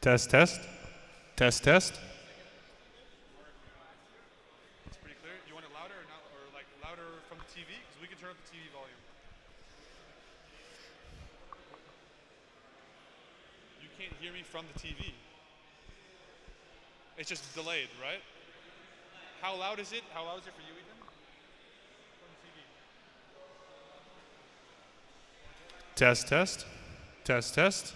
Test, test. Test, test. It's pretty clear. You want it louder or not, or like louder from the TV? Because we can turn up the TV volume. You can't hear me from the TV. It's just delayed, right? How loud is it? How loud is it for you, Ethan? From the TV. Test, test. Test, test.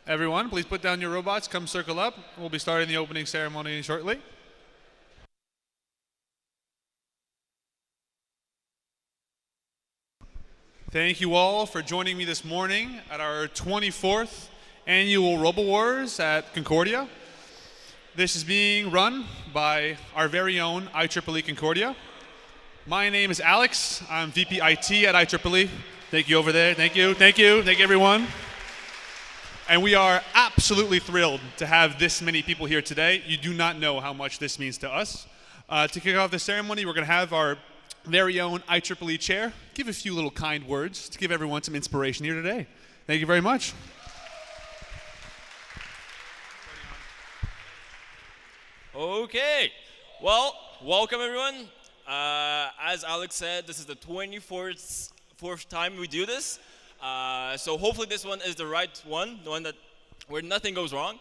Everyone, please put down your robots, come circle up. We'll be starting the opening ceremony shortly. Thank you all for joining me this morning at our 24th annual Robowars at Concordia. This is being run by our very own IEEE Concordia. My name is Alex. I'm VP IT at IEEE. Thank you over there. Thank you. Thank you. Thank you, everyone. And we are absolutely thrilled to have this many people here today. You do not know how much this means to us. To kick off the ceremony, we're going to have our very own IEEE chair give a few little kind words to give everyone some inspiration here today. Thank you very much. Okay, well, welcome everyone. As Alex said, this is the 24th fourth time we do this. So hopefully this one is the right one, the one that where nothing goes wrong.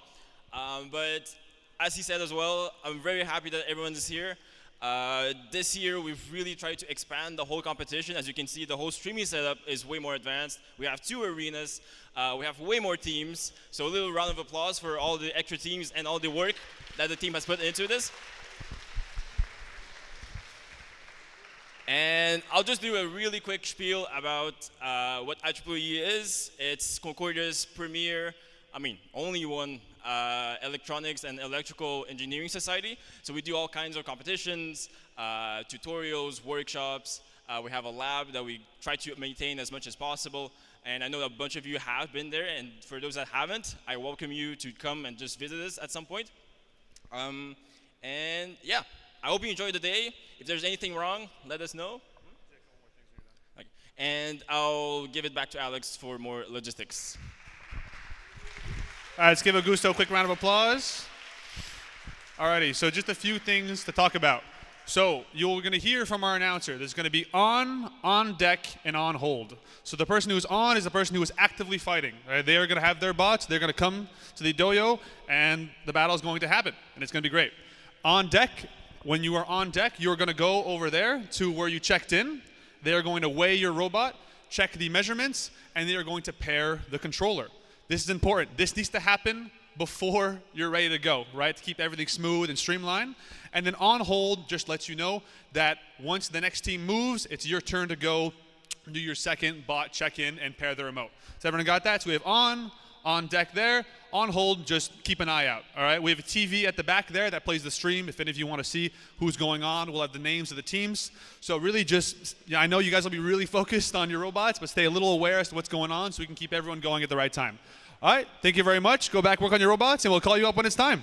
But as he said as well, I'm very happy that everyone is here. This year we've really tried to expand the whole competition. As you can see, the whole streaming setup is way more advanced. We have 2 arenas. We have way more teams. So a little round of applause for all the extra teams and all the work that the team has put into this. And I'll just do a really quick spiel about what IEEE is. It's Concordia's premier, only one electronics and electrical engineering society. So we do all kinds of competitions, tutorials, workshops. We have a lab that we try to maintain as much as possible. And I know a bunch of you have been there. And for those that haven't, I welcome you to come and just visit us at some point. And yeah, I hope you enjoyed the day. If there's anything wrong, let us know. Okay. And I'll give it back to Alex for more logistics. All right, let's give Augusto a quick round of applause. Alrighty, so just a few things to talk about. So you're going to hear from our announcer. There's going to be on deck, and on hold. So the person who's on is the person who is actively fighting. Right? They are going to have their bots. They're going to come to the dojo, and the battle is going to happen, and it's going to be great. On deck, when you are on deck, you're going to go over there to where you checked in. They are going to weigh your robot, check the measurements, and they are going to pair the controller. This is important. This needs to happen before you're ready to go, right? To keep everything smooth and streamlined. And then on hold just lets you know that once the next team moves, it's your turn to go do your second bot check-in and pair the remote. So everyone got that? So we have on deck there, on hold, just keep an eye out, all right? We have a TV at the back there that plays the stream. If any of you want to see who's going on, we'll have the names of the teams. So really just, I know you guys will be really focused on your robots, but stay a little aware as to what's going on so we can keep everyone going at the right time. All right, thank you very much. Go back, work on your robots, and we'll call you up when it's time.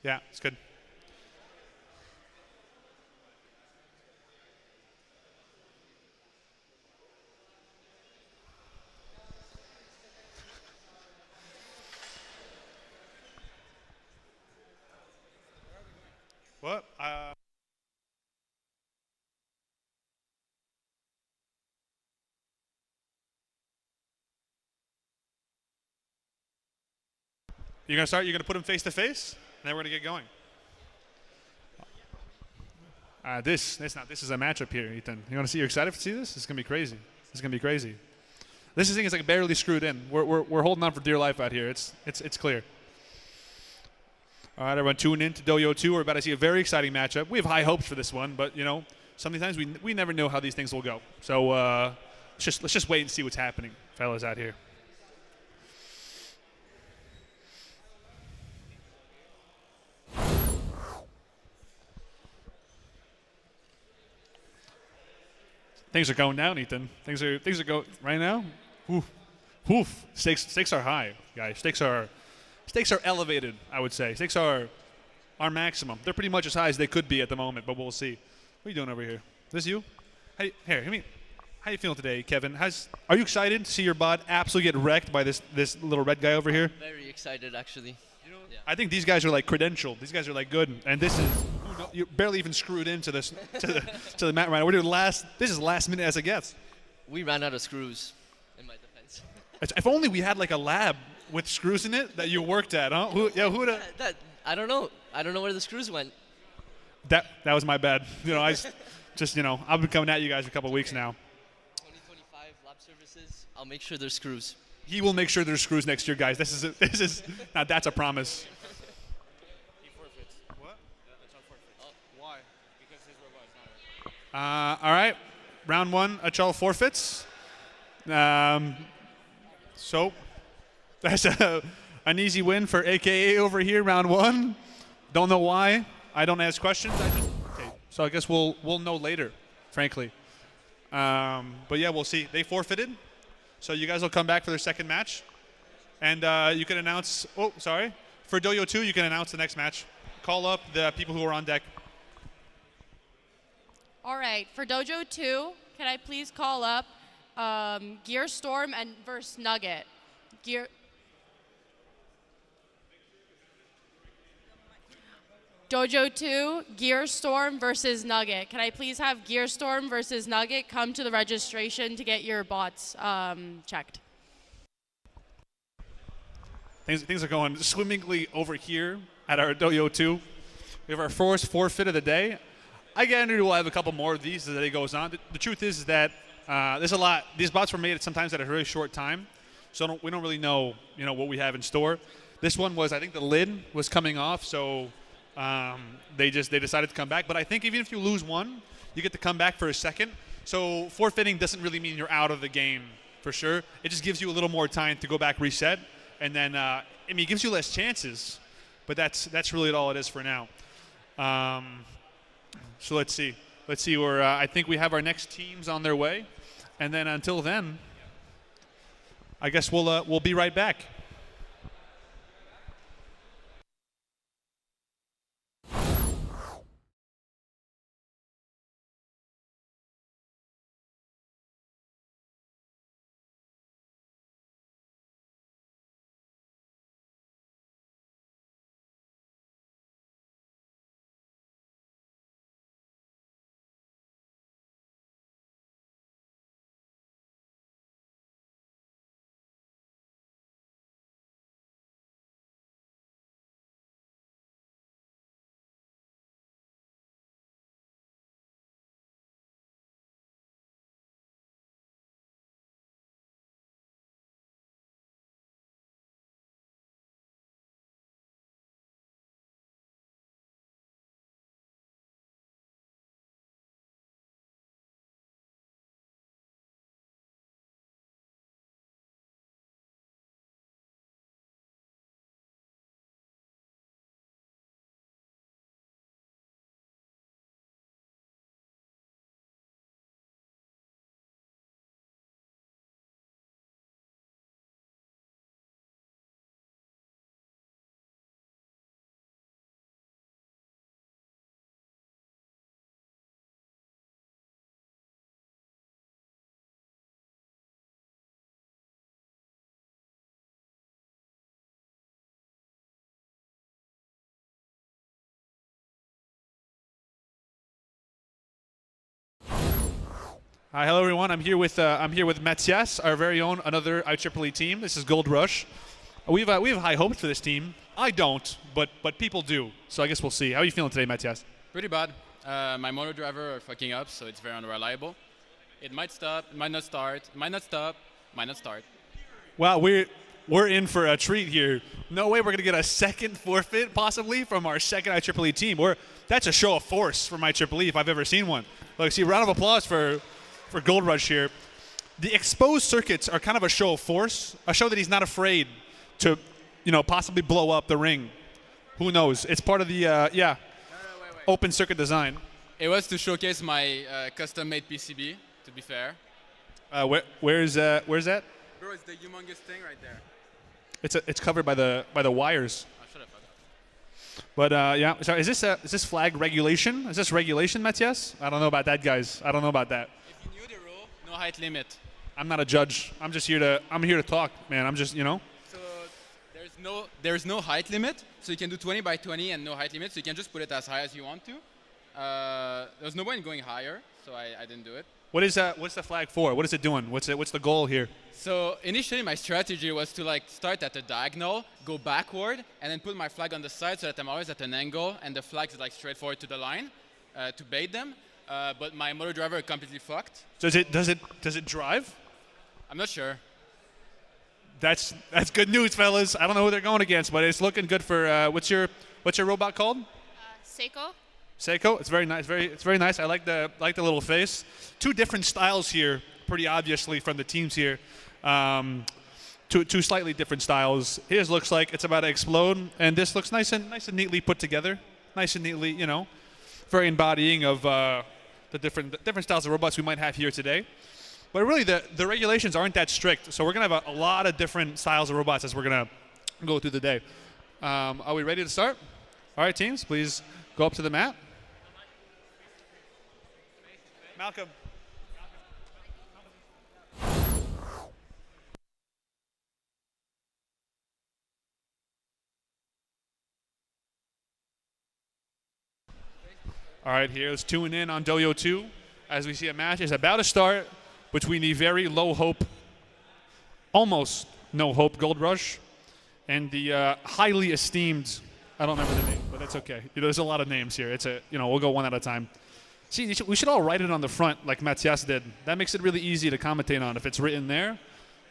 Yeah, it's good. What? You're gonna start. You're gonna put them face to face, and then we're gonna get going. This is a matchup here, Ethan. You want to see? You're excited to see this? It's gonna be crazy. It's gonna be crazy. This thing is like barely screwed in. We're holding on for dear life out here. It's clear. All right, everyone, tune in to Dojo 2. We're about to see a very exciting matchup. We have high hopes for this one, but you know, sometimes we never know how these things will go. So let's just wait and see what's happening, fellas, out here. Things are going down, Ethan. Things are going right now. Oof, oof. Stakes are high, guys. Stakes are elevated. I would say stakes are maximum. They're pretty much as high as they could be at the moment, but we'll see. What are you doing over here? This you? Hey, here. How you feeling today, Kevin? Are you excited to see your bot absolutely get wrecked by this little red guy over here? Very excited, actually. Yeah. I think these guys are like credentialed. These guys are like good, and this is you're barely even screwed into this to the mat right now. We're doing this is last minute as it gets. We ran out of screws, in my defense. If only we had like a lab with screws in it that you worked at, huh? Who'd have? I don't know. I don't know where the screws went. That was my bad. You know, I've been coming at you guys for a couple of weeks now. 2025 lab services. I'll make sure there's screws. He will make sure there's screws next year, guys. This is now that's a promise. He forfeits. What? Yeah, Achal forfeits. Oh. Why? Because his robot is not working. All right, round one, Achal forfeits. So that's an easy win for AKA over here, round one. Don't know why. I don't ask questions. Okay. So I guess we'll know later, frankly. But yeah, we'll see. They forfeited. So you guys will come back for their second match. And you can announce, for Dojo 2, you can announce the next match. Call up the people who are on deck. All right, for Dojo 2, can I please call up Gear Storm and versus Nugget? Dojo 2, Gear Storm versus Nugget. Can I please have Gear Storm versus Nugget come to the registration to get your bots checked? Things are going swimmingly over here at our Dojo 2. We have our first forfeit of the day. I guarantee we'll have a couple more of these as the day goes on. The truth is that there's a lot. These bots were made sometimes at a very short time, so we don't really know, what we have in store. This one was, I think the lid was coming off, so they decided to come back. But I think even if you lose one, you get to come back for a second. So forfeiting doesn't really mean you're out of the game for sure. It just gives you a little more time to go back, reset, and then it gives you less chances. But that's really all it is for now. So let's see. Where I think we have our next teams on their way, and then until then, I guess we'll be right back. Hi, hello everyone. I'm here with Matthias, our very own another IEEE team. This is Gold Rush. We have high hopes for this team. I don't, but people do. So I guess we'll see. How are you feeling today, Matthias? Pretty bad. My motor driver are fucking up, so it's very unreliable. It might stop, it might not start, it might not stop, might not start. Wow, we're in for a treat here. No way we're gonna get a second forfeit possibly from our second IEEE team. That's a show of force from IEEE if I've ever seen one. Look, see, round of applause for Gold Rush here. The exposed circuits are kind of a show of force, a show that he's not afraid to, possibly blow up the ring. Who knows? It's part of the Wait. open circuit design. It was to showcase my custom-made PCB, to be fair. Where's that? Bro, it's the humongous thing right there. It's covered by the wires. Oh, shut up. But yeah, so is this flag regulation? Is this regulation, Matthias? I don't know about that, guys. I don't know about that. If you knew the rule, no height limit. I'm not a judge. I'm here to talk, man. I'm just, So there's no height limit, so you can do 20 by 20 and no height limit, so you can just put it as high as you want to. There's no point in going higher, so I didn't do it. What's the flag for? What is it doing? What's the goal here? So initially my strategy was to start at a diagonal, go backward, and then put my flag on the side so that I'm always at an angle and the flag is straight forward to the line to bait them. But my motor driver completely fucked. Does it drive? I'm not sure. That's good news, fellas. I don't know who they're going against, but it's looking good for what's your robot called? Seiko. Seiko. It's very nice. It's very nice. I like the little face. Two different styles here, pretty obviously from the teams here. Two slightly different styles. His looks like it's about to explode, and this looks nice and neatly put together. Nice and neatly, very embodying of the different styles of robots we might have here today. But really, the regulations aren't that strict, so we're gonna have a lot of different styles of robots as we're gonna go through the day. Are we ready to start? All right, teams, please go up to the mat. Malcolm. All right, here, let's tune in on Doyo 2 as we see a match is about to start between the very low hope, almost no hope Gold Rush and the highly esteemed, I don't remember the name, but that's okay. There's a lot of names here. We'll go one at a time. See, we should all write it on the front like Matthias did. That makes it really easy to commentate on if it's written there.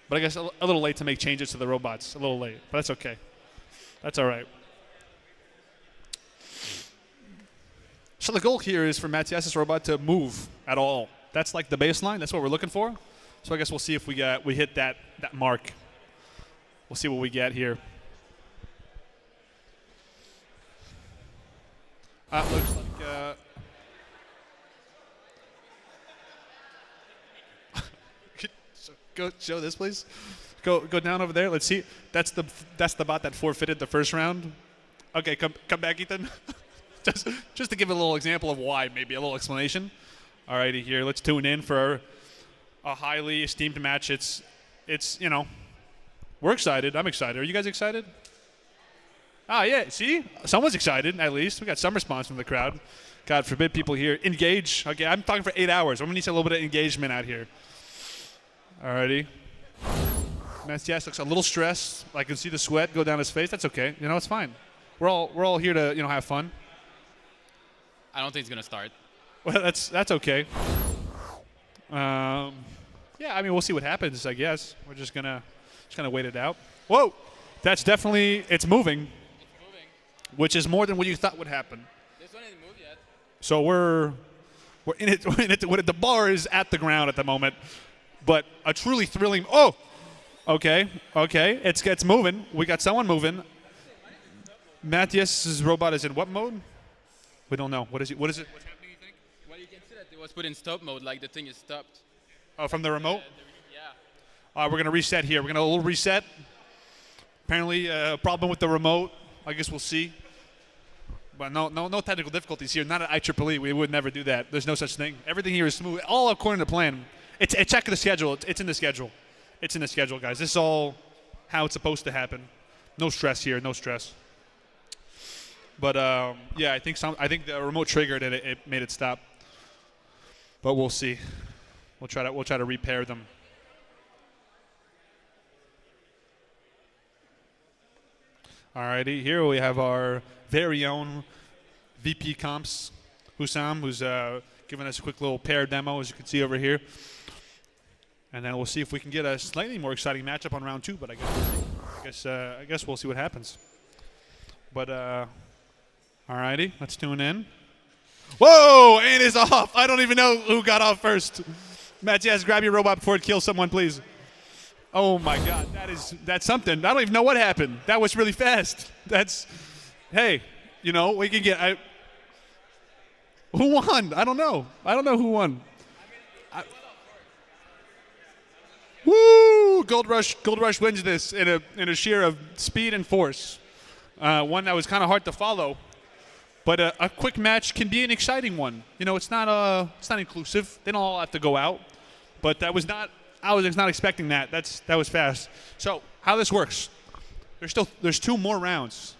But I guess a little late to make changes to the robots. A little late, but that's okay. That's all right. So the goal here is for Matthias' robot to move at all. That's like the baseline. That's what we're looking for. So I guess we'll see if we hit that mark. We'll see what we get here. Looks like. Go show this, please. Go down over there. Let's see. That's the bot that forfeited the first round. Okay, come back, Ethan. just to give a little example of why, maybe a little explanation. All righty, here. Let's tune in for a highly esteemed match. It's we're excited. I'm excited. Are you guys excited? Yeah. See, someone's excited at least. We got some response from the crowd. God forbid people here engage. Okay, I'm talking for 8 hours. I'm gonna need a little bit of engagement out here. Alrighty. Matthias looks a little stressed. I can see the sweat go down his face. That's okay. It's fine. We're all here to have fun. I don't think it's gonna start. Well, that's okay. Yeah, I mean we'll see what happens. I guess we're just gonna wait it out. Whoa, that's definitely it's moving. It's moving. Which is more than what you thought would happen. This one didn't move yet. So we're in it. We're in it. The bar is at the ground at the moment. But a truly thrilling. Oh, okay. It gets moving. We got someone moving. Matthias' robot is in what mode? We don't know. What is it? What's happening? You think? Well, you can see that it was put in stop mode, like the thing is stopped. Oh, from the remote? Yeah. We're gonna reset here. We're gonna a little reset. Apparently, a problem with the remote. I guess we'll see. But no technical difficulties here. Not at IEEE. We would never do that. There's no such thing. Everything here is smooth. All according to plan. Check the schedule. It's in the schedule. It's in the schedule, guys. This is all how it's supposed to happen. No stress here. No stress. But yeah, I think the remote triggered and it made it stop. But we'll see. We'll try to repair them. Alrighty, here we have our very own VP Comps, Hussam, who's giving us a quick little pair demo, as you can see over here. And then we'll see if we can get a slightly more exciting matchup on round 2. But I guess we'll see what happens. But alrighty, let's tune in. Whoa! And it's off. I don't even know who got off first. Matthias, grab your robot before it kills someone, please. Oh my God, that's something. I don't even know what happened. That was really fast. Hey, you know, we can get. Who won? I don't know. I don't know who won. Woo! Gold Rush wins this in a sheer of speed and force. One that was kind of hard to follow, but a quick match can be an exciting one. You know, it's not inclusive. They don't all have to go out, but I was not expecting that. That was fast. So how this works? There's 2 more rounds.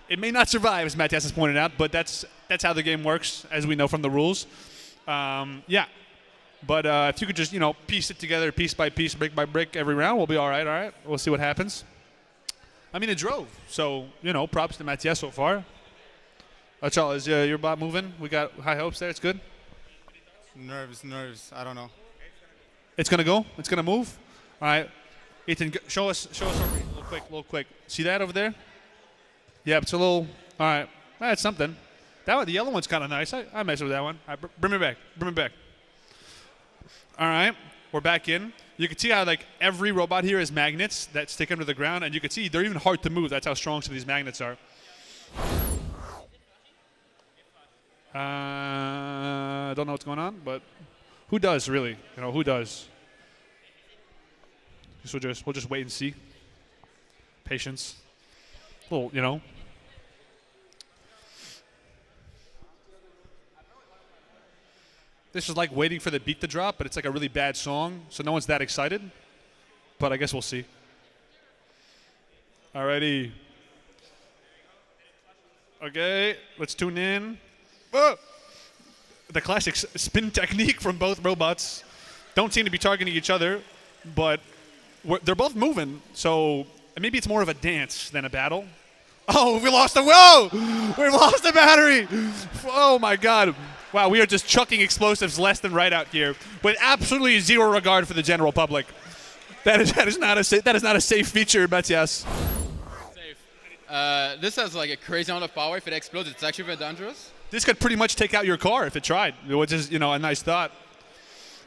It may not survive, as Matthias has pointed out, but that's how the game works, as we know from the rules. Yeah. But if you could just, you know, piece it together piece by piece, brick by brick every round, we'll be all right, all right? We'll see what happens. I mean, it drove. So, you know, props to Matthias so far. Achal, is your bot moving? We got high hopes there. It's good? Nerves. I don't know. It's going to go? It's going to move? All right. Ethan, show us over a little quick. See that over there? Yeah, it's a little, all right. That's something. The yellow one's kind of nice. I mess with that one. All right, bring me back. All right, we're back in. You can see how like every robot here is magnets that stick into the ground, and you can see they're even hard to move. That's how strong some of these magnets are. I don't know what's going on, but who does really? You know, who does? We'll just wait and see. Patience. Well, you know. This is like waiting for the beat to drop, but it's like a really bad song, so no one's that excited. But I guess we'll see. Alrighty. Okay, let's tune in. Whoa! The classic spin technique from both robots. Don't seem to be targeting each other, but they're both moving, so maybe it's more of a dance than a battle. Oh, we lost the, whoa! We lost the battery! Oh my God. Wow, we are just chucking explosives left and right out here with absolutely zero regard for the general public. That is not a safe feature, Matthias. Safe. This has like a crazy amount of power. If it explodes, it's actually very dangerous. This could pretty much take out your car if it tried, which is, you know, a nice thought.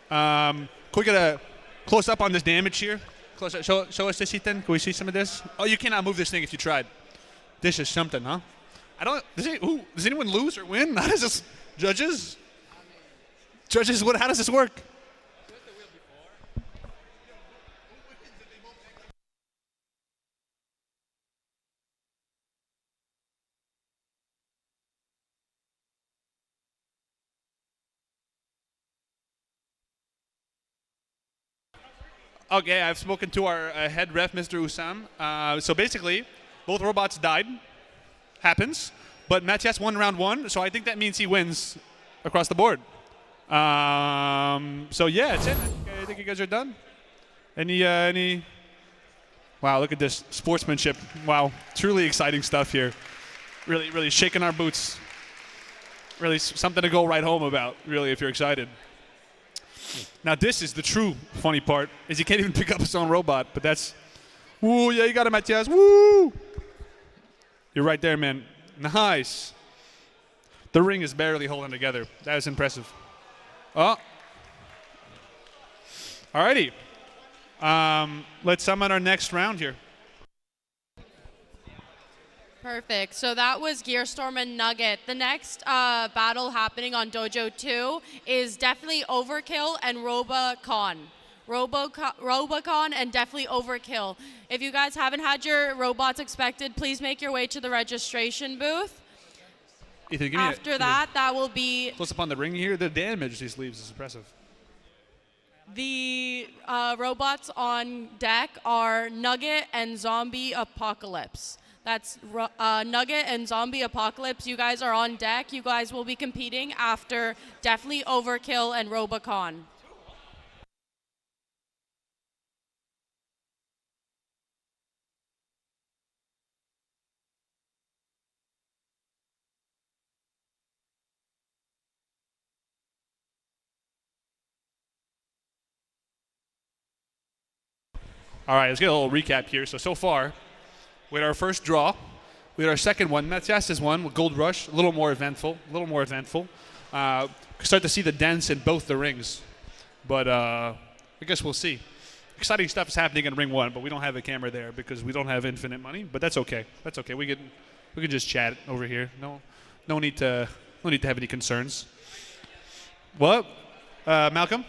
Can we get a close up on this damage here? Close up. Show us this, Ethan. Can we see some of this? Oh, you cannot move this thing if you tried. This is something, huh? Does anyone lose or win? How does this? Judges? Judges, how does this work? Okay, I've spoken to our head ref, Mr. Usam. So basically, both robots died. Happens. But Matthias won round 1, so I think that means he wins across the board. So yeah, that's it. I think you guys are done. Any? Wow, look at this sportsmanship. Wow, truly exciting stuff here. Really shaking our boots. Really something to go right home about, really, if you're excited. Now this is the true funny part, is he can't even pick up his own robot, but that's, woo, yeah, you got it, Matthias, woo! You're right there, man. Nice. The ring is barely holding together. That is impressive. Oh. Alrighty. Let's summon our next round here. Perfect. So that was Gearstorm and Nugget. The next battle happening on Dojo 2 is definitely Overkill and Robocon. Robocon and definitely Overkill. If you guys haven't had your robots inspected, please make your way to the registration booth. Ethan, After that will be... Close up on the ring here. The damage these leaves is impressive. The robots on deck are Nugget and Zombie Apocalypse. That's Nugget and Zombie Apocalypse. You guys are on deck. You guys will be competing after definitely Overkill and Robocon. All right, let's get a little recap here. So far, we had our first draw. We had our second one, Matthias's one with Gold Rush, a little more eventful. Start to see the dents in both the rings. But I guess we'll see. Exciting stuff is happening in ring one, but we don't have a camera there because we don't have infinite money. But that's okay. That's okay. We can just chat over here. No need to have any concerns. What, Malcolm?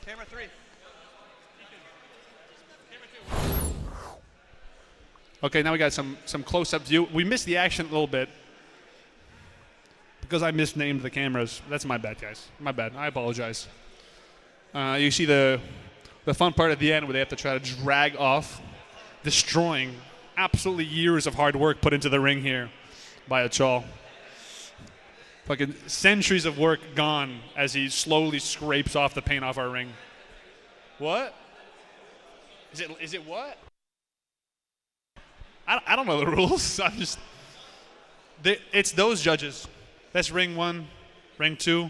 Camera 3. Okay, now we got some close-up view. We missed the action a little bit because I misnamed the cameras. That's my bad, guys. My bad. I apologize. You see the fun part at the end where they have to try to drag off, destroying absolutely years of hard work put into the ring here by Achal. Fucking centuries of work gone as he slowly scrapes off the paint off our ring. What? Is it what? I don't know the rules. It's those judges. That's ring one, ring two.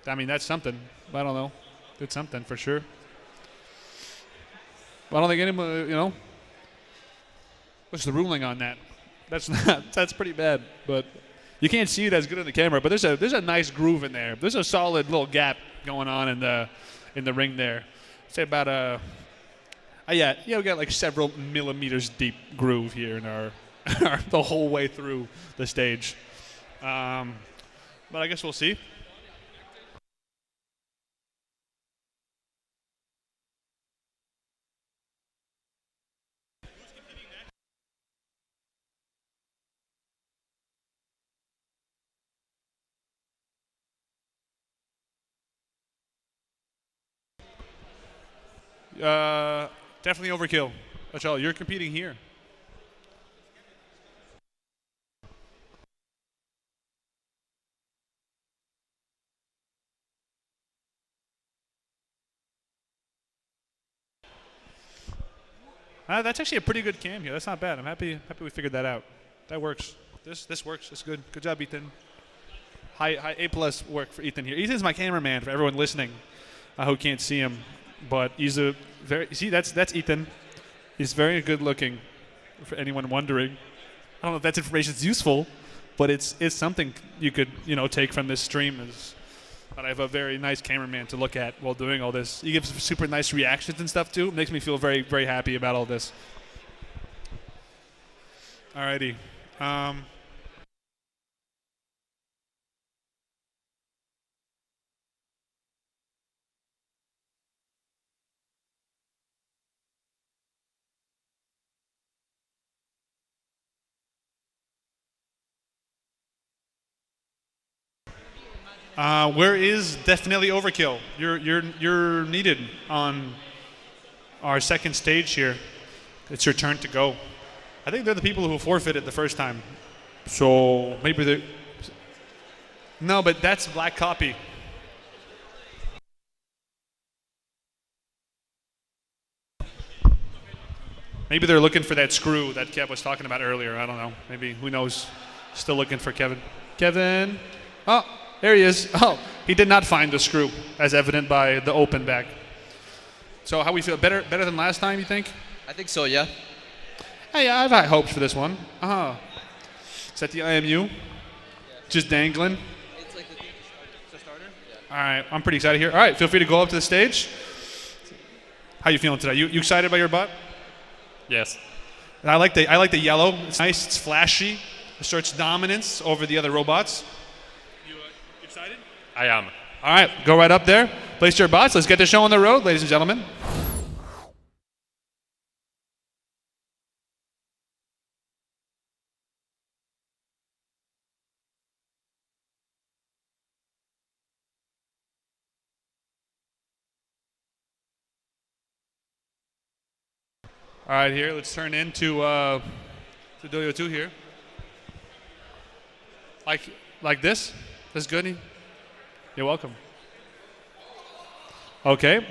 I mean, that's something. I don't know. It's something for sure. I don't think anyone, what's the ruling on that? That's pretty bad, but you can't see it as good in the camera. But there's a nice groove in there. There's a solid little gap going on in the ring there. Say about we got like several millimeters deep groove here in our the whole way through the stage. But I guess we'll see. Definitely Overkill. Achal, you're competing here. That's actually a pretty good cam here. That's not bad. I'm happy we figured that out. That works. This works. It's good. Good job, Ethan. High A+ work for Ethan here. Ethan's my cameraman for everyone listening who can't see him. But he's that's Ethan. He's very good looking for anyone wondering. I don't know if that information is useful, but it's something you could take from this stream. Is that I have a very nice cameraman to look at while doing all this. He gives super nice reactions and stuff too. It makes me feel very, very happy about all this. Alrighty. Where is definitely Overkill? You're needed on our second stage here. It's your turn to go. I think they're the people who forfeited the first time. So maybe they. No, but that's Black Copy. Maybe they're looking for that screw that Kev was talking about earlier. I don't know. Maybe, who knows? Still looking for Kevin. Kevin. Oh. There he is. Oh, he did not find the screw, as evident by the open back. So how we feel? Better than last time, you think? I think so, yeah. Hey, I've high hopes for this one. Is that the IMU? Yeah. Just dangling? It's like the thing to start. Yeah. All right, I'm pretty excited here. All right, feel free to go up to the stage. How you feeling today? You excited by your butt? Yes. And I like the yellow. It's nice. It's flashy. It asserts dominance over the other robots. Excited? I am. All right, go right up there. Place your bots. Let's get the show on the road, ladies and gentlemen. All right, here, let's turn into to Dojo 2 here. Like this? That's good? You're welcome. Okay.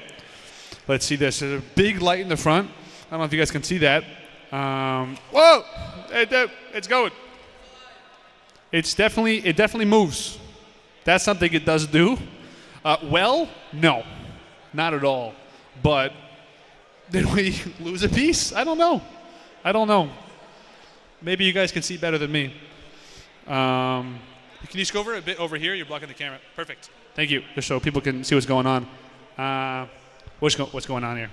Let's see this. There's a big light in the front. I don't know if you guys can see that. Whoa! It's going. It definitely moves. That's something it does do. Well, no. Not at all. But did we lose a piece? I don't know. Maybe you guys can see better than me. Can you just go over a bit over here? You're blocking the camera. Perfect. Thank you. Just so people can see what's going on. What's going on here?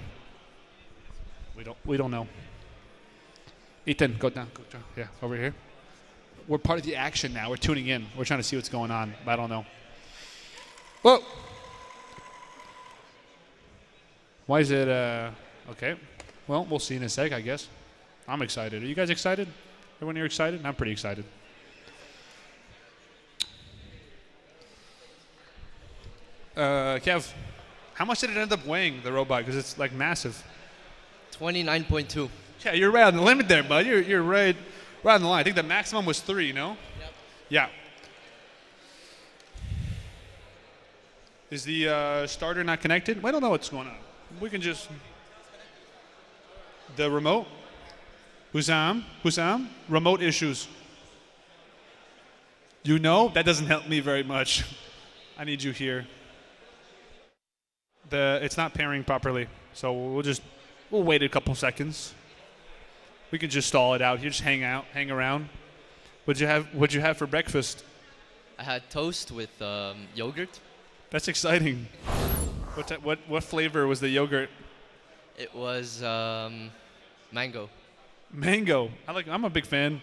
We don't know. Ethan, go down. Yeah, over here. We're part of the action now. We're tuning in. We're trying to see what's going on, but I don't know. Whoa. Why is it, okay. Well, we'll see in a sec, I guess. I'm excited. Are you guys excited? Everyone here excited? I'm pretty excited. Kev, how much did it end up weighing, the robot? Because it's like massive. 29.2. Yeah, you're right on the limit there, bud. You're right on the line. I think the maximum was 3, no? Yep. Yeah. Is the starter not connected? We don't know what's going on. We can just... The remote? Hussam? Remote issues. You know? That doesn't help me very much. I need you here. It's not pairing properly, so we'll wait a couple seconds. We can just stall it out. You just hang around. What'd you have for breakfast? I had toast with yogurt. That's exciting. What flavor was the yogurt? It was mango. Mango. I'm a big fan.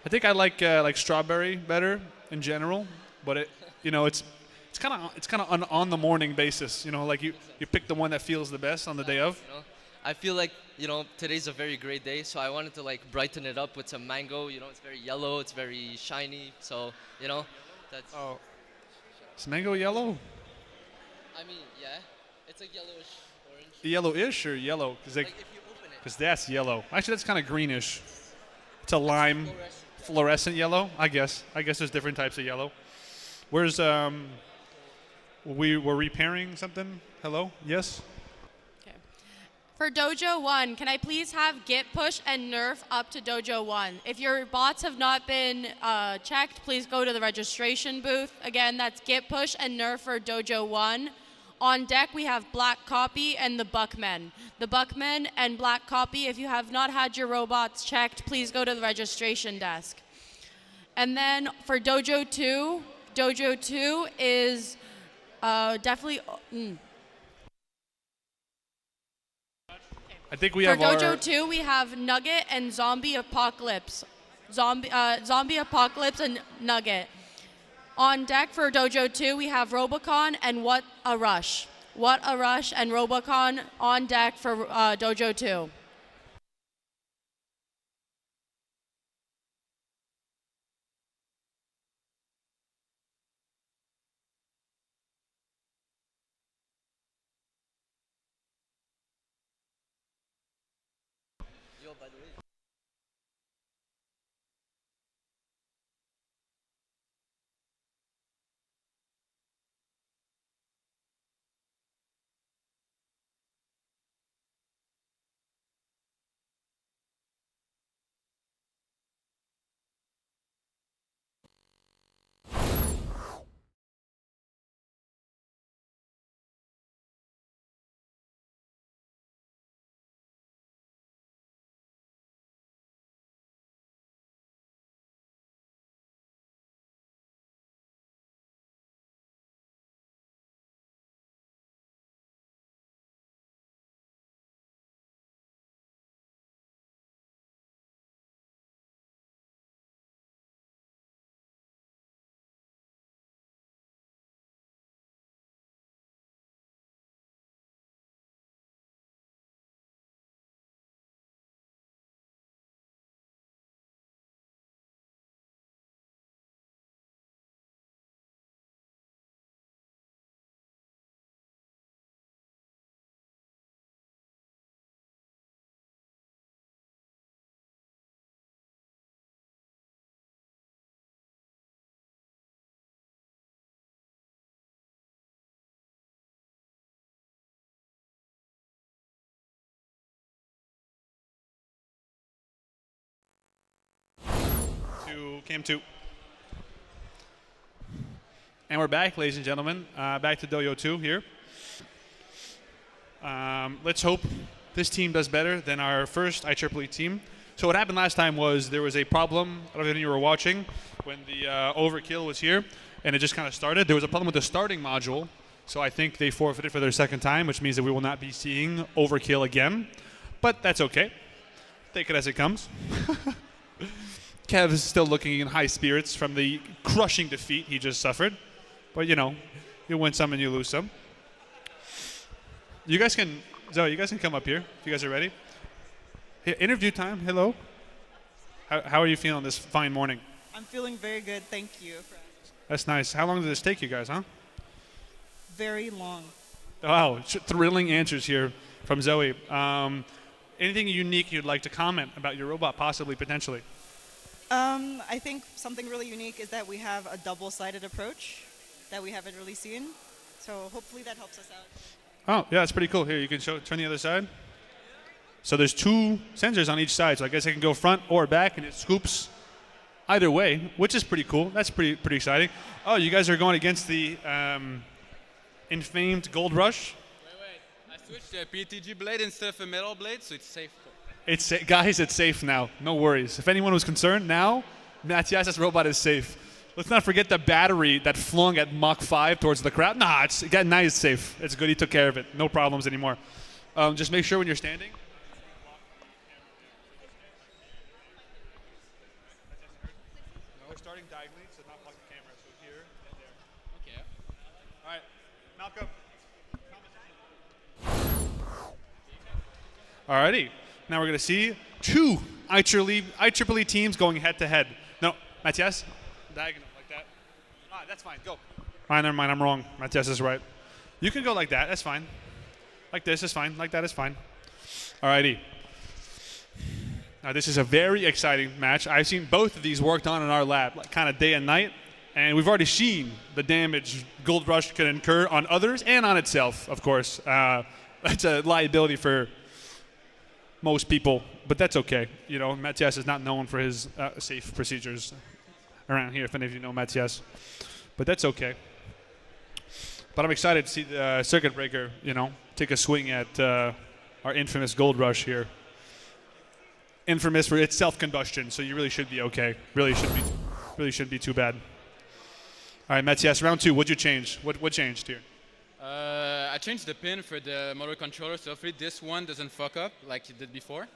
I think I like strawberry better in general, but it's kind of on the morning basis. Like you pick the one that feels the best on the day of. I feel like today's a very great day, so I wanted to brighten it up with some mango. It's very yellow, it's very shiny, so that's. Oh, is mango yellow? I mean, yeah, it's like yellowish orange. Yellowish or yellow? Like if you open it. Because that's yellow. Actually, that's kind of greenish. It's a lime, fluorescent yellow. I guess there's different types of yellow. Where's we're repairing something? Hello? Yes? Okay. For Dojo 1, can I please have Git push and nerf up to Dojo 1? If your bots have not been checked, please go to the registration booth. Again, that's Git push and nerf for Dojo 1. On deck, we have Black Copy and the Buckmen. The Buckmen and Black Copy, if you have not had your robots checked, please go to the registration desk. And then for Dojo 2 is definitely... I think we For have Dojo 2, we have Nugget and Zombie Apocalypse. Zombie Apocalypse and Nugget. On deck for Dojo 2, we have Robocon and What a Rush. What a Rush and Robocon on deck for Dojo 2. Yo, by the way. cam 2. And we're back, ladies and gentlemen. Back to Dojo 2 here. Let's hope this team does better than our first IEEE team. So what happened last time was there was a problem, I don't know if you were watching, when the overkill was here, and it just kind of started. There was a problem with the starting module, so I think they forfeited for their second time, which means that we will not be seeing overkill again. But that's okay. Take it as it comes. Kev is still looking in high spirits from the crushing defeat he just suffered. But you know, you win some and you lose some. You guys can, Zoe, you guys can come up here if you guys are ready. Hey, interview time, hello. How are you feeling this fine morning? I'm feeling very good, thank you. That's nice. How long did this take you guys, huh? Very long. Wow, thrilling answers here from Zoe. Anything unique you'd like to comment about your robot, possibly, potentially? I think something really unique is that we have a double-sided approach that we haven't really seen. So hopefully that helps us out. Oh, yeah, that's pretty cool. Here, you can turn the other side. So there's 2 sensors on each side, so I guess I can go front or back, and it scoops either way, which is pretty cool. That's pretty exciting. Oh, you guys are going against the infamed Gold Rush? Wait. I switched to a PTG blade instead of a metal blade, so it's safe. Guys, it's safe now. No worries. If anyone was concerned, now Matthias's robot is safe. Let's not forget the battery that flung at Mach 5 towards the crowd. Nah, now it's safe. It's good. He took care of it. No problems anymore. Just make sure when you're standing. No, we're starting diagonally, so not block the camera. So here and there. Okay. All right, Malcolm. Alrighty. Now we're going to see 2 IEEE teams going head-to-head. No, Matthias, diagonal like that. All right, that's fine. Go. All right, never mind. I'm wrong. Matthias is right. You can go like that. That's fine. Like this is fine. Like that is fine. Alrighty. Now this is a very exciting match. I've seen both of these worked on in our lab, like kind of day and night, and we've already seen the damage Gold Rush can incur on others and on itself, of course. That's a liability for most people, but that's okay. You know, Matthias is not known for his safe procedures around here, if any of you know Matthias. But that's okay. But I'm excited to see the circuit breaker, you know, take a swing at our infamous Gold Rush here. Infamous for its self-combustion, so you really should be okay. Really shouldn't be too bad. All right, Matthias, round 2. What'd you change? What changed here? I changed the pin for the motor controller, so hopefully this one doesn't fuck up like it did before.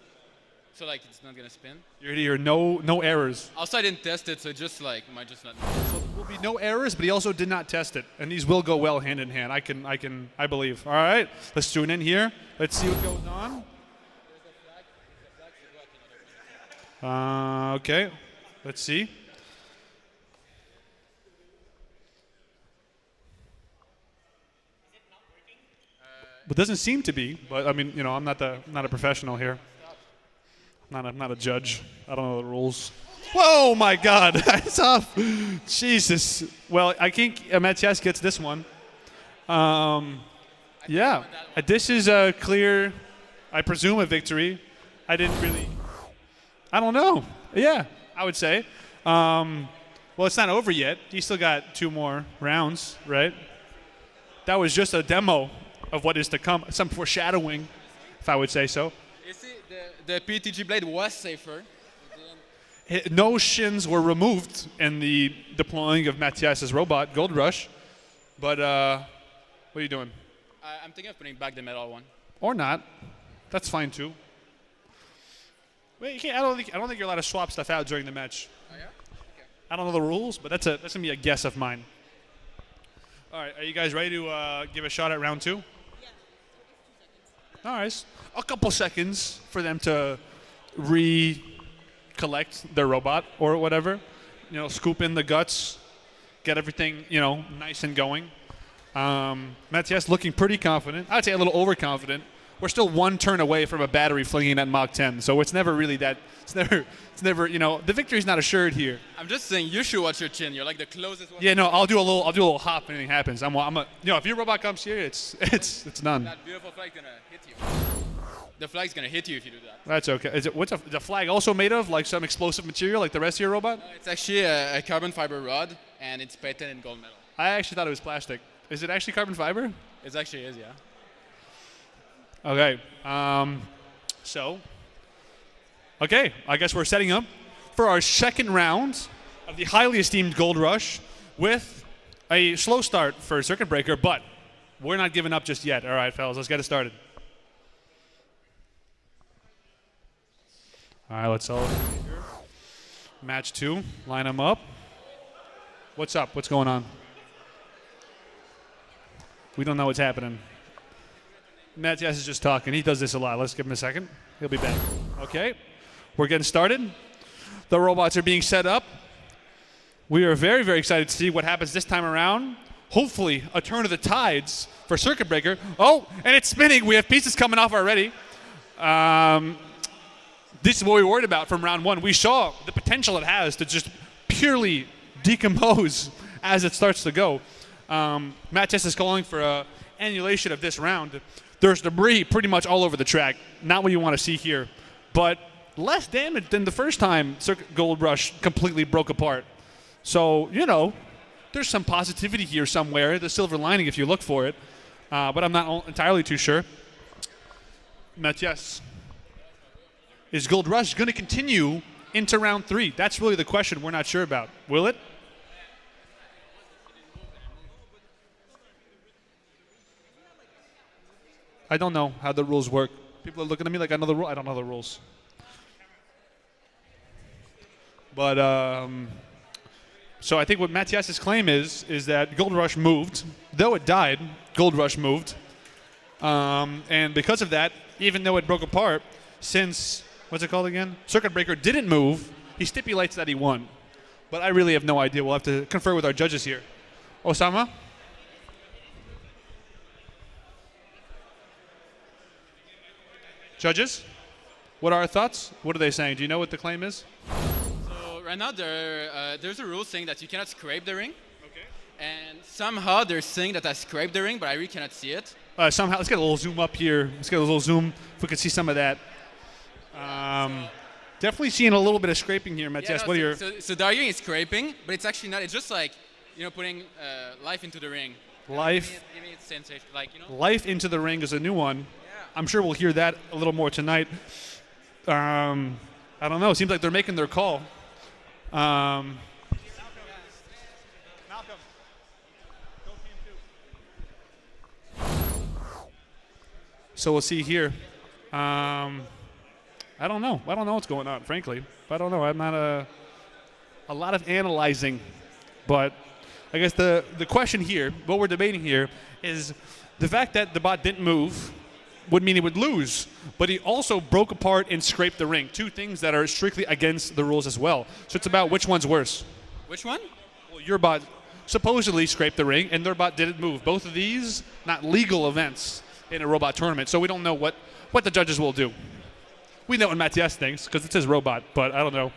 So like it's not gonna spin. You're here, no errors. Also, I didn't test it, so just like might just not. So there will be no errors, but he also did not test it, and these will go well hand in hand. I believe. All right, let's tune in here. Let's see what goes on. Okay, let's see. It doesn't seem to be, but I mean, you know, I'm not a professional here. I'm not a judge. I don't know the rules. Whoa, my God, that's off. Jesus. Well, I think Matthias gets this one. Yeah, this is a clear, I presume, a victory. I don't know. Yeah, I would say. Well, it's not over yet. You still got 2 more rounds, right? That was just a demo of what is to come, some foreshadowing, if I would say so. You see, the PTG blade was safer. No shins were removed in the deploying of Matthias's robot, Gold Rush. But what are you doing? I'm thinking of putting back the metal one. Or not. That's fine too. Wait, you can't. I don't think you're allowed to swap stuff out during the match. Oh yeah? Okay. I don't know the rules, but that's gonna be a guess of mine. All right, are you guys ready to give a shot at round 2? All right, a couple seconds for them to recollect their robot or whatever. You know, scoop in the guts, get everything, you know, nice and going. Matthias looking pretty confident. I'd say a little overconfident. We're still 1 turn away from a battery flinging at Mach 10, so it's never really that. It's never. You know, the victory's not assured here. I'm just saying you should watch your chin. You're like the closest one. Yeah, no, I'll do a little hop if anything happens. You know, if your robot comes here, it's done. That beautiful flag gonna hit you. the flag's gonna hit you if you do that. That's okay. Is it what's the flag also made of? Like some explosive material, like the rest of your robot? It's actually a carbon fiber rod, and it's painted in gold metal. I actually thought it was plastic. Is it actually carbon fiber? It actually is, yeah. Okay. Okay, I guess we're setting up for our second round of the highly esteemed Gold Rush with a slow start for Circuit Breaker, but we're not giving up just yet. All right, fellas, let's get it started. All right, let's all match 2. Line them up. What's up? What's going on? We don't know what's happening. Matthias is just talking. He does this a lot. Let's give him a second. He'll be back. Okay, we're getting started. The robots are being set up. We are very, very excited to see what happens this time around. Hopefully, a turn of the tides for Circuit Breaker. Oh, and it's spinning. We have pieces coming off already. This is what we were worried about from round 1. We saw the potential it has to just purely decompose as it starts to go. Matthias is calling for an annulation of this round. There's debris pretty much all over the track. Not what you want to see here. But less damage than the first time Circuit Gold Rush completely broke apart. So, you know, there's some positivity here somewhere, the silver lining if you look for it. But I'm not entirely too sure. Matthias, is Gold Rush going to continue into round 3? That's really the question we're not sure about. Will it? I don't know how the rules work. People are looking at me like I know the rule. I don't know the rules. But so I think what Matthias's claim is that Gold Rush moved. Though it died, Gold Rush moved. And because of that, even though it broke apart, since, what's it called again? Circuit Breaker didn't move, he stipulates that he won. But I really have no idea. We'll have to confer with our judges here. Osama? Judges, what are our thoughts? What are they saying? Do you know what the claim is? So right now there's a rule saying that you cannot scrape the ring. Okay. And somehow they're saying that I scraped the ring, but I really cannot see it. Somehow, let's get a little zoom up here. Let's get a little zoom if we could see some of that. Definitely seeing a little bit of scraping here, Matthias. Yeah, What are your? So Dario is scraping, but it's actually not. It's just like, putting life into the ring. Life. Giving it sensation, like, Life into the ring is a new one. I'm sure we'll hear that a little more tonight. I don't know. It seems like they're making their call. Malcolm. So we'll see here. I don't know. I don't know what's going on, frankly. I don't know. I'm not a lot of analyzing. But I guess the question here, what we're debating here, is the fact that the bot didn't move would mean he would lose, but he also broke apart and scraped the ring. 2 things that are strictly against the rules as well. So it's about which one's worse. Which one? Well, your bot supposedly scraped the ring, and their bot didn't move. Both of these, not legal events in a robot tournament, so we don't know what the judges will do. We know what Matthias thinks, because it's his robot, but I don't know.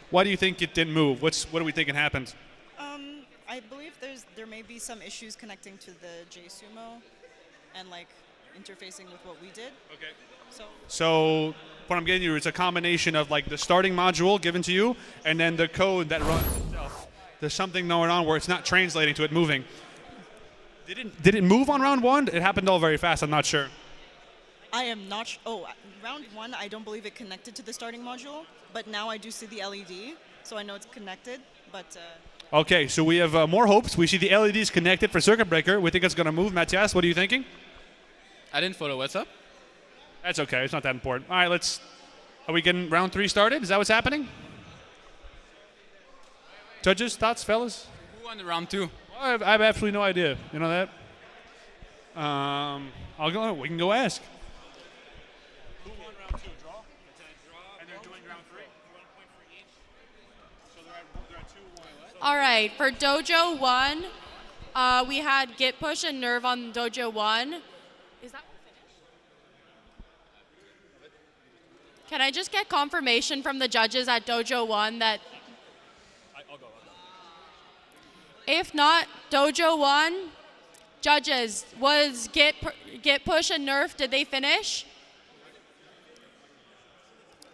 Why do you think it didn't move? What do we think happened? I believe there may be some issues connecting to the JSumo and like interfacing with what we did. Okay. So what I'm getting you is a combination of like the starting module given to you and then the code that runs itself. There's something going on where it's not translating to it moving. Did it move on round 1? It happened all very fast. I'm not sure. I am not. Round 1, I don't believe it connected to the starting module, but now I do see the LED, so I know it's connected. But okay, so we have more hopes. We see the LEDs connected for Circuit Breaker. We think it's going to move. Matthias, what are you thinking? I didn't follow. What's up? That's okay. It's not that important. All right, are we getting round 3 started? Is that what's happening? Judges, thoughts, fellas? Who won the round 2? I have absolutely no idea. You know that? We can go ask. Who won round 2? Draw? And they're doing round 3? 1 point for each. So they're at 2-1. All right, for Dojo 1, we had Git Push and Nerve on Dojo 1. Is that one finished? Can I just get confirmation from the judges at Dojo 1 that... I'll go. If not, Dojo 1, judges, was Git Push and Nerf, did they finish?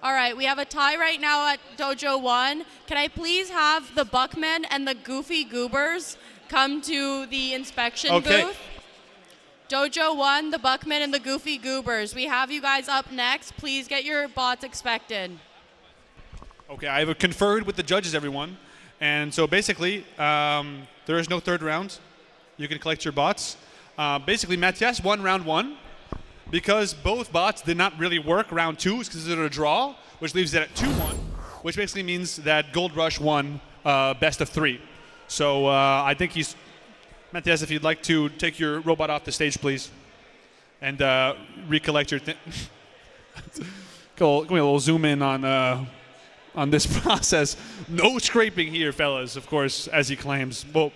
All right, we have a tie right now at Dojo 1. Can I please have the Buckmen and the Goofy Goobers come to the inspection booth? Dojo 1, the Buckmen and the Goofy Goobers. We have you guys up next. Please get your bots inspected. Okay, I have conferred with the judges, everyone. And so basically, there is no third round. You can collect your bots. Basically, Matthias won round 1. Because both bots did not really work, round 2 is considered a draw, which leaves it at 2-1, which basically means that Gold Rush won best of 3. So I think he's... Matthias, if you'd like to take your robot off the stage, please, and recollect your... Can we a little zoom in on this process? No scraping here, fellas, of course, as he claims. Well,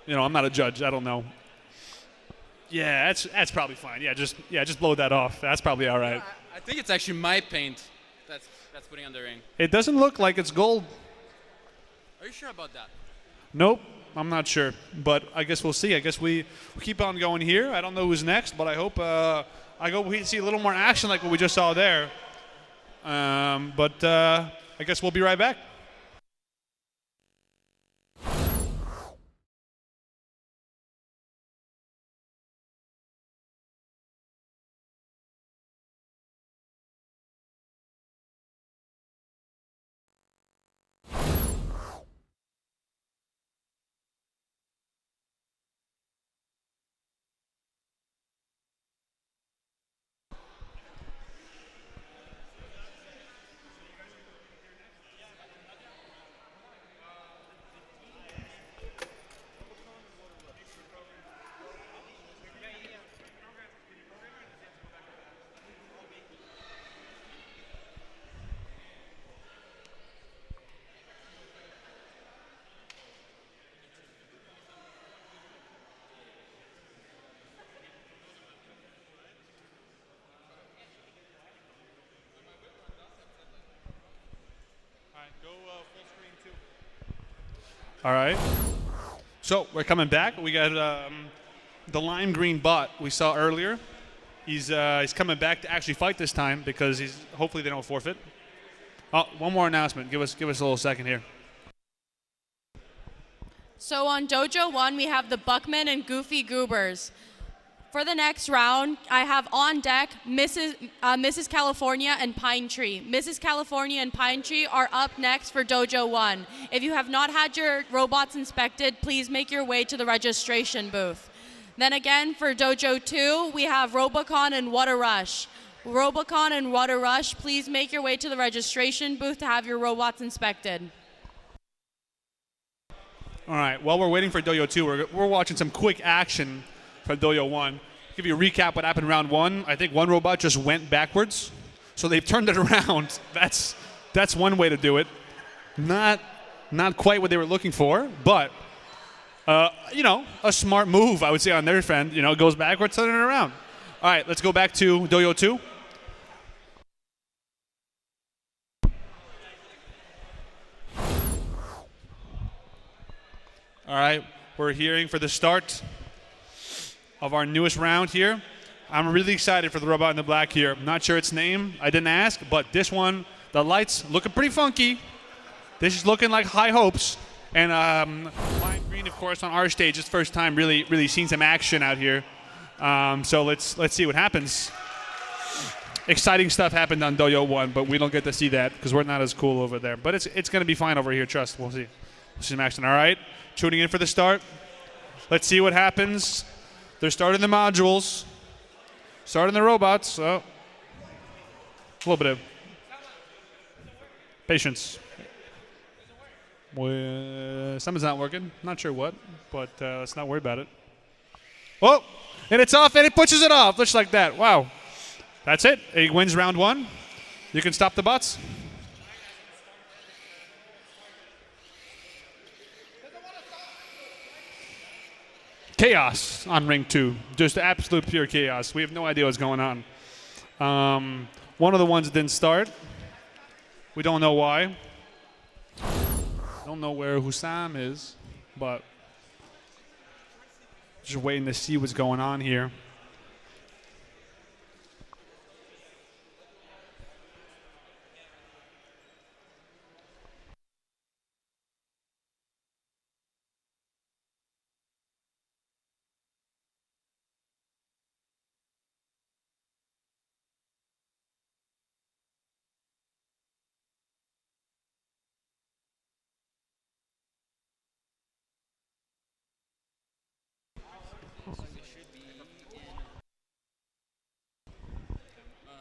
you know, I'm not a judge. I don't know. Yeah, that's probably fine. Yeah, just blow that off. That's probably all right. I think it's actually my paint that's putting on the ring. It doesn't look like it's gold. Are you sure about that? Nope, I'm not sure. But I guess we'll see. I guess we keep on going here. I don't know who's next, but I hope we see a little more action like what we just saw there. But I guess we'll be right back. All right. So we're coming back. We got the lime green bot we saw earlier. He's coming back to actually fight this time because hopefully they don't forfeit. Oh, one more announcement. Give us a little second here. So on Dojo 1, we have the Buckmen and Goofy Goobers. For the next round, I have on deck Mrs. California and Pine Tree. Mrs. California and Pine Tree are up next for Dojo 1. If you have not had your robots inspected, please make your way to the registration booth. Then again, for Dojo 2, we have Robocon and What a Rush. Robocon and What a Rush, please make your way to the registration booth to have your robots inspected. All right, while we're waiting for Dojo 2, we're watching some quick action for Dojo 1. Give you a recap what happened in round 1. I think one robot just went backwards, so they've turned it around. That's one way to do it. Not quite what they were looking for, but you know, a smart move, I would say, on their friend. You know, goes backwards, turn it around. All right, let's go back to Dojo 2. All right, we're hearing for the start of our newest round here. I'm really excited for the robot in the black here. I'm not sure its name. I didn't ask, but this one, the lights looking pretty funky. This is looking like high hopes. And Lime Green, of course, on our stage, it's first time really seeing some action out here. So let's see what happens. Exciting stuff happened on Dojo 1, but we don't get to see that because we're not as cool over there. But it's going to be fine over here, trust. We'll see. We'll see some action. All right, tuning in for the start. Let's see what happens. They're starting the modules, starting the robots. Oh, a little bit of patience. Something's not working. Not sure what, but let's not worry about it. Oh, and it's off, and it pushes it off, just like that. Wow. That's it. He wins round 1. You can stop the bots. Chaos on ring 2. Just absolute pure chaos. We have no idea what's going on. One of the ones didn't start. We don't know why. Don't know where Hussam is, but just waiting to see what's going on here.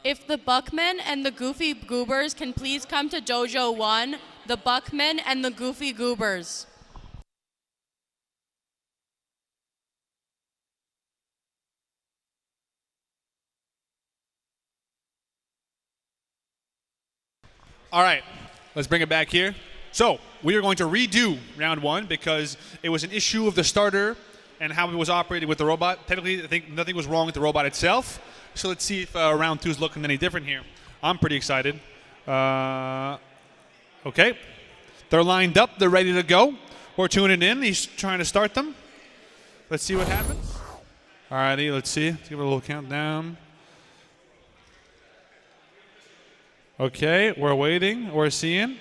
If the Buckmen and the Goofy Goobers can please come to Dojo 1, the Buckmen and the Goofy Goobers. All right, let's bring it back here. So we are going to redo round 1 because it was an issue of the starter and how it was operated with the robot. Technically, I think nothing was wrong with the robot itself. So let's see if round 2 is looking any different here. I'm pretty excited. Okay, they're lined up. They're ready to go. We're tuning in. He's trying to start them. Let's see what happens. All righty, let's see. Let's give it a little countdown. Okay, we're waiting. We're seeing.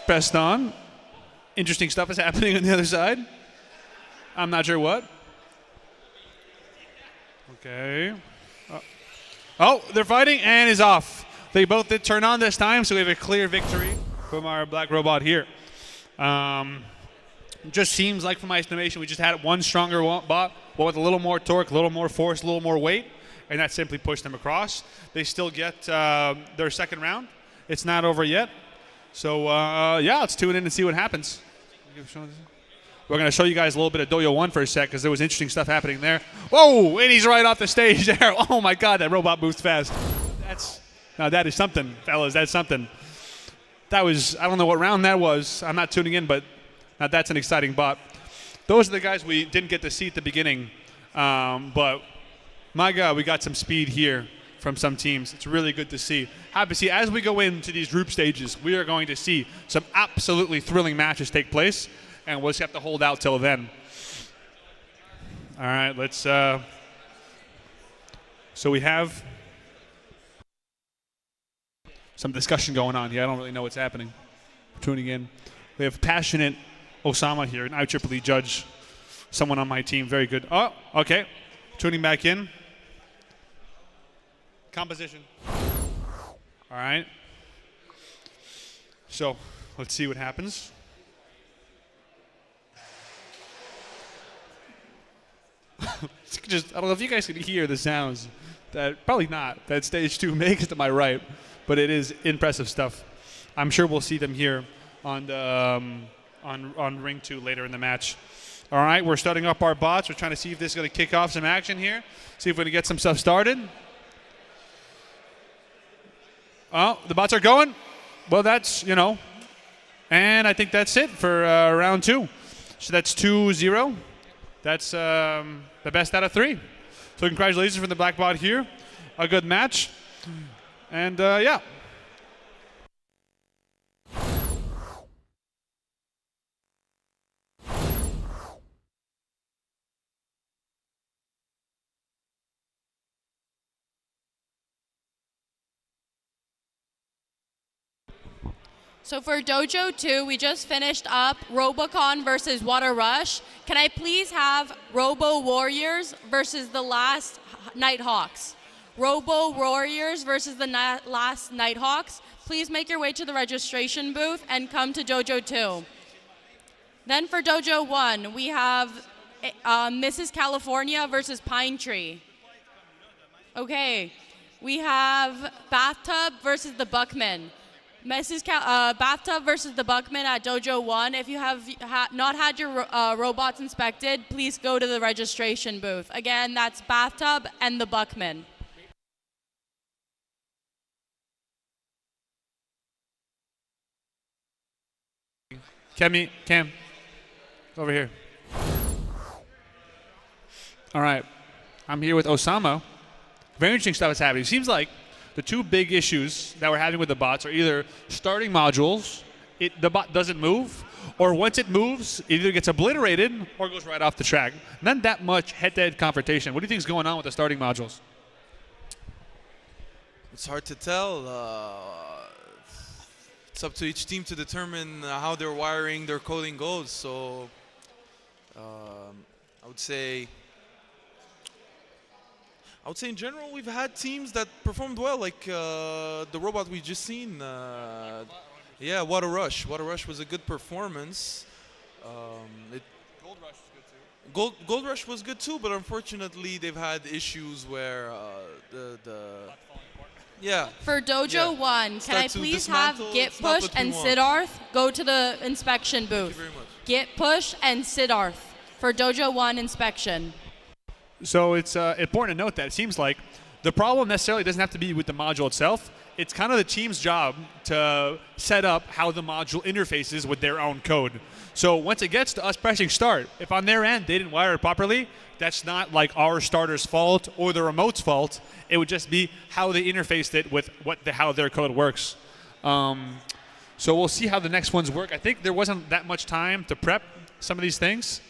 Pressed on. Interesting stuff is happening on the other side. I'm not sure what. Okay. Oh, they're fighting and is off. They both did turn on this time, so we have a clear victory from our black robot here. Just seems like, from my estimation, we just had one stronger bot, but with a little more torque, a little more force, a little more weight, and that simply pushed them across. They still get their second round. It's not over yet. So, yeah, let's tune in and see what happens. We're going to show you guys a little bit of Dojo 1 for a sec because there was interesting stuff happening there. Whoa, and he's right off the stage there. Oh, my God, that robot moves fast. That is something, fellas. That's something. That was, I don't know what round that was. I'm not tuning in, but now that's an exciting bot. Those are the guys we didn't get to see at the beginning. But, my God, we got some speed here from some teams. It's really good to see. Happy to see as we go into these group stages, we are going to see some absolutely thrilling matches take place, and we'll just have to hold out till then. All right, let's. So we have some discussion going on here. I don't really know what's happening. Tuning in. We have passionate Osama here, an IEEE judge, someone on my team. Very good. Oh, okay. Tuning back in. Composition. All right. So let's see what happens. Just, I don't know if you guys can hear the sounds. That probably not. That stage 2 makes to my right, but it is impressive stuff. I'm sure we'll see them here on the, on ring 2 later in the match. All right, we're starting up our bots. We're trying to see if this is going to kick off some action here. See if we're going to get some stuff started. Oh, the bots are going. Well, that's, you know. And I think that's it for round 2. So that's 2-0. That's the best out of 3. So congratulations from the black bot here. A good match. And, yeah. So for Dojo 2, we just finished up Robocon versus Water Rush. Can I please have Robo Warriors versus the last Nighthawks? Robo Warriors versus the last Nighthawks. Please make your way to the registration booth and come to Dojo 2. Then for Dojo 1, we have Mrs. California versus Pine Tree. Okay, we have Bathtub versus the Buckman. Bathtub versus the Buckman at Dojo 1. If you have not had your robots inspected, please go to the registration booth. Again, that's Bathtub and the Buckman. Cam, over here. All right, I'm here with Osama. Very interesting stuff is happening. It seems like the 2 big issues that we're having with the bots are either starting modules, the bot doesn't move, or once it moves, it either gets obliterated or goes right off the track. Not that much head-to-head confrontation. What do you think is going on with the starting modules? It's hard to tell. It's up to each team to determine how their wiring, their coding goes. So I would say in general, we've had teams that performed well, like the robot we just seen. Yeah, Water Rush. Water Rush was a good performance. Gold Rush is good too. Gold Rush was good too, but unfortunately they've had issues where the yeah. For Dojo Yeah. 1, can Start I to please have dismantle, Git it's not Push what we and want. Siddharth go to the inspection booth? Thank you very much. Git Push and Siddharth for Dojo 1 inspection. So it's important to note that it seems like the problem necessarily doesn't have to be with the module itself. It's kind of the team's job to set up how the module interfaces with their own code. So once it gets to us pressing start, if on their end they didn't wire it properly, that's not like our starter's fault or the remote's fault. It would just be how they interfaced it with how their code works. So we'll see how the next ones work. I think there wasn't that much time to prep some of these things.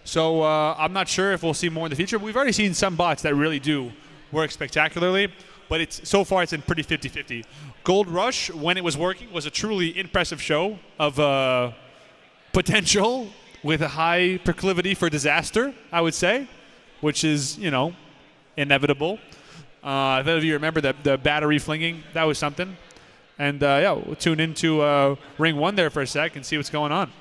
So I'm not sure if we'll see more in the future. But we've already seen some bots that really do work spectacularly, but so far it's been pretty 50-50. Gold Rush, when it was working, was a truly impressive show of potential with a high proclivity for disaster, I would say, which is, inevitable. If any of you remember the battery flinging, that was something. And we'll tune into Ring 1 there for a sec and see what's going on.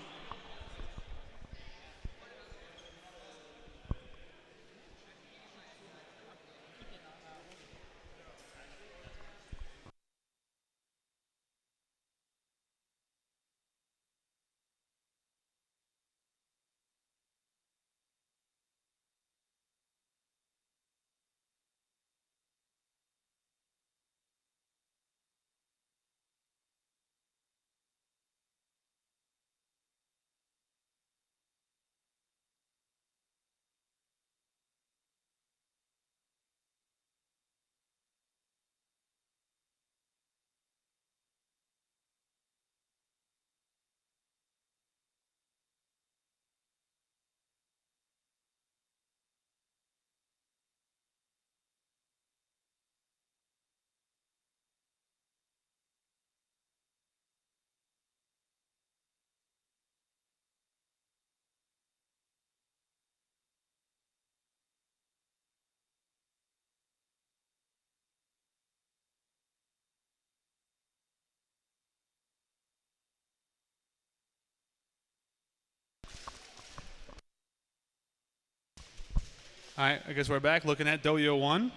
All right, I guess we're back looking at Dojo 1.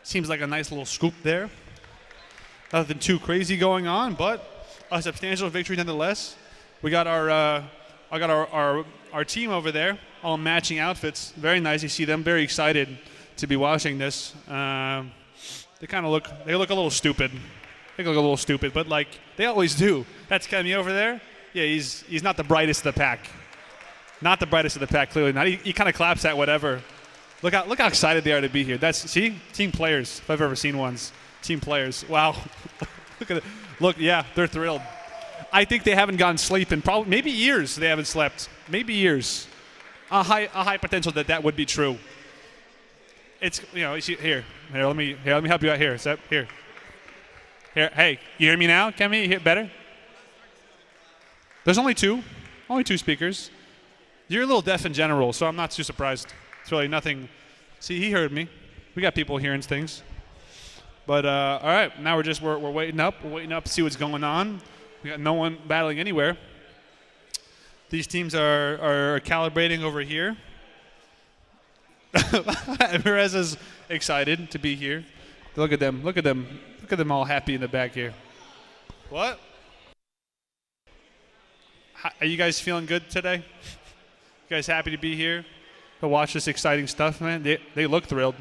Seems like a nice little scoop there. Nothing too crazy going on, but a substantial victory nonetheless. We got our team over there, all matching outfits. Very nice. You see them very excited to be watching this. They look a little stupid. They look a little stupid, but like they always do. That's Kemi over there. Yeah, he's not the brightest of the pack. Not the brightest of the pack, clearly not. He kind of claps at whatever. Look how excited they are to be here. See, team players. If I've ever seen ones, team players. Wow, look at it. Look, yeah, they're thrilled. I think they haven't gotten sleep in probably maybe years. They haven't slept, maybe years. A high potential that would be true. It's here. Let me help you out here. Here. Hey, you hear me now? Can you hear better? There's only two speakers. You're a little deaf in general, so I'm not too surprised. It's really nothing. See, he heard me. We got people hearing things. But all right, now we're waiting up. We're waiting up to see what's going on. We got no one battling anywhere. These teams are calibrating over here. Perez is excited to be here. Look at them. Look at them all happy in the back here. What? Are you guys feeling good today? You guys happy to be here to watch this exciting stuff, man? They look thrilled.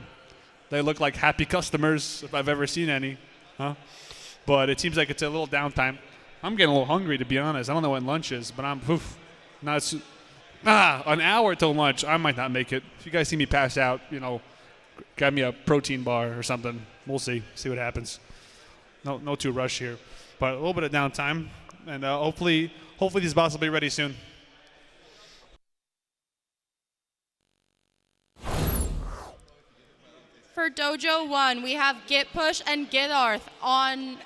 They look like happy customers if I've ever seen any. Huh? But it seems like it's a little downtime. I'm getting a little hungry, to be honest. I don't know when lunch is, but an hour till lunch. I might not make it. If you guys see me pass out, grab me a protein bar or something. We'll see what happens. No too rush here, but a little bit of downtime, and hopefully these bots will be ready soon. For Dojo 1, we have Git Push and Gitarth on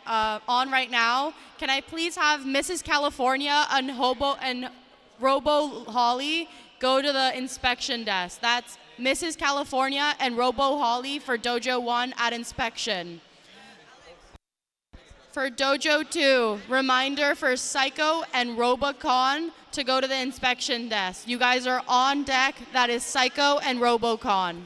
right now. Can I please have Mrs. California and Robo Holly go to the inspection desk? That's Mrs. California and Robo Holly for Dojo 1 at inspection. For Dojo 2, reminder for Psycho and Robocon to go to the inspection desk. You guys are on deck. That is Psycho and Robocon.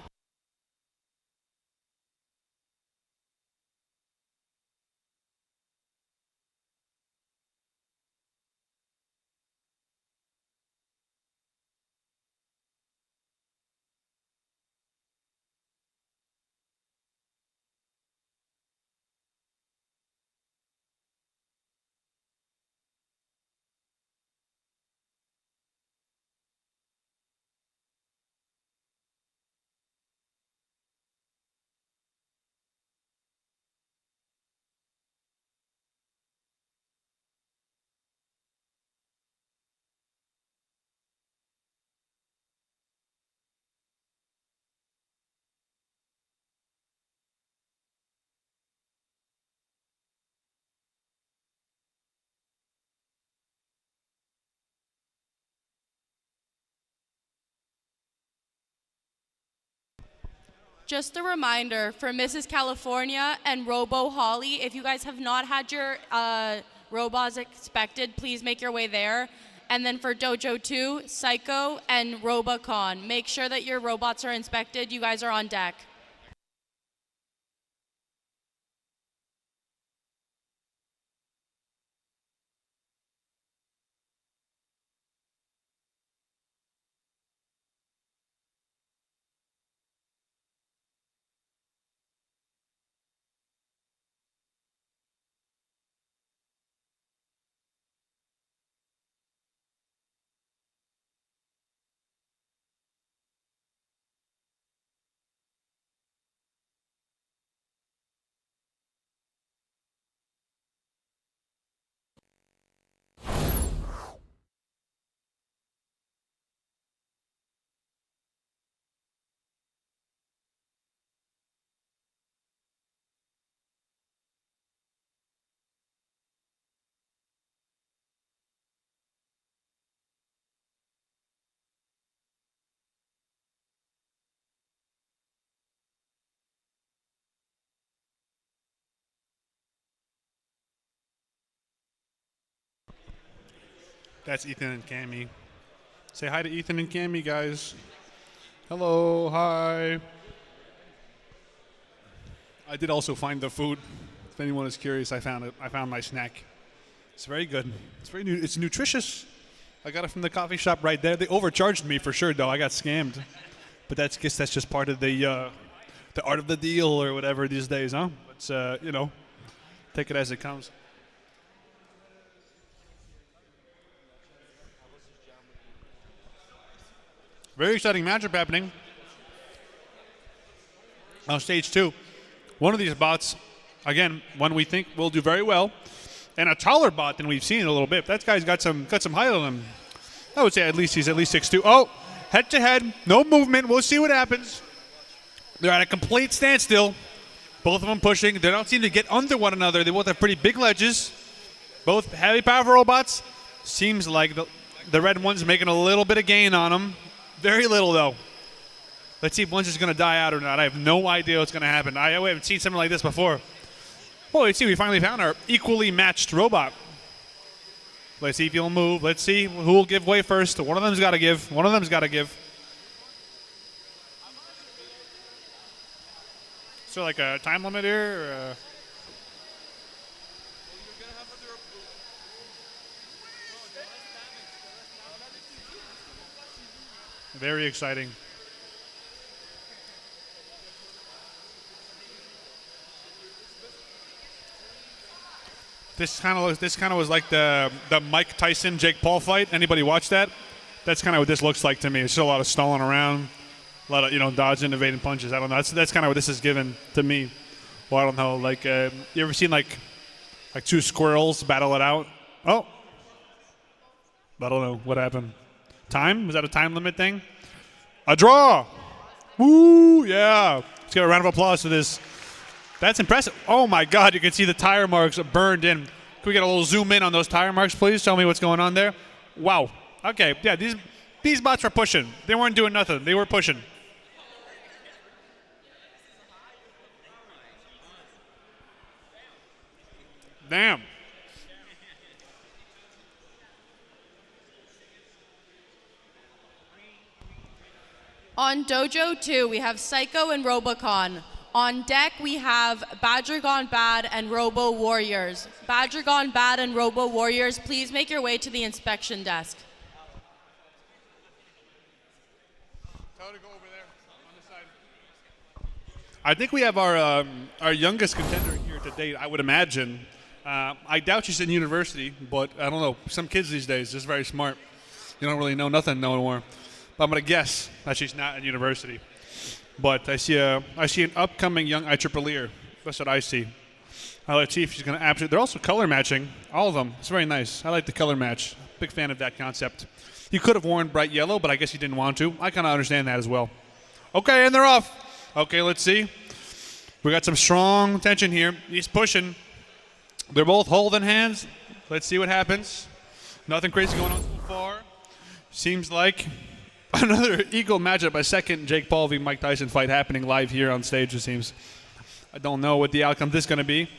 Just a reminder for Mrs. California and Robo Holly, if you guys have not had your robots inspected, please make your way there. And then for Dojo 2, Psycho and Robocon, make sure that your robots are inspected. You guys are on deck. That's Ethan and Cammy. Say hi to Ethan and Cammy, guys. Hello, hi. I did also find the food. If anyone is curious, I found it. I found my snack. It's very good. It's very it's nutritious. I got it from the coffee shop right there. They overcharged me for sure, though. I got scammed. But guess that's just part of the art of the deal or whatever these days, huh? It's you know, take it as it comes. Very exciting matchup happening on stage 2. One of these bots, again, one we think will do very well, and a taller bot than we've seen in a little bit. That guy's got some height on him. I would say he's at least 6'2". Oh, head to head, no movement. We'll see what happens. They're at a complete standstill. Both of them pushing. They don't seem to get under one another. They both have pretty big ledges. Both heavy, powerful robots. Seems like the red one's making a little bit of gain on them. Very little, though. Let's see if one's just going to die out or not. I have no idea what's going to happen. I haven't seen something like this before. Well, let's see. We finally found our equally matched robot. Let's see if he'll move. Let's see who will give way first. One of them's got to give. One of them's got to give. So like a time limit here? Very exciting. This kind of was like the Mike Tyson Jake Paul fight. Anybody watch that? That's kind of what this looks like to me. It's just a lot of stalling around, a lot of dodging, evading punches. I don't know. That's kind of what this is given to me. Well, I don't know. Like you ever seen like two squirrels battle it out? Oh, I don't know what happened. Time? Was that a time limit thing? A draw. Woo! Yeah. Let's give a round of applause for this. That's impressive. Oh my God! You can see the tire marks burned in. Can we get a little zoom in on those tire marks, please? Tell me what's going on there. Wow. Okay. Yeah. These bots were pushing. They weren't doing nothing. They were pushing. Damn. On Dojo 2, we have Psycho and Robocon. On deck, we have Badger Gone Bad and Robo Warriors. Badger Gone Bad and Robo Warriors, please make your way to the inspection desk. Tell her to go over there on the side. I think we have our youngest contender here to date, I would imagine. I doubt she's in university, but I don't know. Some kids these days, just very smart. You don't really know nothing no more. But I'm going to guess that she's not in university. But I see an upcoming young IEEEer. That's what I see. Let's see if she's going to absolutely. They're also color matching, all of them. It's very nice. I like the color match. Big fan of that concept. He could have worn bright yellow, but I guess he didn't want to. I kind of understand that as well. Okay, and they're off. Okay, let's see. We got some strong tension here. He's pushing. They're both holding hands. Let's see what happens. Nothing crazy going on so far. Seems like another equal matchup, a second Jake Paul v. Mike Tyson fight happening live here on stage, it seems. I don't know what the outcome of this is going to be.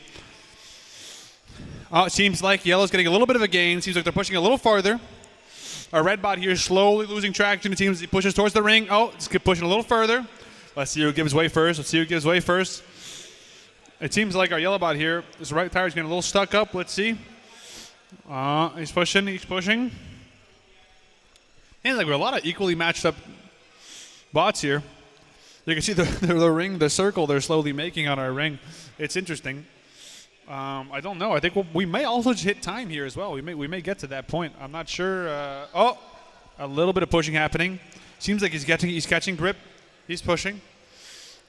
It seems like yellow's getting a little bit of a gain. Seems like they're pushing a little farther. Our red bot here slowly losing traction. It seems he pushes towards the ring. Oh, it's pushing a little further. Let's see who gives way first. It seems like our yellow bot here, his right tire's getting a little stuck up. Let's see. He's pushing. And like we're a lot of equally matched up bots here. You can see the ring, the circle they're slowly making on our ring. It's interesting. I don't know. I think we may also just hit time here as well. We may get to that point. I'm not sure. A little bit of pushing happening. Seems like he's catching grip. He's pushing.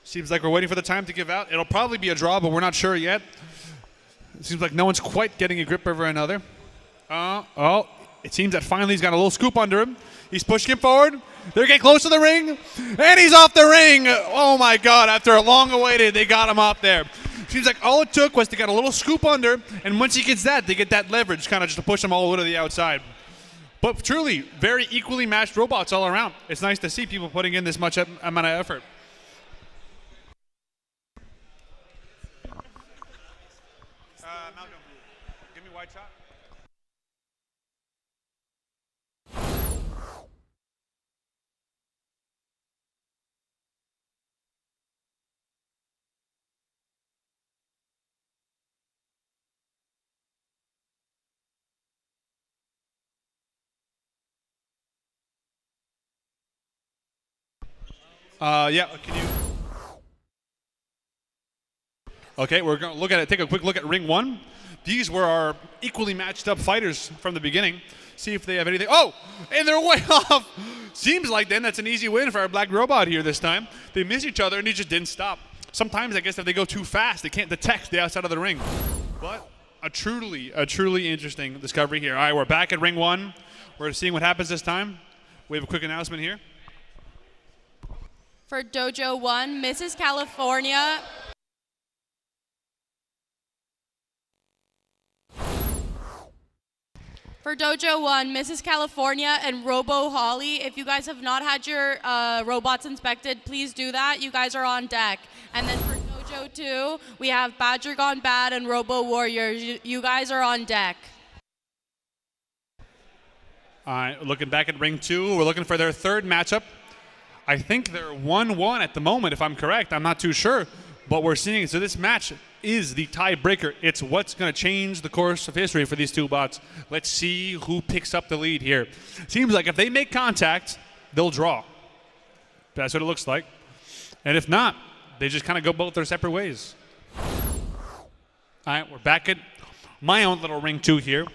Seems like we're waiting for the time to give out. It'll probably be a draw, but we're not sure yet. It seems like no one's quite getting a grip over another. It seems that finally he's got a little scoop under him. He's pushing him forward. They're getting close to the ring. And he's off the ring. Oh, my God. After a long awaited, they got him off there. Seems like all it took was to get a little scoop under. And once he gets that, they get that leverage kind of just to push him all the way to the outside. But truly, very equally matched robots all around. It's nice to see people putting in this much amount of effort. Malcolm, give me white shot. Yeah, can you? Okay, we're going to look at it. Take a quick look at ring one. These were our equally matched up fighters from the beginning. See if they have anything. Oh, and they're way off. Seems like then that's an easy win for our black robot here this time. They miss each other and he just didn't stop. Sometimes I guess if they go too fast, they can't detect the outside of the ring. But a truly interesting discovery here. All right, we're back at ring one. We're seeing what happens this time. We have a quick announcement here. For Dojo 1, Mrs. California. For Dojo 1, Mrs. California and Robo Holly, if you guys have not had your robots inspected, please do that. You guys are on deck. And then for Dojo 2, we have Badger Gone Bad and Robo Warriors. You guys are on deck. All right, looking back at ring two, we're looking for their third matchup. I think they're 1-1 at the moment, if I'm correct. I'm not too sure. But we're seeing, so this match is the tiebreaker. It's what's going to change the course of history for these two bots. Let's see who picks up the lead here. Seems like if they make contact, they'll draw. That's what it looks like. And if not, they just kind of go both their separate ways. All right, we're back at my own little ring two here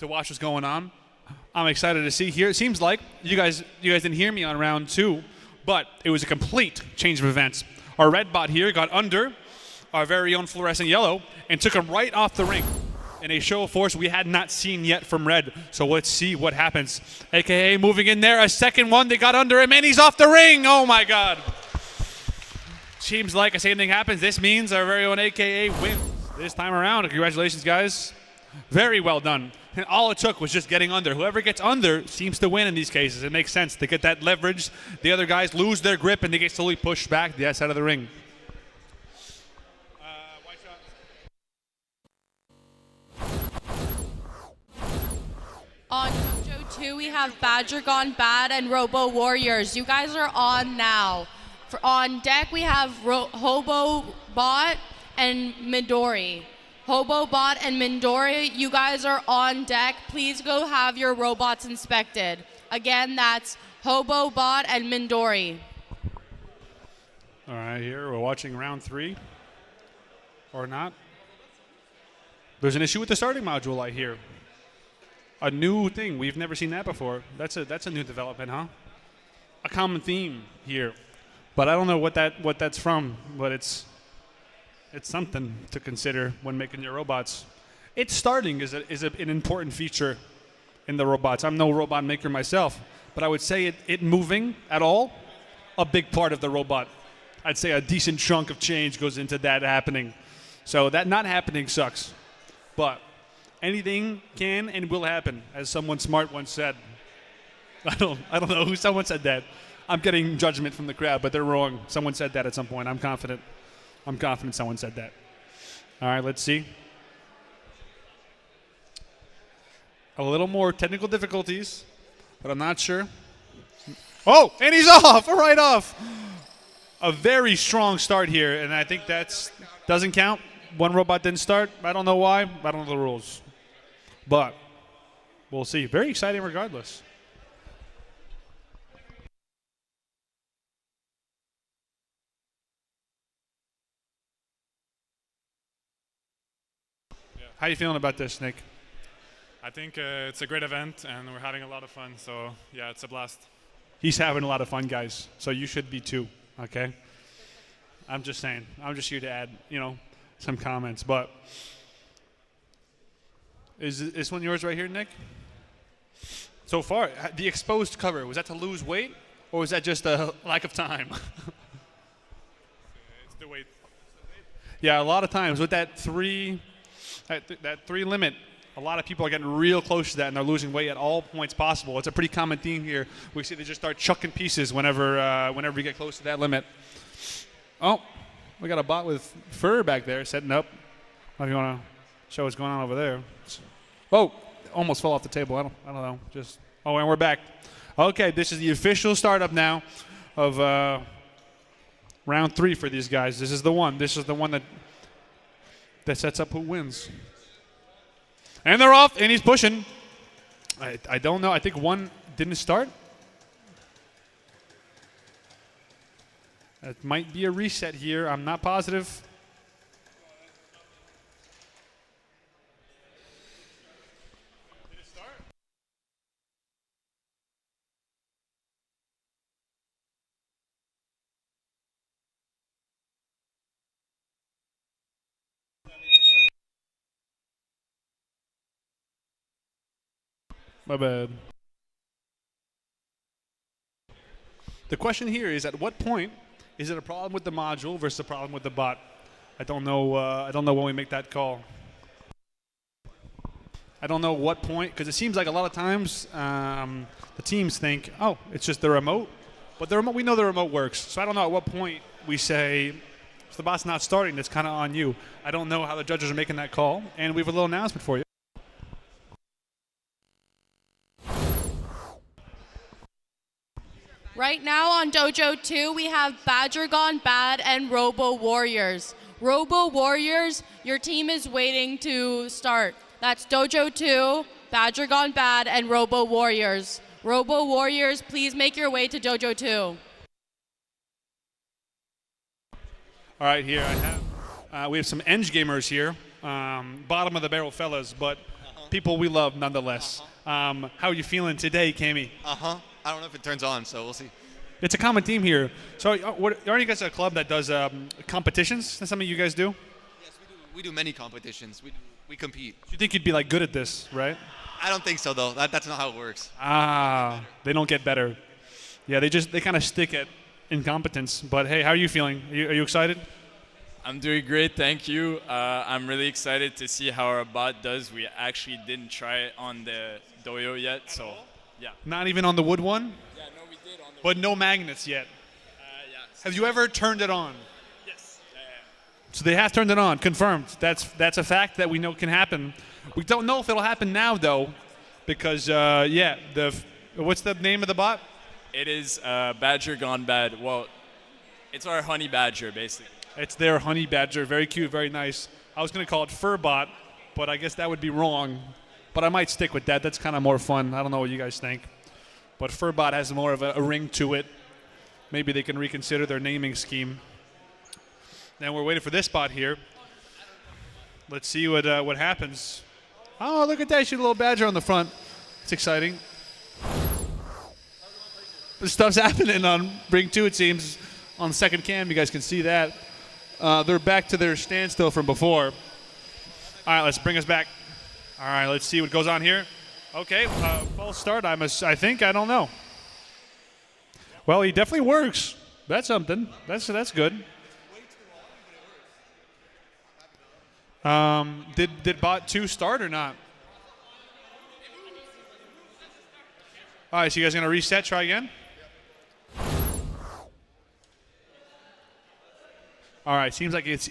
to watch what's going on. I'm excited to see here. It seems like you guys didn't hear me on round two, but it was a complete change of events. Our red bot here got under our very own fluorescent yellow and took him right off the ring in a show of force we had not seen yet from red. So let's see what happens. AKA moving in there, a second one, they got under him and he's off the ring. Oh my God. Seems like the same thing happens. This means our very own AKA wins this time around. Congratulations, guys. Very well done. And all it took was just getting under. Whoever gets under seems to win in these cases. It makes sense. They get that leverage. The other guys lose their grip and they get slowly pushed back the outside of the ring. 2, we have Badger Gone Bad and Robo Warriors. You guys are on now. On deck, we have Hobo Bot and Midori. Hobo Bot and Midori, you guys are on deck. Please go have your robots inspected. Again, that's Hobo Bot and Midori. All right, here we're watching round 3, or not. There's an issue with the starting module, I hear. A new thing. We've never seen that before. That's a new development, huh? A common theme here, but I don't know what that's from. But it's something to consider when making your robots. It's starting is an important feature in the robots. I'm no robot maker myself, but I would say it moving at all, a big part of the robot. I'd say a decent chunk of change goes into that happening. So that not happening sucks. But anything can and will happen, as someone smart once said. I don't know who someone said that. I'm getting judgment from the crowd, but they're wrong. Someone said that at some point. I'm confident someone said that. All right, let's see. A little more technical difficulties, but I'm not sure. Oh, and he's off, right off. A very strong start here, and I think that doesn't count. One robot didn't start. I don't know why. I don't know the rules. But we'll see. Very exciting regardless. How are you feeling about this, Nick? I think it's a great event, and we're having a lot of fun. So, yeah, it's a blast. He's having a lot of fun, guys. So you should be too, okay? I'm just saying. I'm just here to add, some comments. But is this one yours right here, Nick? So far, the exposed cover, was that to lose weight, or was that just a lack of time? It's the weight. Yeah, a lot of times with that three limit, a lot of people are getting real close to that, and they're losing weight at all points possible. It's a pretty common theme here. We see they just start chucking pieces whenever we get close to that limit. Oh, we got a bot with fur back there setting up. I don't know if you want to show what's going on over there. Oh, almost fell off the table. I don't know. And we're back. Okay, this is the official startup now of round 3 for these guys. This is the one. This is the one that sets up who wins. And they're off, and he's pushing. I don't know. I think one didn't start. It might be a reset here. I'm not positive. Did it start? My bad. The question here is, at what point is it a problem with the module versus a problem with the bot? I don't know. I don't know when we make that call. I don't know what point, because it seems like a lot of times the teams think, oh, it's just the remote. But the remote, we know the remote works. So I don't know at what point we say, if the bot's not starting, that's kind of on you. I don't know how the judges are making that call. And we have a little announcement for you. Right now on Dojo 2, we have Badger Gone Bad and Robo Warriors. Robo Warriors, your team is waiting to start. That's Dojo 2, Badger Gone Bad, and Robo Warriors. Robo Warriors, please make your way to Dojo 2. All right, here I have. We have some Eng gamers here, bottom of the barrel fellas, but people we love nonetheless. How are you feeling today, Cami? I don't know if it turns on, so we'll see. It's a common theme here. So aren't you guys a club that does competitions? That's something you guys do? Yes, we do many competitions. We compete. You think you'd be like good at this, right? I don't think so, though. That's not how it works. They don't get better. Yeah, they kind of stick at incompetence. But hey, how are you feeling? Are you excited? I'm doing great, thank you. I'm really excited to see how our bot does. We actually didn't try it on the dojo yet, so yeah. Not even on the wood one? Yeah, no, we did on the But no magnets yet. yeah. Have you ever turned it on? Yes. So they have turned it on, confirmed. That's a fact that we know can happen. We don't know if it'll happen now, though. because yeah, what's the name of the bot? It is Badger Gone Bad. Well, it's our honey badger, basically. It's their honey badger. Very cute, very nice. I was going to call it Furbot, but I guess that would be wrong. But I might stick with that. That's kind of more fun. I don't know what you guys think. But Furbot has more of a ring to it. Maybe they can reconsider their naming scheme. Now we're waiting for this bot here. Let's see what happens. Oh, look at that. She's a little badger on the front. It's exciting. But stuff's happening on Ring 2, it seems. On the second cam, you guys can see that. They're back to their standstill from before. All right, let's bring us back. All right, let's see what goes on here. Okay, false start, I think. I don't know. Well, he definitely works. That's something. That's good. Did bot 2 start or not? All right, so you guys going to reset, try again? All right, seems like it's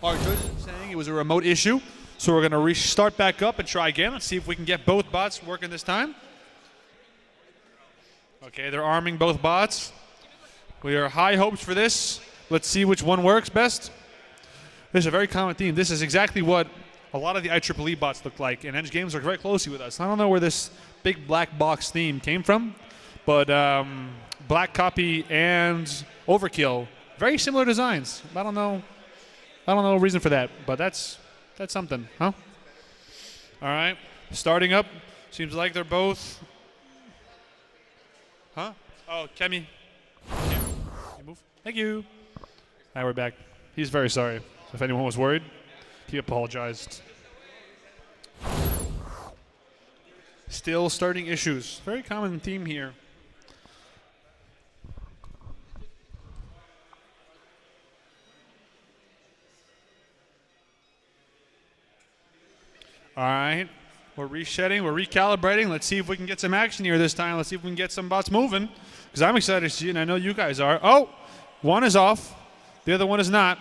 our judge is saying it was a remote issue. So we're going to restart back up and try again. Let's see if we can get both bots working this time. Okay, they're arming both bots. We are high hopes for this. Let's see which one works best. This is a very common theme. This is exactly what a lot of the IEEE bots look like, and Edge Games work very closely with us. I don't know where this big black box theme came from, but Black Copy and Overkill, very similar designs. I don't know a reason for that, but that's something, huh? All right, starting up. Seems like they're both. Huh? Oh, Kemi. Can you move? Thank you. All right, we're back. He's very sorry. If anyone was worried, he apologized. Still starting issues. Very common theme here. All right, we're resetting, we're recalibrating. Let's see if we can get some action here this time. Let's see if we can get some bots moving, because I'm excited to see it, and I know you guys are. Oh, one is off, the other one is not.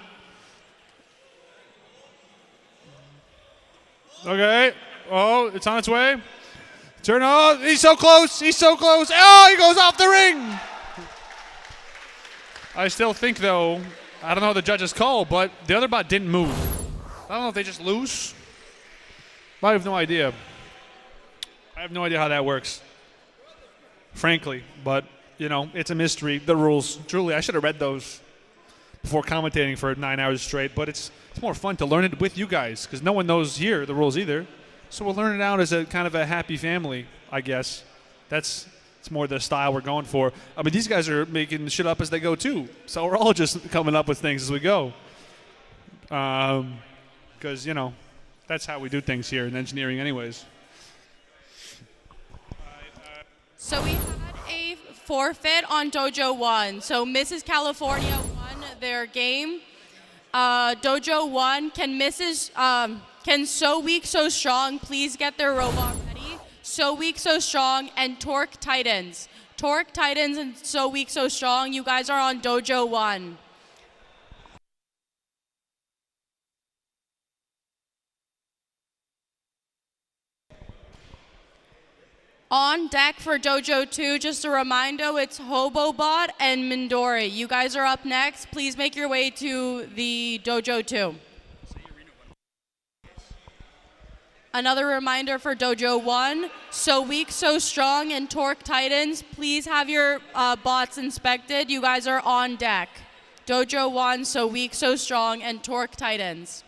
Okay, oh, it's on its way. Turn, oh, he's so close, Oh, he goes off the ring. I still think, though, I don't know the judge's call, but the other bot didn't move. I don't know if they just lose. I have no idea. I have no idea how that works, frankly. But, you know, it's a mystery, the rules. Truly, I should have read those before commentating for 9 hours straight. But it's more fun to learn it with you guys, because no one knows here the rules either. So we'll learn it out as a kind of a happy family, I guess. It's more the style we're going for. I mean, these guys are making shit up as they go, too. So we're all just coming up with things as we go. Because, you know, that's how we do things here in engineering anyways. So we had a forfeit on Dojo 1. So Mrs. California won their game. Dojo 1, can So Weak So Strong please get their robot ready? So Weak So Strong and Torque Titans. Torque Titans and So Weak So Strong, you guys are on Dojo 1. On deck for Dojo 2, just a reminder, it's Hobobot and Mindori. You guys are up next. Please make your way to the Dojo 2. Another reminder for Dojo 1, So Weak, So Strong, and Torque Titans. Please have your bots inspected. You guys are on deck. Dojo 1, So Weak, So Strong, and Torque Titans.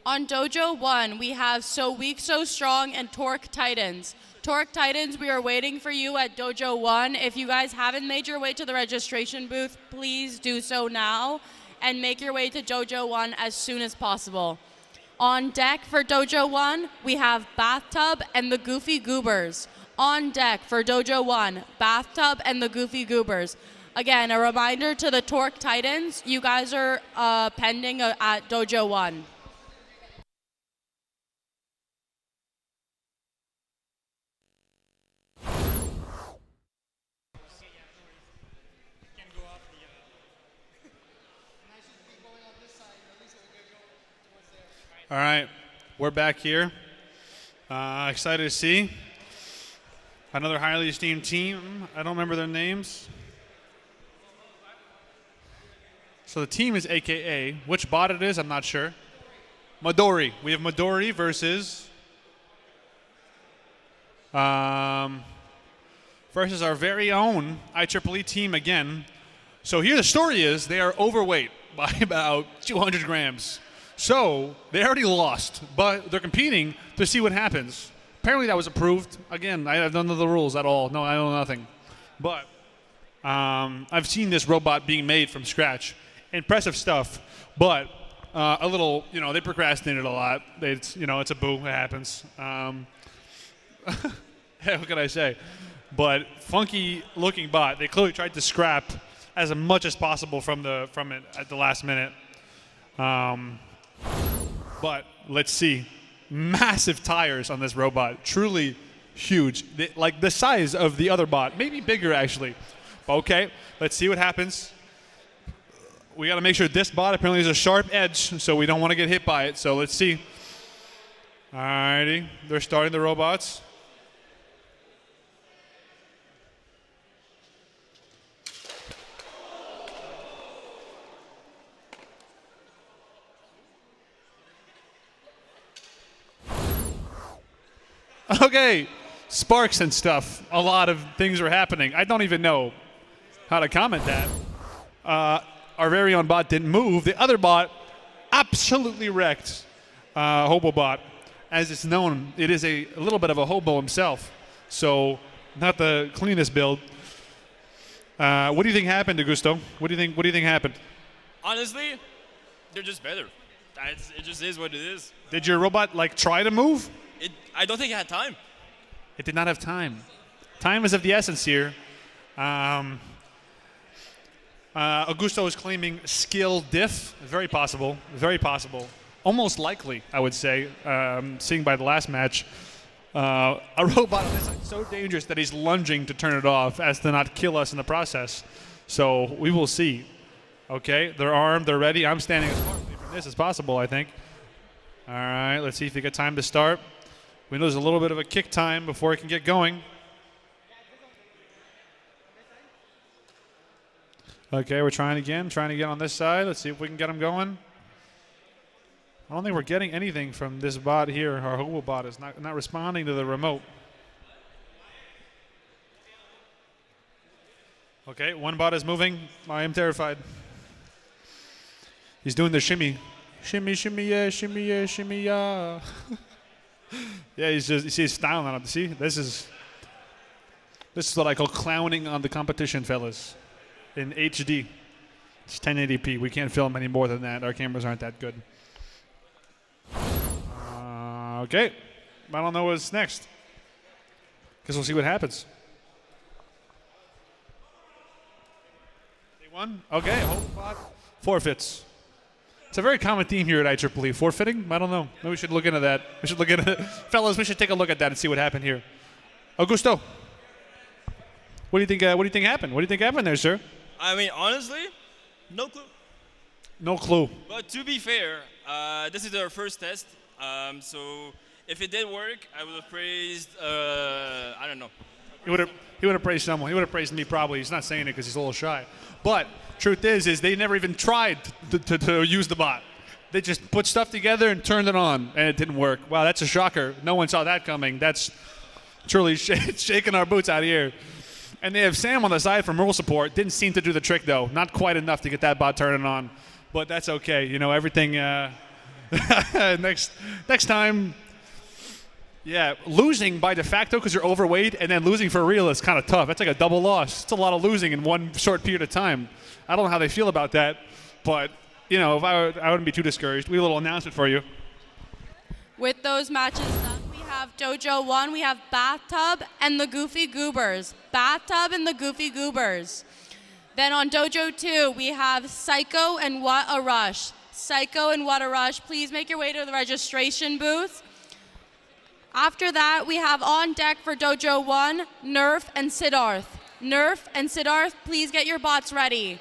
On Dojo 1, we have So Weak, So Strong and Torque Titans. Torque Titans, we are waiting for you at Dojo 1. If you guys haven't made your way to the registration booth, please do so now and make your way to Dojo 1 as soon as possible. On deck for Dojo 1, we have Bathtub and the Goofy Goobers. On deck for Dojo 1, Bathtub and the Goofy Goobers. Again, a reminder to the Torque Titans, you guys are pending at Dojo 1. All right, we're back here. Excited to see another highly esteemed team. I don't remember their names. So the team is AKA. Which bot it is, I'm not sure. Midori. We have Midori versus versus our very own IEEE team again. So here the story is they are overweight by about 200 grams. So they already lost, but they're competing to see what happens. Apparently that was approved. Again, I don't know the rules at all. No, I know nothing. But I've seen this robot being made from scratch. Impressive stuff, but a little, they procrastinated a lot. It's a boo. It happens. What can I say? But funky looking bot. They clearly tried to scrap as much as possible from it at the last minute. But let's see. Massive tires on this robot. Truly huge. Like the size of the other bot. Maybe bigger, actually. Okay, let's see what happens. We got to make sure this bot apparently has a sharp edge, so we don't want to get hit by it. So let's see. Alrighty. They're starting the robots. Okay, sparks and stuff. A lot of things are happening. I don't even know how to comment that. Our very own bot didn't move. The other bot absolutely wrecked Hobobot. As it's known, it is a little bit of a hobo himself. So not the cleanest build. What do you think happened, Augusto? What do you think happened? Honestly, they're just better. It just is what it is. Did your robot try to move? I don't think it had time. It did not have time. Time is of the essence here. Augusto is claiming skill diff. Very possible. Very possible. Almost likely, I would say, seeing by the last match. A robot on this side is so dangerous that he's lunging to turn it off as to not kill us in the process. So we will see. Okay, they're armed, they're ready. I'm standing as far away from this as possible, I think. All right, let's see if they get time to start. We know there's a little bit of a kick time before it can get going. Okay, we're trying to get on this side. Let's see if we can get them going. I don't think we're getting anything from this bot here. Our Hobo bot is not responding to the remote. Okay, one bot is moving. I am terrified. He's doing the shimmy. Shimmy, shimmy, yeah, shimmy, yeah, shimmy, yeah. Yeah, he's styling on it. See, this is what I call clowning on the competition, fellas. In HD. It's 1080p. We can't film any more than that. Our cameras aren't that good. Okay. I don't know what's next. Guess we'll see what happens. They won? Okay, hold bot. Forfeits. It's a very common theme here at IEEE. Forfeiting? I don't know. Maybe we should look into that. We should look into it. Fellas, we should take a look at that and see what happened here. Augusto. What do you think happened? What do you think happened there, sir? I mean, honestly, no clue. No clue. But to be fair, this is our first test. So if it did work, I would have praised, I don't know. He would have praised someone. He would have praised me probably. He's not saying it because he's a little shy. But truth is they never even tried to use the bot. They just put stuff together and turned it on, and it didn't work. Wow, that's a shocker. No one saw that coming. That's truly shaking our boots out here. And they have Sam on the side from rule support. Didn't seem to do the trick, though. Not quite enough to get that bot turning on. But that's okay. You know, everything next time. Yeah, losing by de facto because you're overweight and then losing for real is kind of tough. That's like a double loss. It's a lot of losing in one short period of time. I don't know how they feel about that, but you know, if I wouldn't be too discouraged. We have a little announcement for you. With those matches done, we have Dojo 1, we have Bathtub and the Goofy Goobers. Bathtub and the Goofy Goobers. Then on Dojo 2, we have Psycho and What a Rush. Psycho and What a Rush, please make your way to the registration booth. After that, we have on deck for Dojo 1, Nerf and Siddharth. Nerf and Siddharth, please get your bots ready.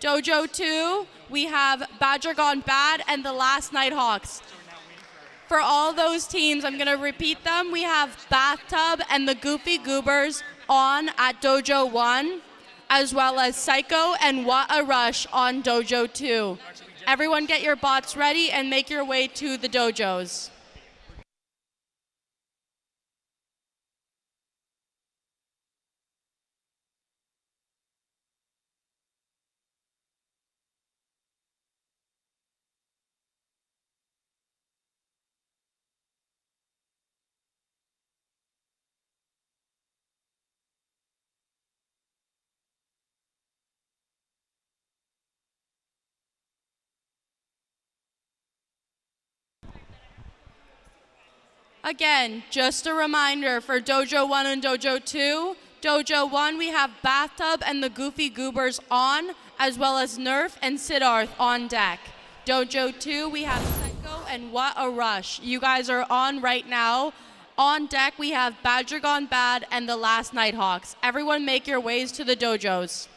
Dojo 2, we have Badger Gone Bad and the Last Nighthawks. For all those teams, I'm going to repeat them. We have Bathtub and the Goofy Goobers on at Dojo 1, as well as Psycho and What a Rush on Dojo 2. Everyone get your bots ready and make your way to the dojos. Again, just a reminder for Dojo 1 and Dojo 2. Dojo 1, we have Bathtub and the Goofy Goobers on, as well as Nerf and Siddharth on deck. Dojo 2, we have Psycho and What a Rush. You guys are on right now. On deck, we have Badger Gone Bad and the Last Nighthawks. Everyone make your ways to the dojos.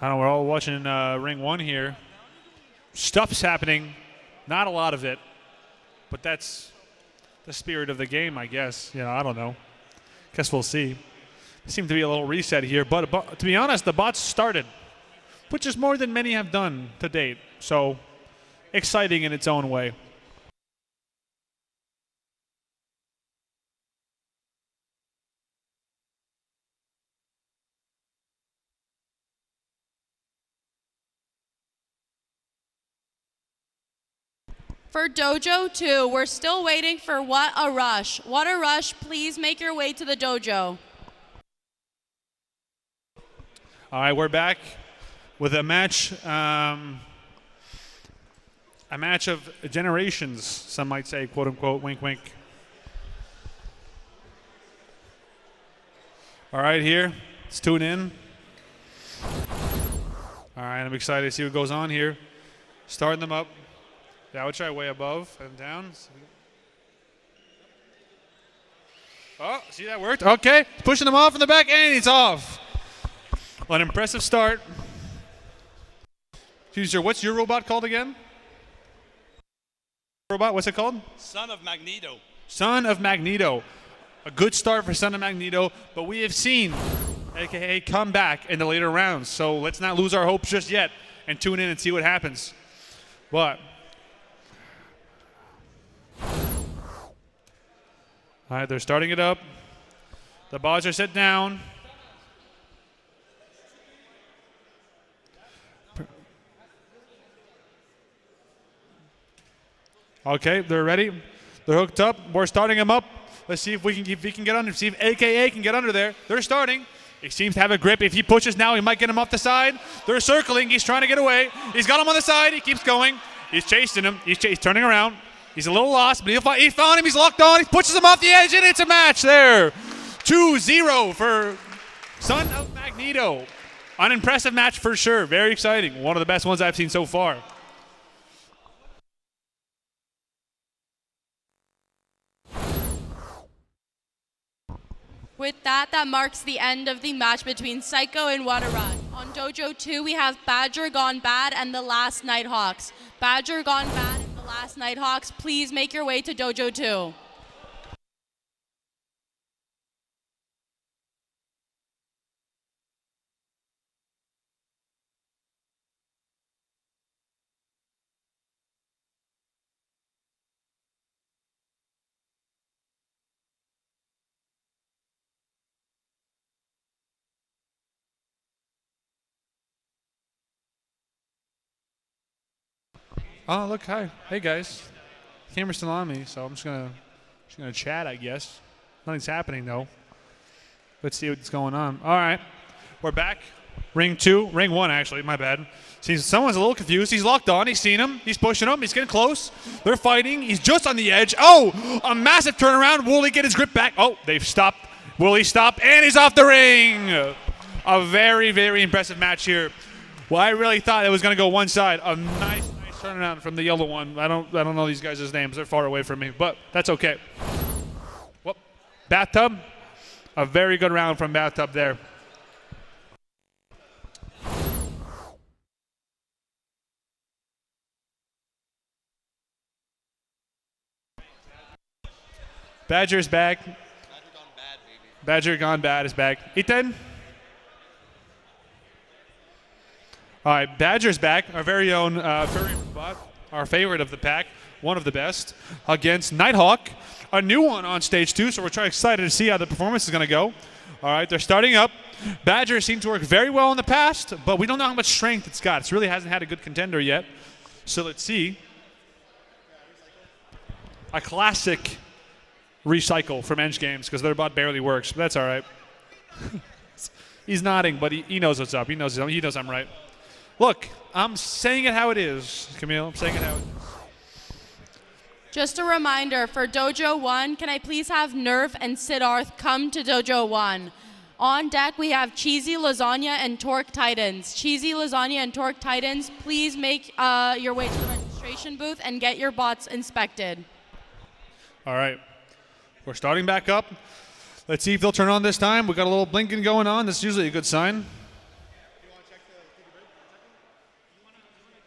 I don't know, we're all watching Ring 1 here. Stuff's happening. Not a lot of it, but that's the spirit of the game, I guess. You know, I don't know. Guess we'll see. Seems to be a little reset here, but to be honest, the bots started, which is more than many have done to date. So exciting in its own way. For Dojo 2, we're still waiting for What a Rush. What a Rush, please make your way to the dojo. All right, we're back with a match of generations, some might say, quote unquote, wink, wink. All right, here, let's tune in. All right, I'm excited to see what goes on here. Starting them up. Yeah, I would try way above and down. Oh, see that worked? Okay, pushing them off in the back, and he's off. Well, an impressive start. Excuse me, sir, what's your robot called again? Robot, what's it called? Son of Magneto. Son of Magneto. A good start for Son of Magneto, but we have seen AKA come back in the later rounds. So let's not lose our hopes just yet and tune in and see what happens. But all right, they're starting it up. The bots are set down. Okay, they're ready. They're hooked up. We're starting them up. Let's see if he can get under. See if AKA can get under there. They're starting. He seems to have a grip. If he pushes now, he might get him off the side. They're circling. He's trying to get away. He's got him on the side. He keeps going. He's chasing him. He's turning around. He's a little lost, but he found him. He's locked on. He pushes him off the edge, and it's a match there. 2-0 for Son of Magneto. An impressive match for sure. Very exciting. One of the best ones I've seen so far. With that, that marks the end of the match between Psycho and What a Rush. On Dojo 2, we have Badger Gone Bad and the Last Nighthawks. Badger Gone Bad and the Last Nighthawks, please make your way to Dojo 2. Oh, look, hi. Hey, guys. Camera's still on me, so I'm just gonna chat, I guess. Nothing's happening, though. Let's see what's going on. All right. We're back. Ring 2. Ring 1, actually. My bad. See, someone's a little confused. He's locked on. He's seen him. He's pushing him. He's getting close. They're fighting. He's just on the edge. Oh, a massive turnaround. Will he get his grip back? Oh, they've stopped. Will he stop? And he's off the ring. A very, very impressive match here. Well, I really thought it was going to go one side. A nice turnaround from the yellow one. I don't know these guys' names. They're far away from me, but that's okay. Whoop. Bathtub. A very good round from Bathtub there. Badger's back. Badger gone bad, baby. Badger gone bad is back. Ethan? All right, Badger's back. Our very own furry robot, our favorite of the pack, one of the best, against Nighthawk. A new one on stage 2, so we're excited to see how the performance is going to go. All right, they're starting up. Badger seemed to work very well in the past, but we don't know how much strength it's got. It really hasn't had a good contender yet. So let's see. A classic recycle from Eng Games because their bot barely works, but that's all right. He's nodding, but he knows what's up. He knows I'm right. Look, I'm saying it how it is, Camille. I'm saying it how it is. Just a reminder, for Dojo 1, can I please have Nerf and Siddharth come to Dojo 1? On deck, we have Cheesy Lasagna and Torque Titans. Cheesy Lasagna and Torque Titans, please make your way to the registration booth and get your bots inspected. All right. We're starting back up. Let's see if they'll turn on this time. We got a little blinking going on. That's usually a good sign.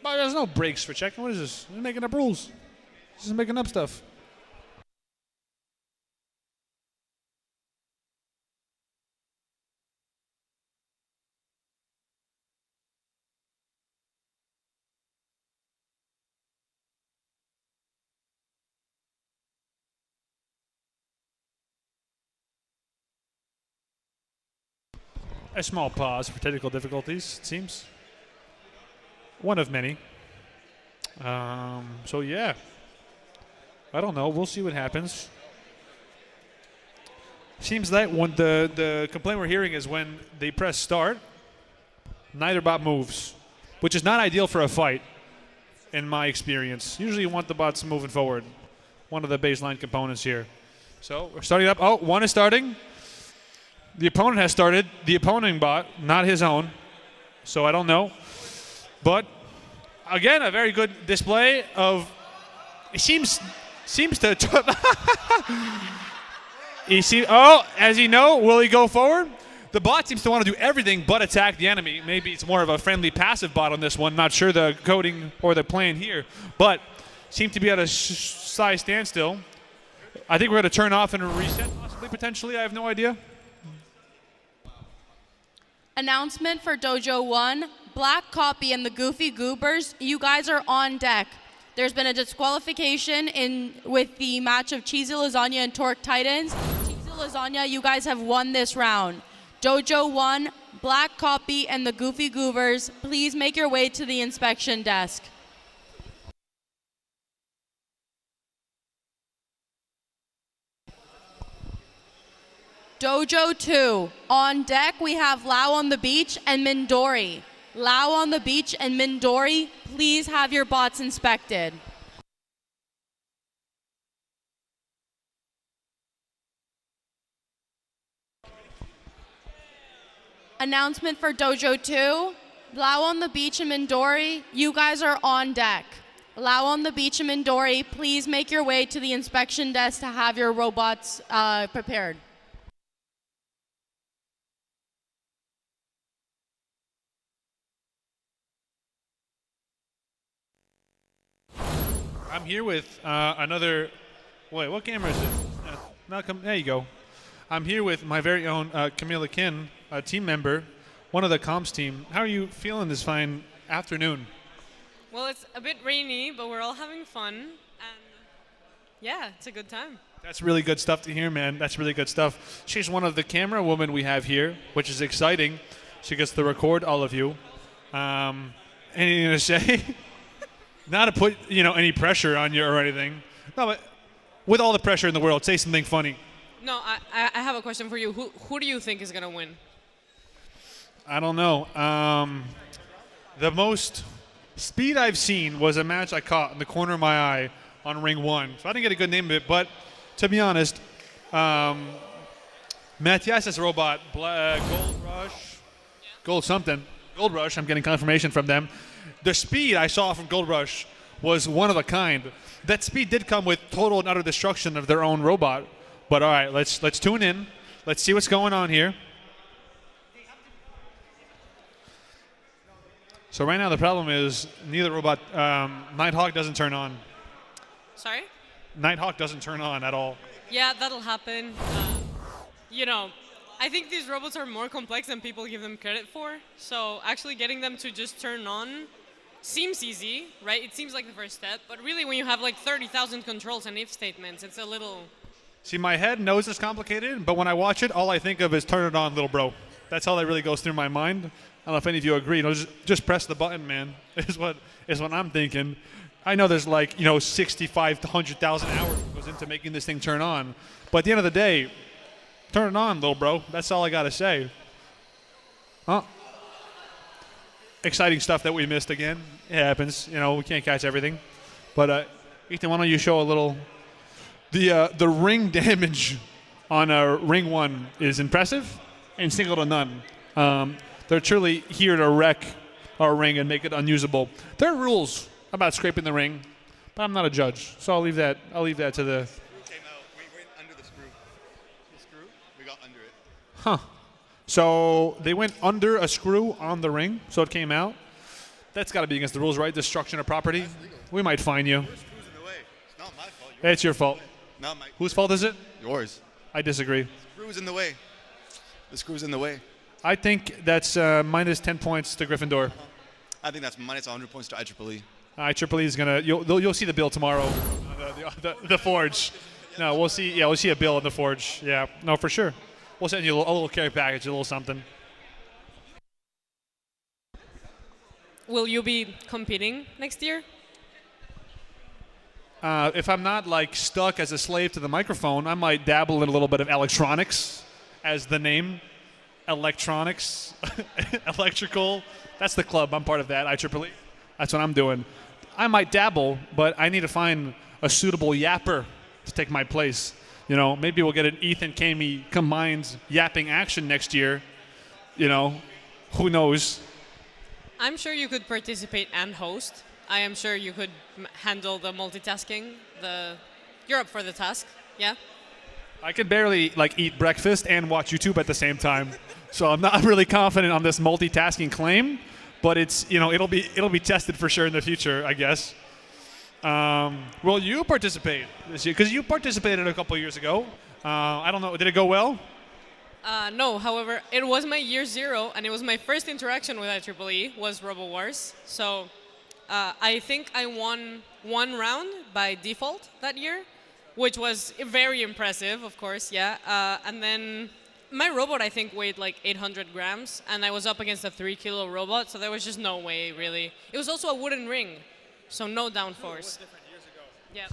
But there's no breaks for checking. What is this? They're making up rules. This is making up stuff. A small pause for technical difficulties, it seems. One of many. So yeah. I don't know. We'll see what happens. Seems that when the complaint we're hearing is when they press start, neither bot moves, which is not ideal for a fight, in my experience. Usually you want the bots moving forward. One of the baseline components here. So we're starting up. Oh, one is starting. The opponent has started. The opposing bot, not his own. So I don't know. But again, a very good display of. It seems to. As you know, will he go forward? The bot seems to want to do everything but attack the enemy. Maybe it's more of a friendly passive bot on this one. Not sure the coding or the plan here, but seems to be at a size standstill. I think we're going to turn off and reset, possibly, potentially. I have no idea. Announcement for Dojo 1, Black Copy and the Goofy Goobers, you guys are on deck. There's been a disqualification with the match of Cheesy Lasagna and Torque Titans. Cheesy Lasagna, you guys have won this round. Dojo 1, Black Copy and the Goofy Goobers, please make your way to the inspection desk. Dojo 2, on deck we have Lau on the Beach and Mindori. Lau on the Beach and Mindori, please have your bots inspected. Announcement for Dojo 2, Lau on the Beach and Mindori, you guys are on deck. Lau on the Beach and Mindori, please make your way to the inspection desk to have your robots prepared. I'm here with another. Wait, what camera is it? Malcolm, there you go. I'm here with my very own Camilla Kin, a team member, one of the comms team. How are you feeling this fine afternoon? Well, it's a bit rainy, but we're all having fun, and yeah, it's a good time. That's really good stuff to hear, man. That's really good stuff. She's one of the camera women we have here, which is exciting. She gets to record all of you. Anything to say? not to put any pressure on you or anything. No, but with all the pressure in the world, say something funny. No, I have a question for you. Who do you think is gonna win? I don't know. The most speed I've seen was a match I caught in the corner of my eye on ring 1. So I didn't get a good name of it, but to be honest, Matthias' robot, Gold Rush, Gold Rush, I'm getting confirmation from them. The speed I saw from Gold Rush was one of a kind. That speed did come with total and utter destruction of their own robot. But all right, let's tune in. Let's see what's going on here. So right now the problem is neither robot, Nighthawk doesn't turn on. Sorry? Nighthawk doesn't turn on at all. Yeah, that'll happen. I think these robots are more complex than people give them credit for. So actually getting them to just turn on seems easy, right? It seems like the first step. But really when you have like 30,000 controls and if statements, it's a little... See, my head knows it's complicated, but when I watch it, all I think of is turn it on, little bro. That's all that really goes through my mind. I don't know if any of you agree. Just press the button, man, is what I'm thinking. I know there's 65 to 100,000 hours that goes into making this thing turn on. But at the end of the day, turn it on, little bro. That's all I got to say. Huh? Exciting stuff that we missed again. It happens. We can't catch everything. But, Ethan, why don't you show a little... The ring damage on ring 1 is impressive and single to none. They're truly here to wreck our ring and make it unusable. There are rules about scraping the ring, but I'm not a judge, so I'll leave that to the... Screw came out. We went under the screw. The screw? We got under it. Huh. So they went under a screw on the ring, so it came out. That's got to be against the rules, right? Destruction of property. We might fine you. Your screw's in the way. It's not my fault. It's your fault. Not my. Whose fault is it? Yours. I disagree. The screw's in the way. The screw's in the way. I think that's minus 10 points to Gryffindor. I think that's minus 100 points to IEEE. IEEE is gonna. You'll see the bill tomorrow. The Forge. No, we'll see. Yeah, we'll see a bill in the Forge. Yeah, no, for sure. We'll send you a little care package, a little something. Will you be competing next year? If I'm not stuck as a slave to the microphone, I might dabble in a little bit of electronics, as the name. Electronics, electrical. That's the club. I'm part of that. IEEE. That's what I'm doing. I might dabble, but I need to find a suitable yapper to take my place. Maybe we'll get an Ethan Kamey combined yapping action next year. Who knows? I'm sure you could participate and host. I am sure you could handle the multitasking. You're up for the task, yeah? I can barely eat breakfast and watch YouTube at the same time. So I'm not really confident on this multitasking claim, but it's it'll be tested for sure in the future, I guess. Will you participate this year? Because you participated a couple years ago. I don't know. Did it go well? No, however, it was my year 0, and it was my first interaction with IEEE was Robowars. So I think I won 1 round by default that year, which was very impressive, of course, yeah. And then my robot, I think, weighed 800 grams, and I was up against a 3-kilo robot, so there was just no way, really. It was also a wooden ring, so no downforce. Yeah.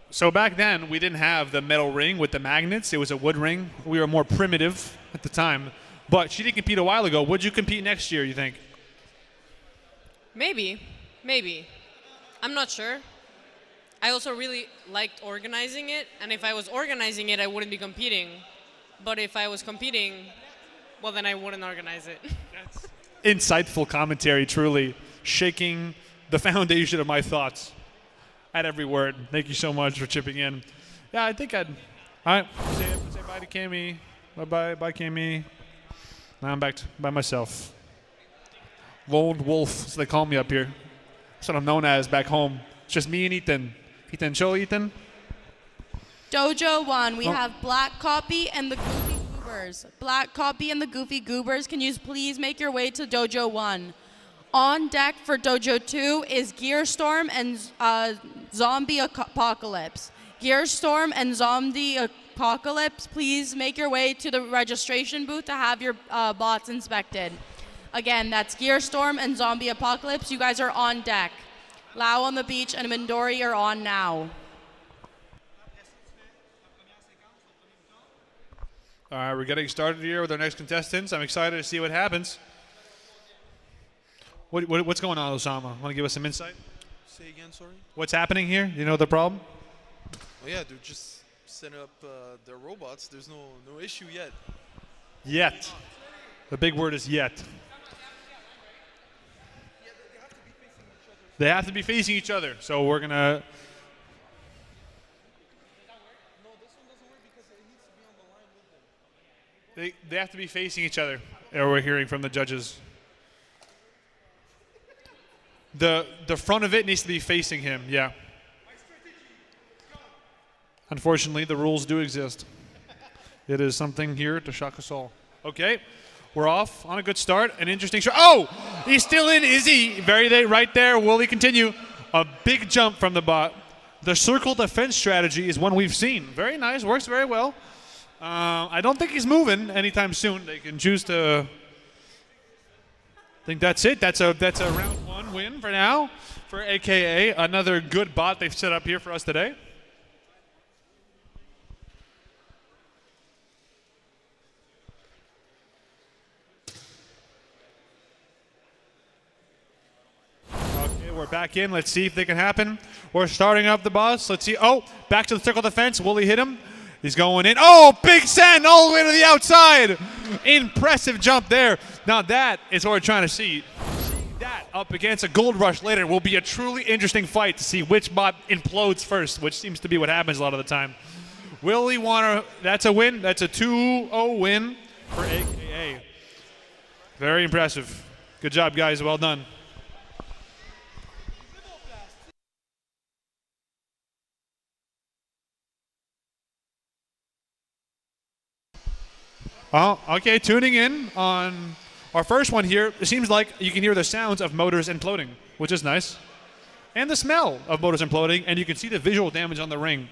So back then, we didn't have the metal ring with the magnets. It was a wood ring. We were more primitive at the time. But she did compete a while ago. Would you compete next year, you think? Maybe. I'm not sure. I also really liked organizing it, and if I was organizing it, I wouldn't be competing. But if I was competing, well, then I wouldn't organize it. That's insightful commentary, truly. Shaking the foundation of my thoughts at every word. Thank you so much for chipping in. Yeah, I think I'd... All right, say bye to Kamey. Bye, Kamey. Now I'm back by myself. Lone wolf, as they call me up here. That's what I'm known as back home. It's just me and Ethan. Ethan, show Ethan. Dojo 1, we have Black Copy and the Goofy Goobers. Black Copy and the Goofy Goobers, can you please make your way to Dojo 1? On deck for Dojo 2 is Gearstorm and Zombie Apocalypse. Gearstorm and Zombie Apocalypse, please make your way to the registration booth to have your bots inspected. Again, that's Gearstorm and Zombie Apocalypse. You guys are on deck. Lau on the beach and Mindori are on now. All right, we're getting started here with our next contestants. I'm excited to see what happens. What's going on, Osama? Want to give us some insight? Say again, sorry? What's happening here? You know the problem? Oh yeah, they're just setting up their robots. There's no issue yet. Yet. The big word is yet. They have to be facing each other. So we're going to... No, this one doesn't work because it needs to be on the line with them. They have to be facing each other. We're hearing from the judges. The front of it needs to be facing him, yeah. Unfortunately, the rules do exist. It is something here to shock us all. Okay, we're off on a good start. An interesting shot. Oh, he's still in, is he? Right there. Will he continue? A big jump from the bot. The circle defense strategy is one we've seen. Very nice, works very well. I don't think he's moving anytime soon. They can choose to... I think that's it. That's a round one win for now for AKA. Another good bot they've set up here for us today. Okay, we're back in. Let's see if they can happen. We're starting up the boss. Let's see. Oh, back to the circle defense. Will he hit him? He's going in. Oh, big send all the way to the outside. Impressive jump there. Now that is what we're trying to see. Seeing that up against a gold rush later will be a truly interesting fight to see which bot implodes first, which seems to be what happens a lot of the time. Will he want to? That's a win. That's a 2-0 win for AKA. Very impressive. Good job, guys. Well done. Oh, okay, tuning in on our first one here. It seems like you can hear the sounds of motors imploding, which is nice. And the smell of motors imploding, and you can see the visual damage on the ring.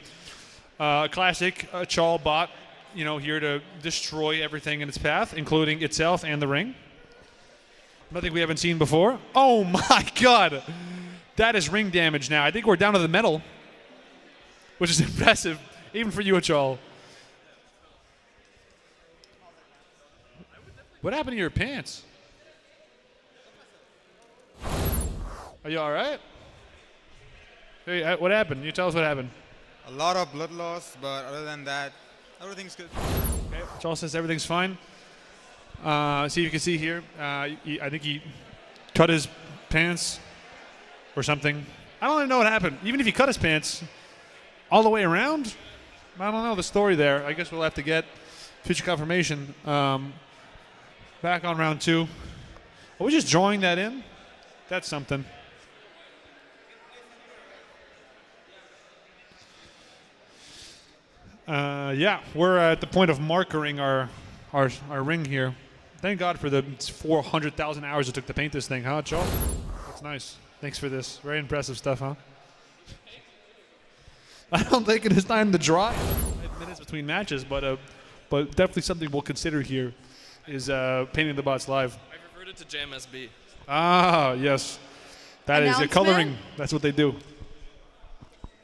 Classic Chal bot, here to destroy everything in its path, including itself and the ring. Nothing we haven't seen before. Oh my god! That is ring damage now. I think we're down to the metal, which is impressive, even for you, Chal. What happened to your pants? Are you all right? Hey, what happened? You tell us what happened. A lot of blood loss, but other than that, everything's good. Okay, Charles says everything's fine. See if you can see here. I think he cut his pants or something. I don't even know what happened. Even if he cut his pants all the way around, I don't know the story there. I guess we'll have to get future confirmation. Back on round two. Are we just drawing that in? That's something. Yeah, we're at the point of markering our ring here. Thank God for the 400,000 hours it took to paint this thing, huh, Joe? That's nice. Thanks for this. Very impressive stuff, huh? I don't think it is time to draw 5 minutes between matches, but definitely something we'll consider here is painting the bots live. I've reverted to JMSB. Ah, yes. That is a coloring. That's what they do.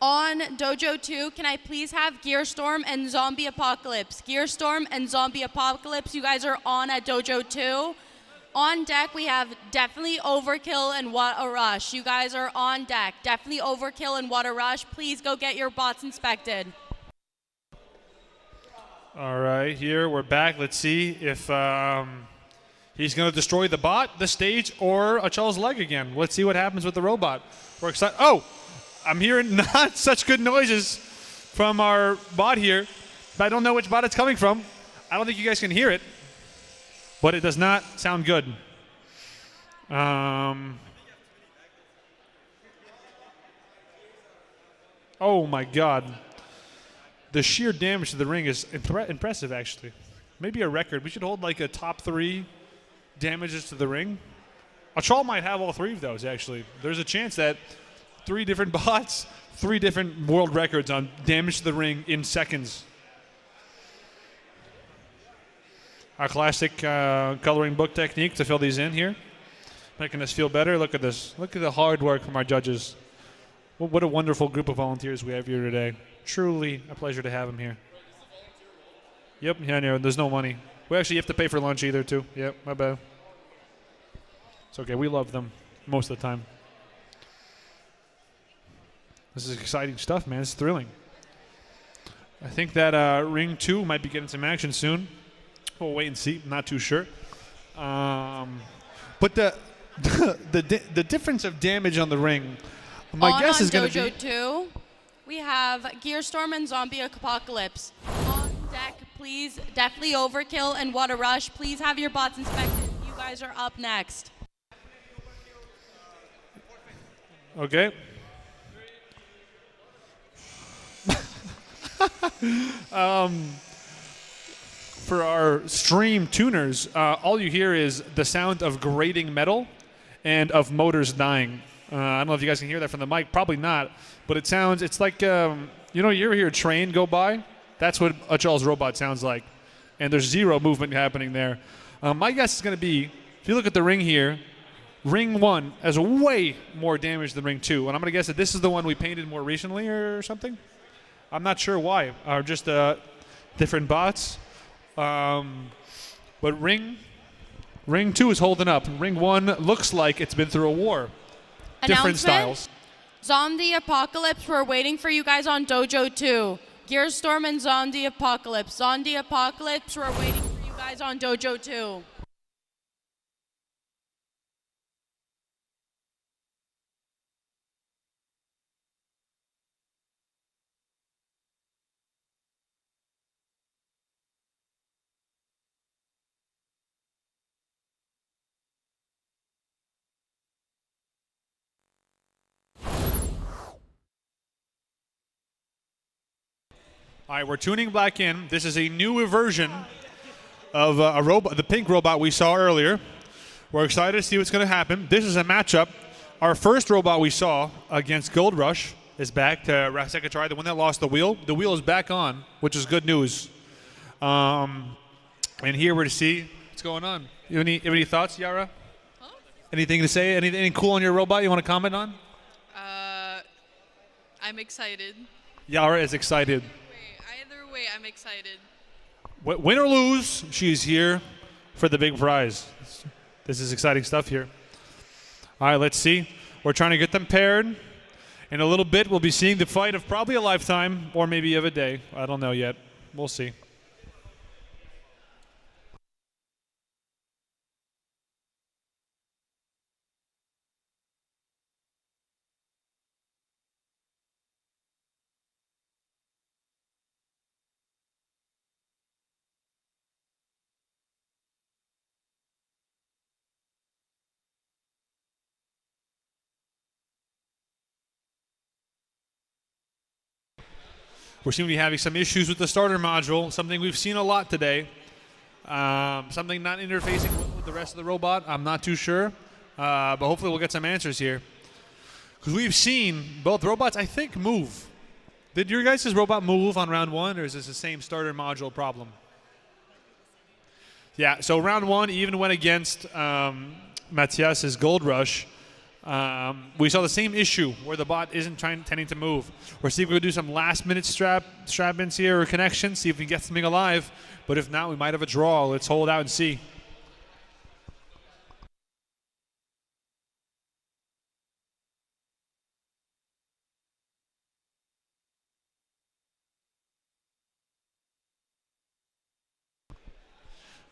On Dojo 2, can I please have Gearstorm and Zombie Apocalypse? Gearstorm and Zombie Apocalypse, you guys are on at Dojo 2. On deck, we have Definitely Overkill and What a Rush. You guys are on deck. Definitely Overkill and What a Rush. Please go get your bots inspected. All right, here we're back. Let's see if he's going to destroy the bot, the stage, or Achal's leg again. Let's see what happens with the robot. We're excited. Oh, I'm hearing not such good noises from our bot here. But I don't know which bot it's coming from. I don't think you guys can hear it, but it does not sound good. Oh my God. The sheer damage to the ring is impressive, actually. Maybe a record. We should hold like a top 3 damages to the ring. Achal might have all 3 of those, actually. There's a chance that 3 different bots, 3 different world records on damage to the ring in seconds. Our classic coloring book technique to fill these in here. Making us feel better. Look at this. Look at the hard work from our judges. Well, what a wonderful group of volunteers we have here today. Truly a pleasure to have them here. Yep, yeah, no, there's no money. We actually have to pay for lunch either, too. Yep, my bad. It's okay, we love them most of the time. This is exciting stuff, man. It's thrilling. I think that Ring 2 might be getting some action soon. We'll wait and see. I'm not too sure. But the difference of damage on the ring, my guess is going to be... On Dojo 2, we have Gearstorm and Zombie Apocalypse. On deck, please, definitely Overkill and What a Rush. Please have your bots inspected. You guys are up next. Okay. For our stream tuners, all you hear is the sound of grating metal and of motors dying. I don't know if you guys can hear that from the mic. Probably not. But it sounds, it's like, you ever hear a train go by? That's what a Charles robot sounds like. And there's zero movement happening there. My guess is going to be, if you look at the ring here, Ring 1 has way more damage than Ring 2. And I'm going to guess that this is the one we painted more recently or something. I'm not sure why. Just different bots. But Ring 2 is holding up. Ring 1 looks like it's been through a war. Different styles. Zombie Apocalypse, we're waiting for you guys on Dojo 2. Gearstorm and Zombie Apocalypse. Zombie Apocalypse, we're waiting for you guys on Dojo 2. All right, we're tuning back in. This is a new version of a robot, the pink robot we saw earlier. We're excited to see what's going to happen. This is a matchup. Our first robot we saw against Gold Rush is back to second try, the one that lost the wheel. The wheel is back on, which is good news. And here we're to see what's going on. You have any thoughts, Yara? Huh? Anything to say? Anything cool on your robot you want to comment on? I'm excited. Yara is excited. Either way, I'm excited. Win or lose, she's here for the big prize. This is exciting stuff here. All right, let's see. We're trying to get them paired. In a little bit, we'll be seeing the fight of probably a lifetime or maybe of a day. I don't know yet. We'll see. We seem to be having some issues with the starter module, something we've seen a lot today. Something not interfacing with the rest of the robot. I'm not too sure, but hopefully we'll get some answers here. Because we've seen both robots, I think, move. Did your guys' robot move on round 1, or is this the same starter module problem? Yeah, so round 1 even went against Matthias's Gold Rush. We saw the same issue where the bot isn't tending to move. We're seeing if we can do some last-minute strap-ins here or connections, see if we can get something alive. But if not, we might have a draw. Let's hold out and see.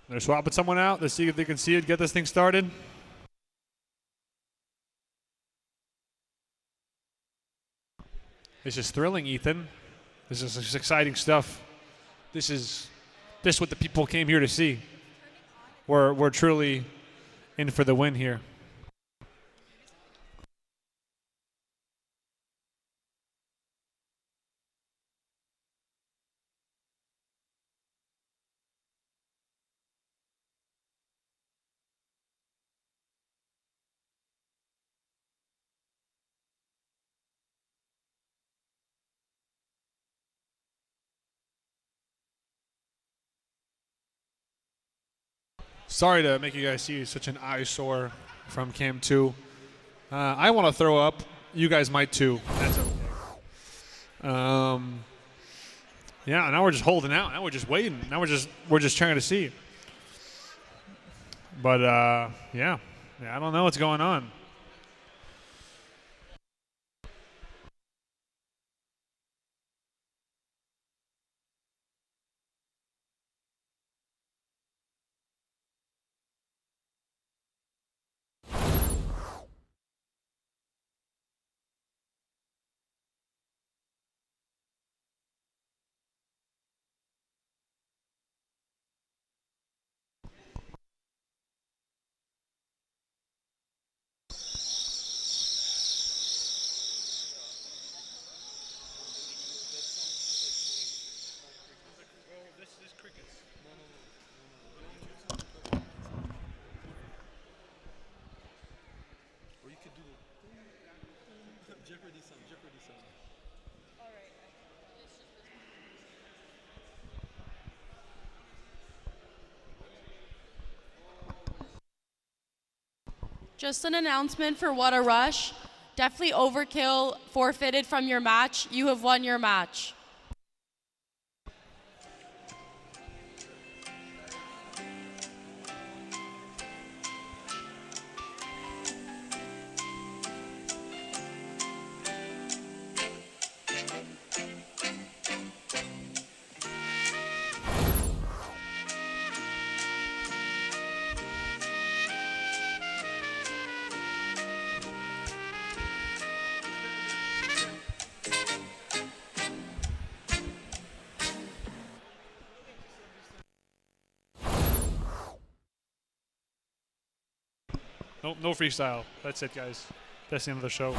They're swapping someone out. Let's see if they can see it, get this thing started. This is thrilling, Ethan. This is exciting stuff. This is what the people came here to see. We're truly in for the win here. Sorry to make you guys see such an eyesore from Cam 2. I want to throw up you guys might too. That's okay. Yeah, now we're just holding out. Now we're just waiting. Now we're just trying to see. But yeah, I don't know what's going on. Just an announcement for What a Rush. Definitely overkill, forfeited from your match. You have won your match. Nope, no freestyle. That's it, guys. That's the end of the show.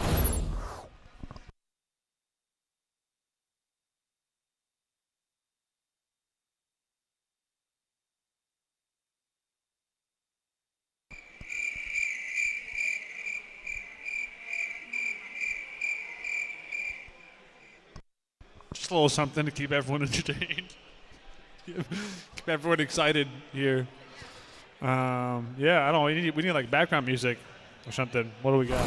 Just a little something to keep everyone entertained. Keep everyone excited here. Yeah, I don't know. We need like background music or something. What do we got?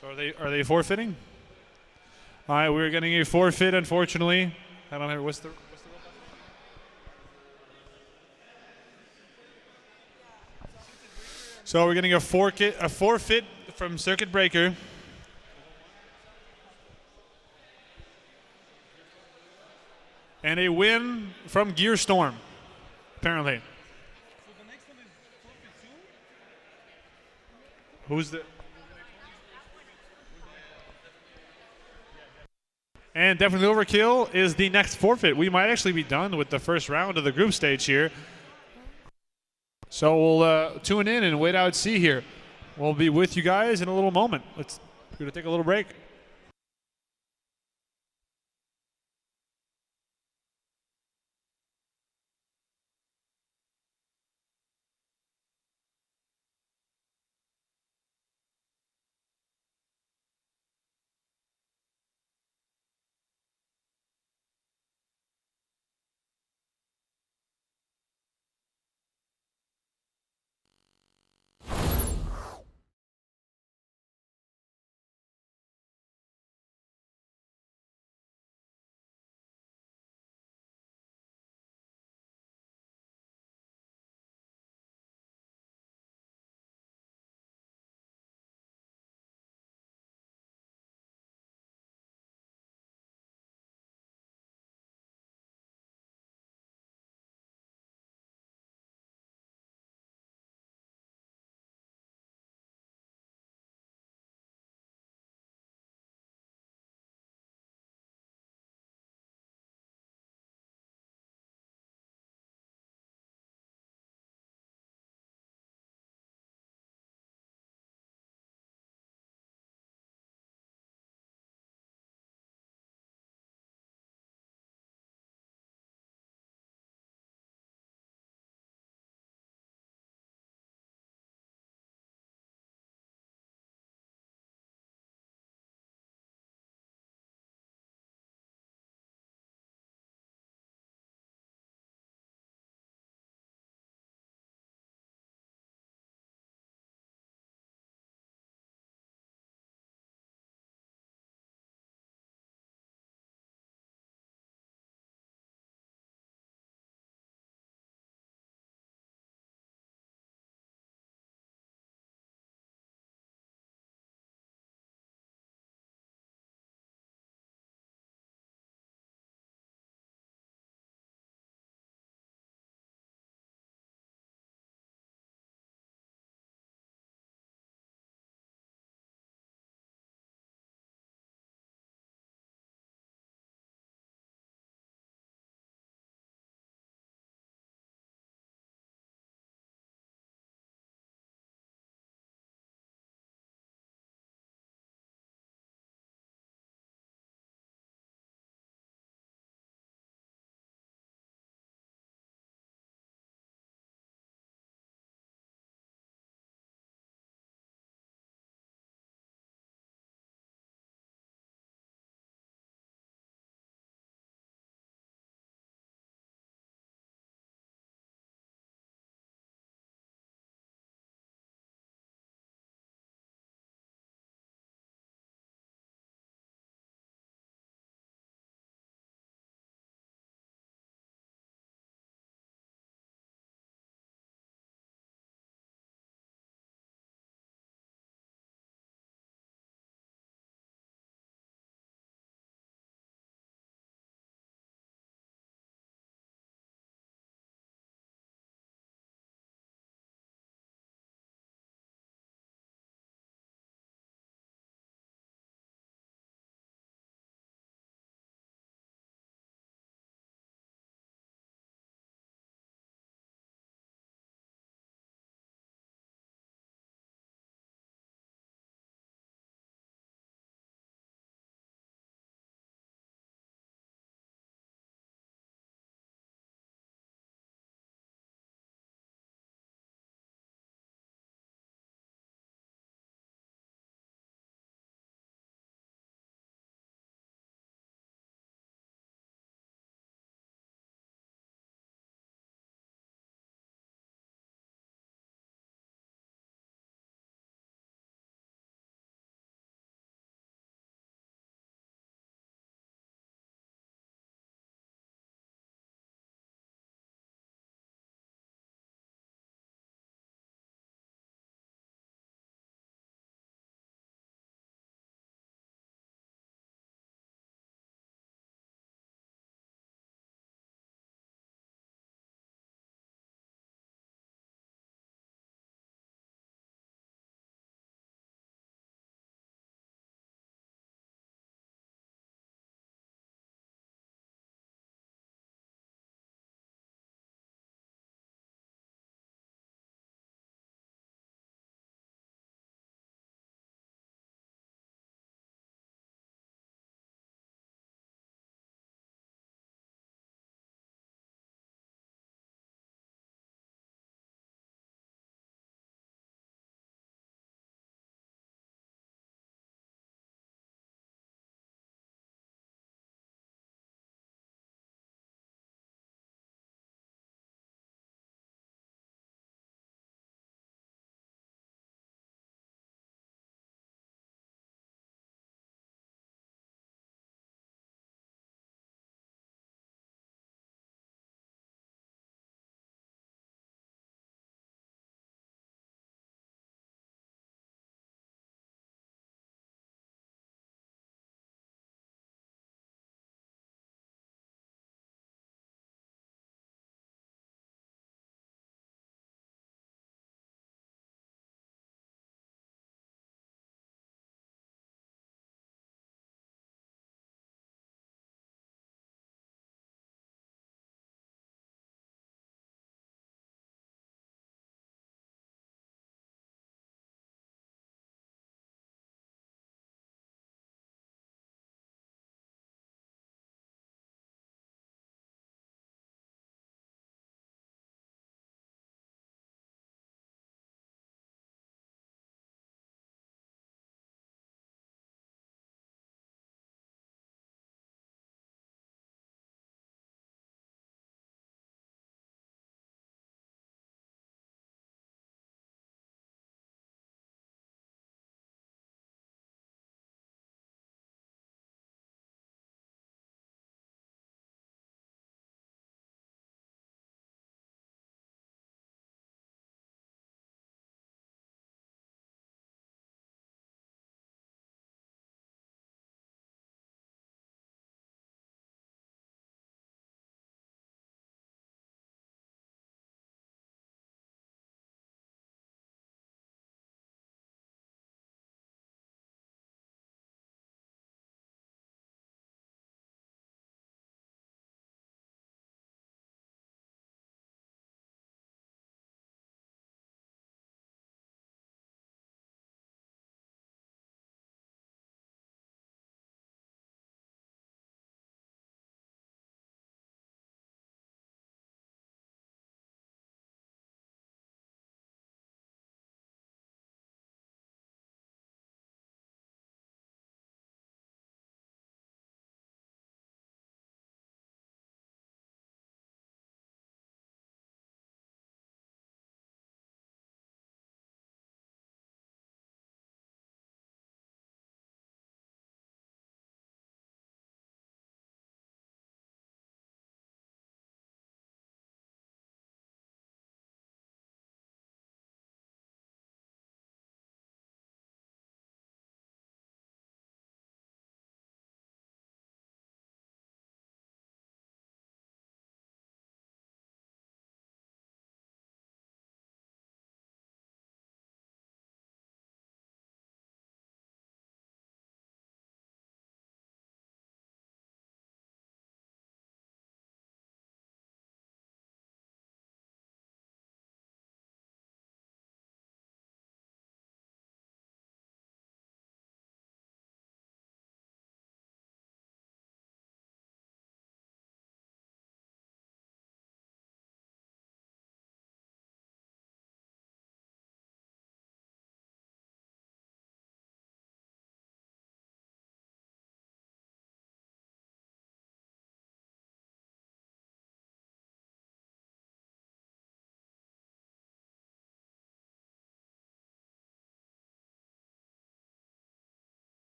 So are they forfeiting? All right, we're getting a forfeit, unfortunately. I don't know what's the So we're getting a forfeit from Circuit Breaker. And a win from Gear Storm, apparently. Who's the? And definitely overkill is the next forfeit. We might actually be done with the first round of the group stage here. So we'll tune in and wait out, see here. We'll be with you guys in a little moment. We're gonna take a little break.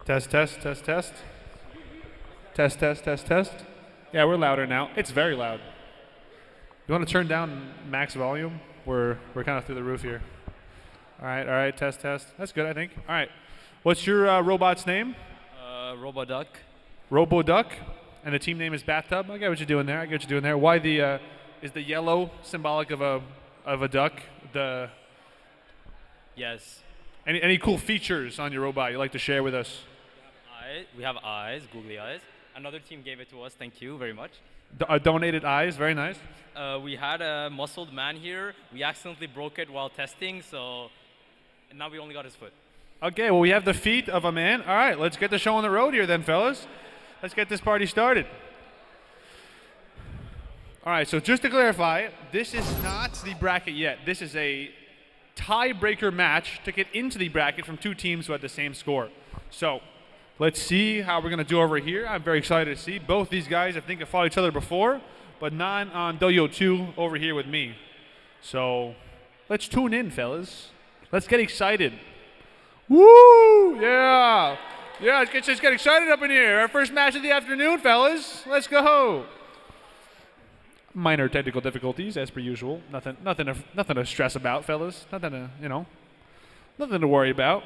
Test, test, test, test. Test, test, test, test. Yeah, we're louder now. It's very loud. You want to turn down max volume? We're kind of through the roof here. All right, test, test. That's good, I think. All right. What's your robot's name? Roboduck. Roboduck. And the team name is Bathtub. I get what you're doing there. Why the is the yellow symbolic of a duck? The Yes. any cool features on your robot you'd like to share with us? We have eyes, googly eyes. Another team gave it to us. Thank you very much. Donated eyes, very nice. We had a muscled man here. We accidentally broke it while testing, so now we only got his foot. Okay, well, we have the feet of a man. All right, let's get the show on the road here then, fellas. Let's get this party started. All right, so just to clarify, this is not the bracket yet. This is a tiebreaker match to get into the bracket from two teams who had the same score. So let's see how we're going to do over here. I'm very excited to see. Both these guys, I think, have fought each other before, but not on Dojo 2 over here with me. So let's tune in, fellas. Let's get excited. Woo! Yeah! Yeah, let's just get excited up in here. Our first match of the afternoon, fellas. Let's go. Minor technical difficulties, as per usual. Nothing to stress about, fellas. Nothing to worry about.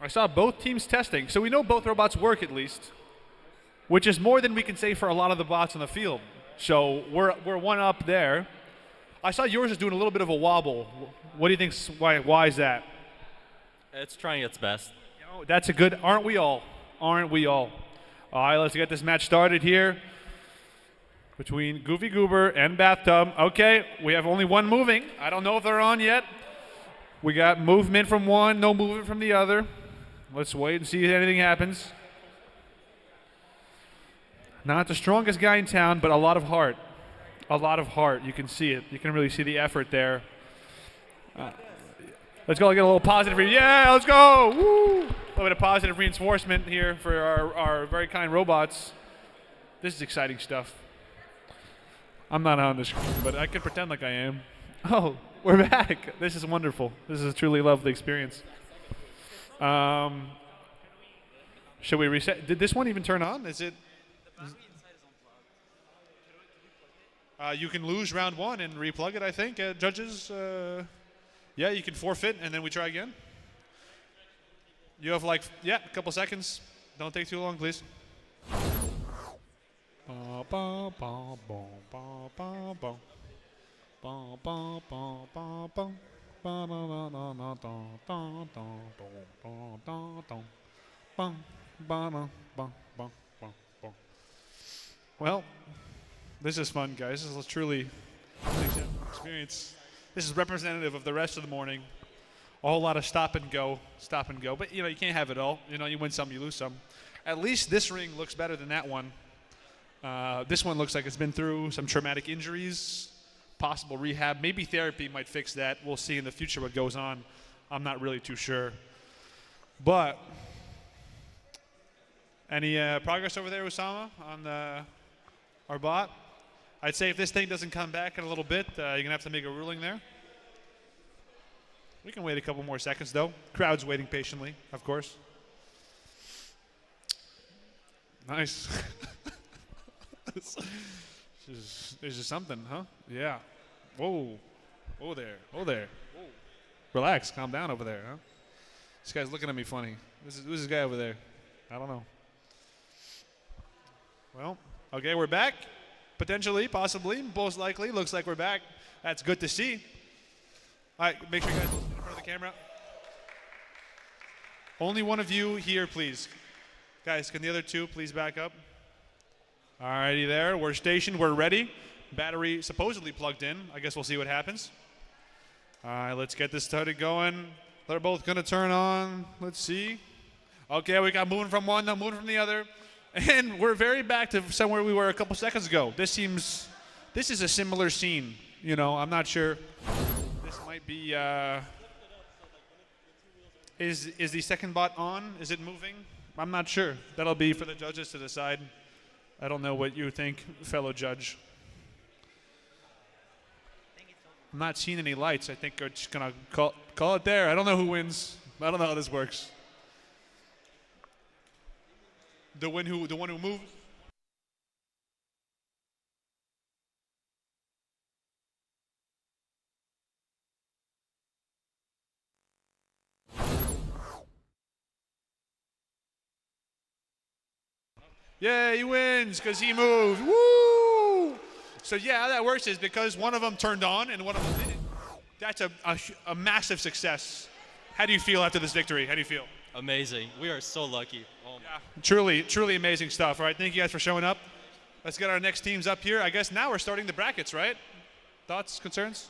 I saw both teams testing, so we know both robots work at least, which is more than we can say for a lot of the bots on the field. So we're one up there. I saw yours is doing a little bit of a wobble. What do you think? Why is that? It's trying its best. That's a good. Aren't we all? Aren't we all? All right, let's get this match started here between Goofy Goober and Bathtub. Okay, we have only one moving. I don't know if they're on yet. We got movement from one, no movement from the other. Let's wait and see if anything happens. Not the strongest guy in town, but a lot of heart. A lot of heart. You can see it. You can really see the effort there. Let's go get a little positive. Yeah, let's go. Woo! A little bit of positive reinforcement here for our very kind robots. This is exciting stuff. I'm not on the screen, but I can pretend like I am. Oh, we're back. This is wonderful. This is a truly lovely experience. Should we reset? Did this one even turn on? Is it? You can lose round one and replug it, I think. Judges, yeah, you can forfeit and then we try again. You have a couple seconds. Don't take too long, please. Well, this is fun, guys. This is truly an experience. This is representative of the rest of the morning. A whole lot of stop and go. But, you can't have it all. You win some, you lose some. At least this ring looks better than that one. This one looks like it's been through some traumatic injuries, possible rehab. Maybe therapy might fix that. We'll see in the future what goes on. I'm not really too sure. But any progress over there, Usama, on our bot? I'd say if this thing doesn't come back in a little bit, you're going to have to make a ruling there. We can wait a couple more seconds, though. Crowd's waiting patiently, of course. Nice. This is something, huh? Yeah. Whoa. Whoa there. Whoa there. Whoa. Relax. Calm down over there, huh? This guy's looking at me funny. Who's this guy over there? I don't know. Well, okay, we're back. Potentially, possibly, most likely. Looks like we're back. That's good to see. All right, make sure you guys listen in front of the camera. Only one of you here, please. Guys, can the other two please back up? All righty there. We're stationed. We're ready. Battery supposedly plugged in. I guess we'll see what happens. All right, let's get this started going. They're both going to turn on. Let's see. Okay, we got moving from one, now moving from the other. And we're very back to somewhere we were a couple seconds ago. This is a similar scene. I'm not sure. This might be, is the second bot on? Is it moving? I'm not sure. That'll be for the judges to decide. I don't know what you think, fellow judge. I'm not seeing any lights. I think we're just going to Call it there. I don't know who wins. I don't know how this works. The one who moves. Yeah, he wins because he moved. Woo! So yeah, how that works is because one of them turned on and one of them didn't. That's a massive success. How do you feel after this victory? How do you feel? Amazing. We are so lucky. Oh yeah. Truly amazing stuff. All right, thank you guys for showing up. Let's get our next teams up here. I guess now we're starting the brackets, right? Thoughts, concerns?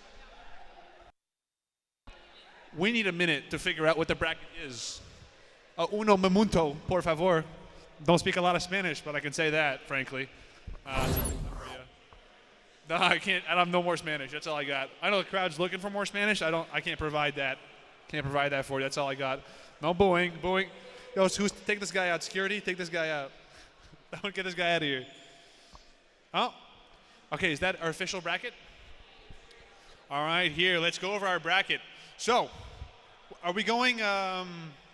We need a minute to figure out what the bracket is. Uno momento, por favor. Don't speak a lot of Spanish, but I can say that, frankly. No, I can't. I have no more Spanish. That's all I got. I know the crowd's looking for more Spanish. I can't provide that. Can't provide that for you. That's all I got. No booing. Yo, take this guy out. Security, take this guy out. Don't get this guy out of here. Oh, okay. Is that our official bracket? All right, here. Let's go over our bracket. So, are we going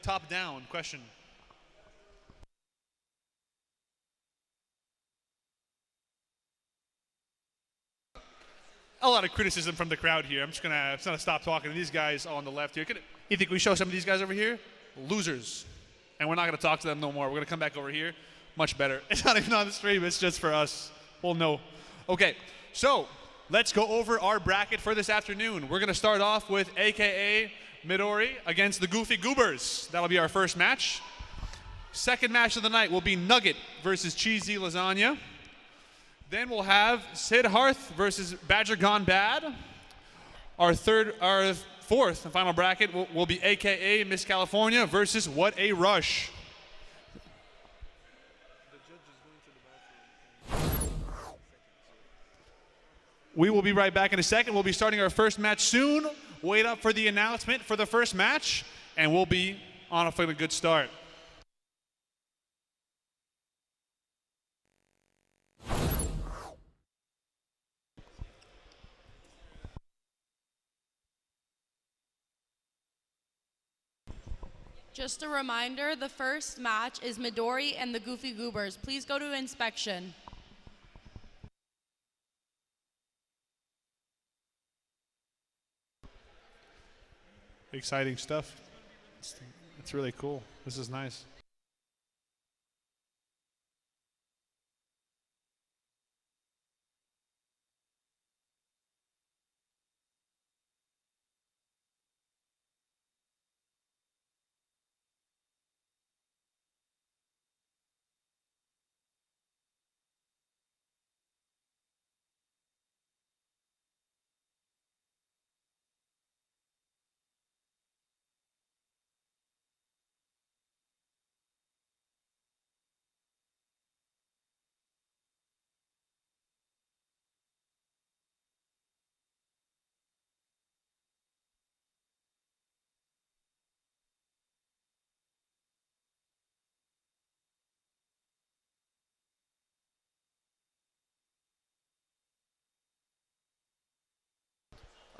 top down? Question. A lot of criticism from the crowd here. I'm just gonna stop talking to these guys on the left here. You think we show some of these guys over here? Losers. And we're not gonna talk to them no more. We're gonna come back over here. Much better. It's not even on the stream, it's just for us. Well, no. Okay, so let's go over our bracket for this afternoon. We're gonna start off with AKA Midori against the Goofy Goobers. That'll be our first match. Second match of the night will be Nugget versus Cheesy Lasagna. Then we'll have Sid Hearth versus Badger Gone Bad. Our fourth and final bracket will be AKA Miss California versus What a Rush. We will be right back in a second. We'll be starting our first match soon. Wait up for the announcement for the first match, and we'll be on a good start. Just a reminder, the first match is Midori and the Goofy Goobers. Please go to inspection. Exciting stuff. It's really cool. This is nice.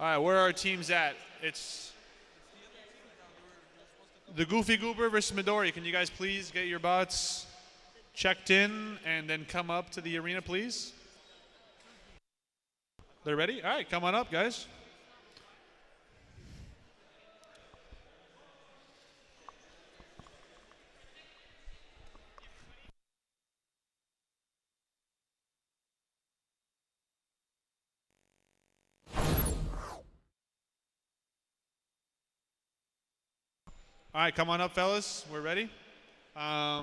All right, where are our teams at? It's the Goofy Goober versus Midori. Can you guys please get your bots checked in and then come up to the arena, please? They're ready? All right, come on up, guys. All right, come on up, fellas. We're ready. Are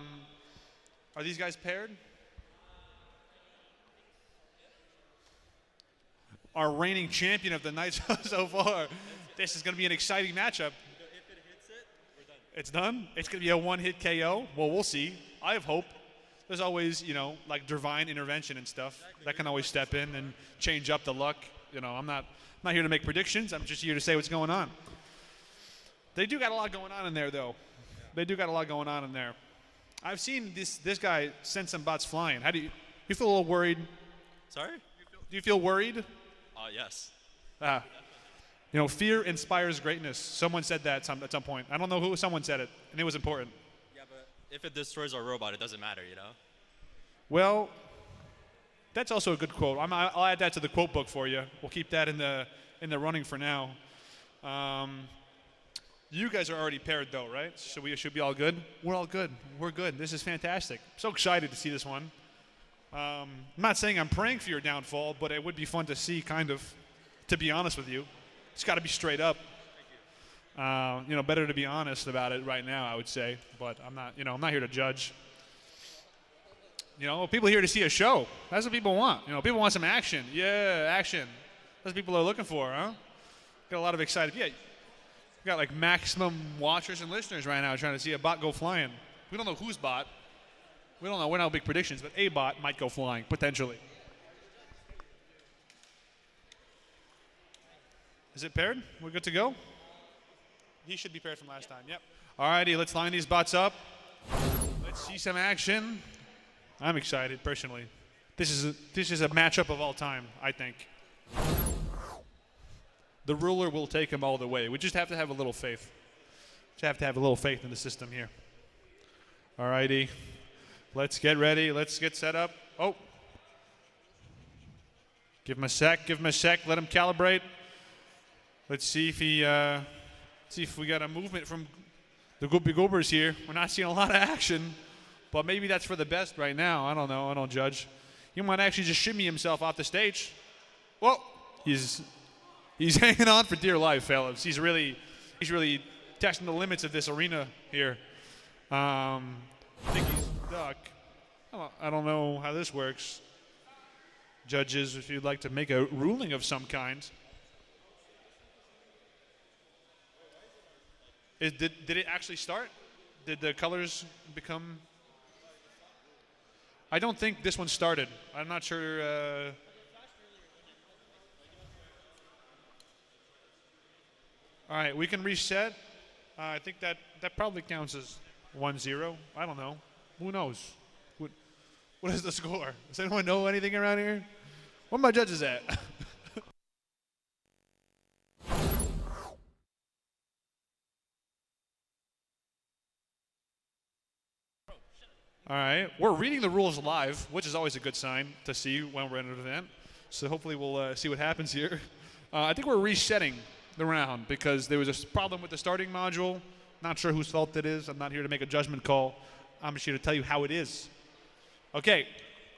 these guys paired? Our reigning champion of the night so far. This is going to be an exciting matchup. If it hits it, we're done. It's done? It's going to be a one-hit KO? Well, we'll see. I have hope. There's always, like divine intervention and stuff. Exactly. That can always step in and change up the luck. I'm not here to make predictions. I'm just here to say what's going on. They do got a lot going on in there, though. Yeah. They do got a lot going on in there. I've seen this guy send some bots flying. How do you feel a little worried? Sorry? Do you feel worried? Yes. You know, fear inspires greatness. Someone said that at some point. I don't know who. Someone said it, and it was important. Yeah, but if it destroys our robot, it doesn't matter, you know? Well, that's also a good quote. I'll add that to the quote book for you. We'll keep that in the running for now. You guys are already paired though, right? So we should be all good. We're all good. We're good. This is fantastic. So excited to see this one. I'm not saying I'm praying for your downfall, but it would be fun to see, kind of, to be honest with you. It's got to be straight up. You know, better to be honest about it right now, I would say. But I'm not here to judge. You know, people are here to see a show. That's what people want. You know, people want some action. Yeah, action. That's what people are looking for, huh? Got a lot of excited. Yeah, we got like maximum watchers and listeners right now trying to see a bot go flying. We don't know whose bot. We don't know. We're not big predictions, but a bot might go flying potentially. Is it paired? We're good to go? He should be paired from last time. Yep. All righty, let's line these bots up. Let's see some action. I'm excited personally. This is a matchup of all time, I think. The ruler will take him all the way. We just have to have a little faith. Just have to have a little faith in the system here. All righty. Let's get ready. Let's get set up. Oh. Give him a sec. Give him a sec. Let him calibrate. Let's see if we got a movement from the Goopy Goobers here. We're not seeing a lot of action, but maybe that's for the best right now. I don't know. I don't judge. He might actually just shimmy himself off the stage. Whoa. He's hanging on for dear life, fellas. He's really testing the limits of this arena here. I think he's stuck. I don't know how this works. Judges, if you'd like to make a ruling of some kind. Did it actually start? Did the colors become? I don't think this one started. I'm not sure. All right, we can reset. I think that probably counts as 1-0. I don't know. Who knows? What is the score? Does anyone know anything around here? Where are my judges at? All right, we're reading the rules live, which is always a good sign to see when we're in an event. So hopefully we'll see what happens here. I think we're resetting the round because there was a problem with the starting module. Not sure whose fault it is. I'm not here to make a judgment call. I'm just here to tell you how it is. Okay,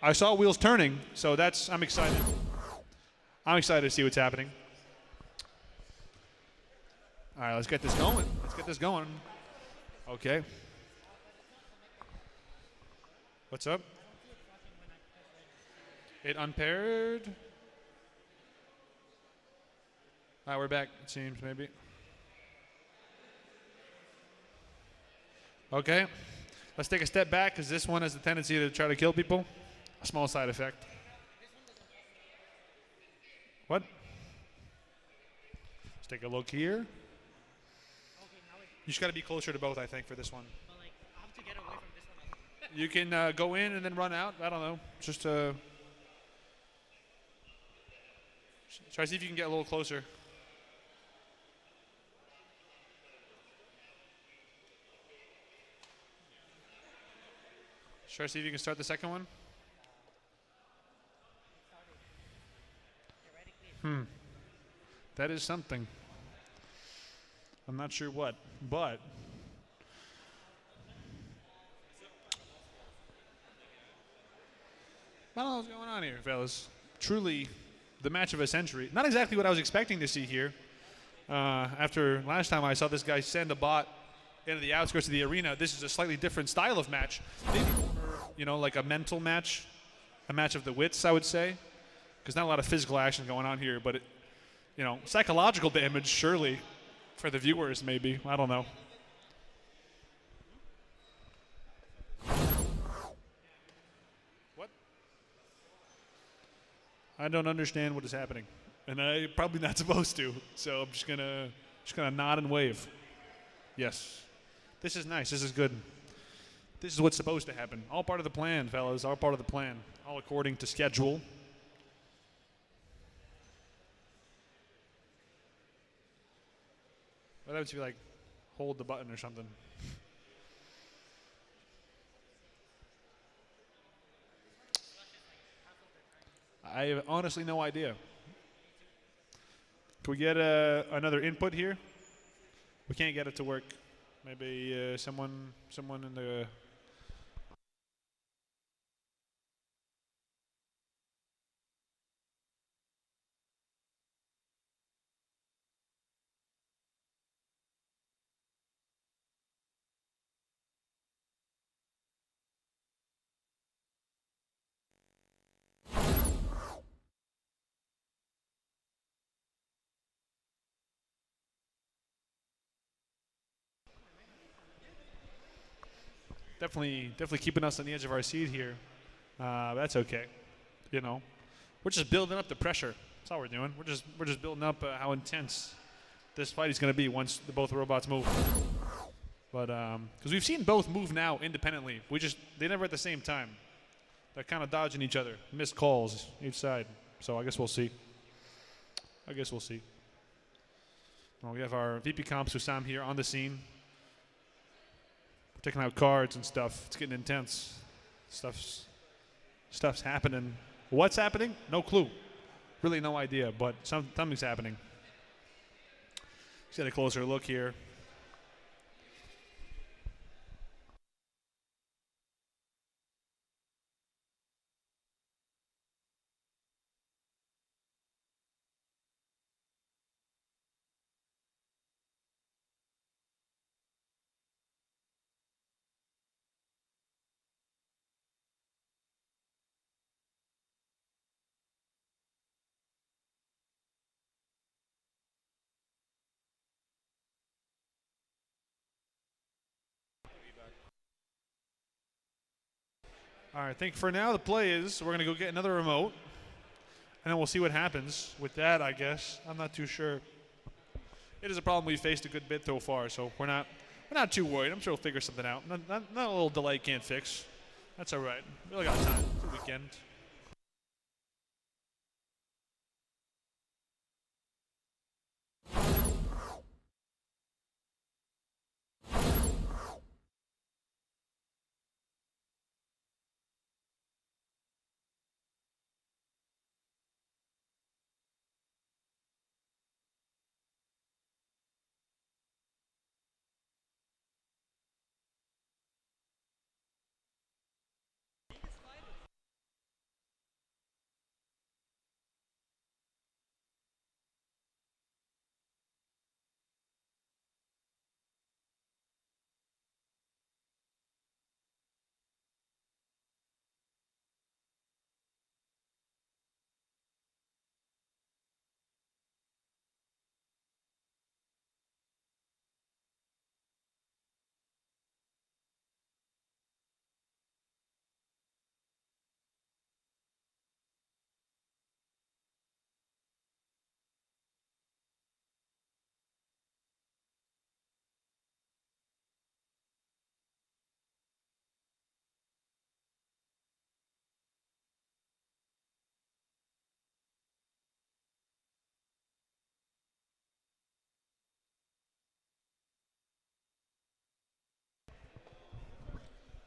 I saw wheels turning, so I'm excited. I'm excited to see what's happening. All right, let's get this going. Let's get this going. Okay. What's up? It unpaired. All right, we're back, it seems, maybe. Okay, let's take a step back because this one has the tendency to try to kill people. A small side effect. What? Let's take a look here. You just got to be closer to both, I think, for this one. You can go in and then run out. I don't know. Just try to see if you can get a little closer. Try to see if you can start the second one. That is something. I'm not sure what, but I don't know what's going on here, fellas. Truly, the match of a century. Not exactly what I was expecting to see here. After last time I saw this guy send a bot into the outskirts of the arena, this is a slightly different style of match. Maybe more, like a mental match, a match of the wits, I would say. Because not a lot of physical action going on here, but psychological damage, surely, for the viewers, maybe. I don't know. What? I don't understand what is happening, and I'm probably not supposed to. So I'm just gonna nod and wave. Yes, this is nice. This is good. This is what's supposed to happen. All part of the plan, fellas. All part of the plan. All according to schedule. What happens if you like hold the button or something? I have honestly no idea. Can we get another input here? We can't get it to work. Maybe someone in the. Definitely keeping us on the edge of our seat here. That's okay. You know, we're just building up the pressure. That's all we're doing. We're just building up how intense this fight is going to be once both robots move. But because we've seen both move now independently, they never at the same time. They're kind of dodging each other, missed calls each side. So I guess we'll see. Well, we have our VP Comps Hussam here on the scene. Taking out cards and stuff. It's getting intense. Stuff's happening. What's happening? No clue. Really no idea, but something's happening. Let's get a closer look here. All right, I think for now the play is we're going to go get another remote, and then we'll see what happens with that, I guess. I'm not too sure. It is a problem we've faced a good bit so far, so we're not too worried. I'm sure we'll figure something out. Not a little delay can't fix. That's all right. We really got time. It's a weekend.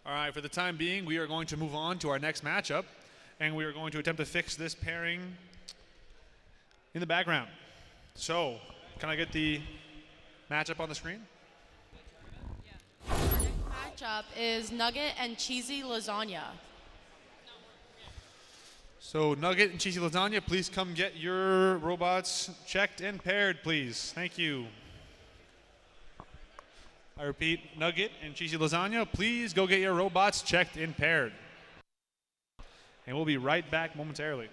All right, for the time being, we are going to move on to our next matchup, and we are going to attempt to fix this pairing in the background. So, can I get the matchup on the screen? Our next matchup is Nugget and Cheesy Lasagna. So, Nugget and Cheesy Lasagna, please come get your robots checked and paired, please. Thank you. I repeat, Nugget and Cheesy Lasagna, please go get your robots checked and paired. And we'll be right back momentarily.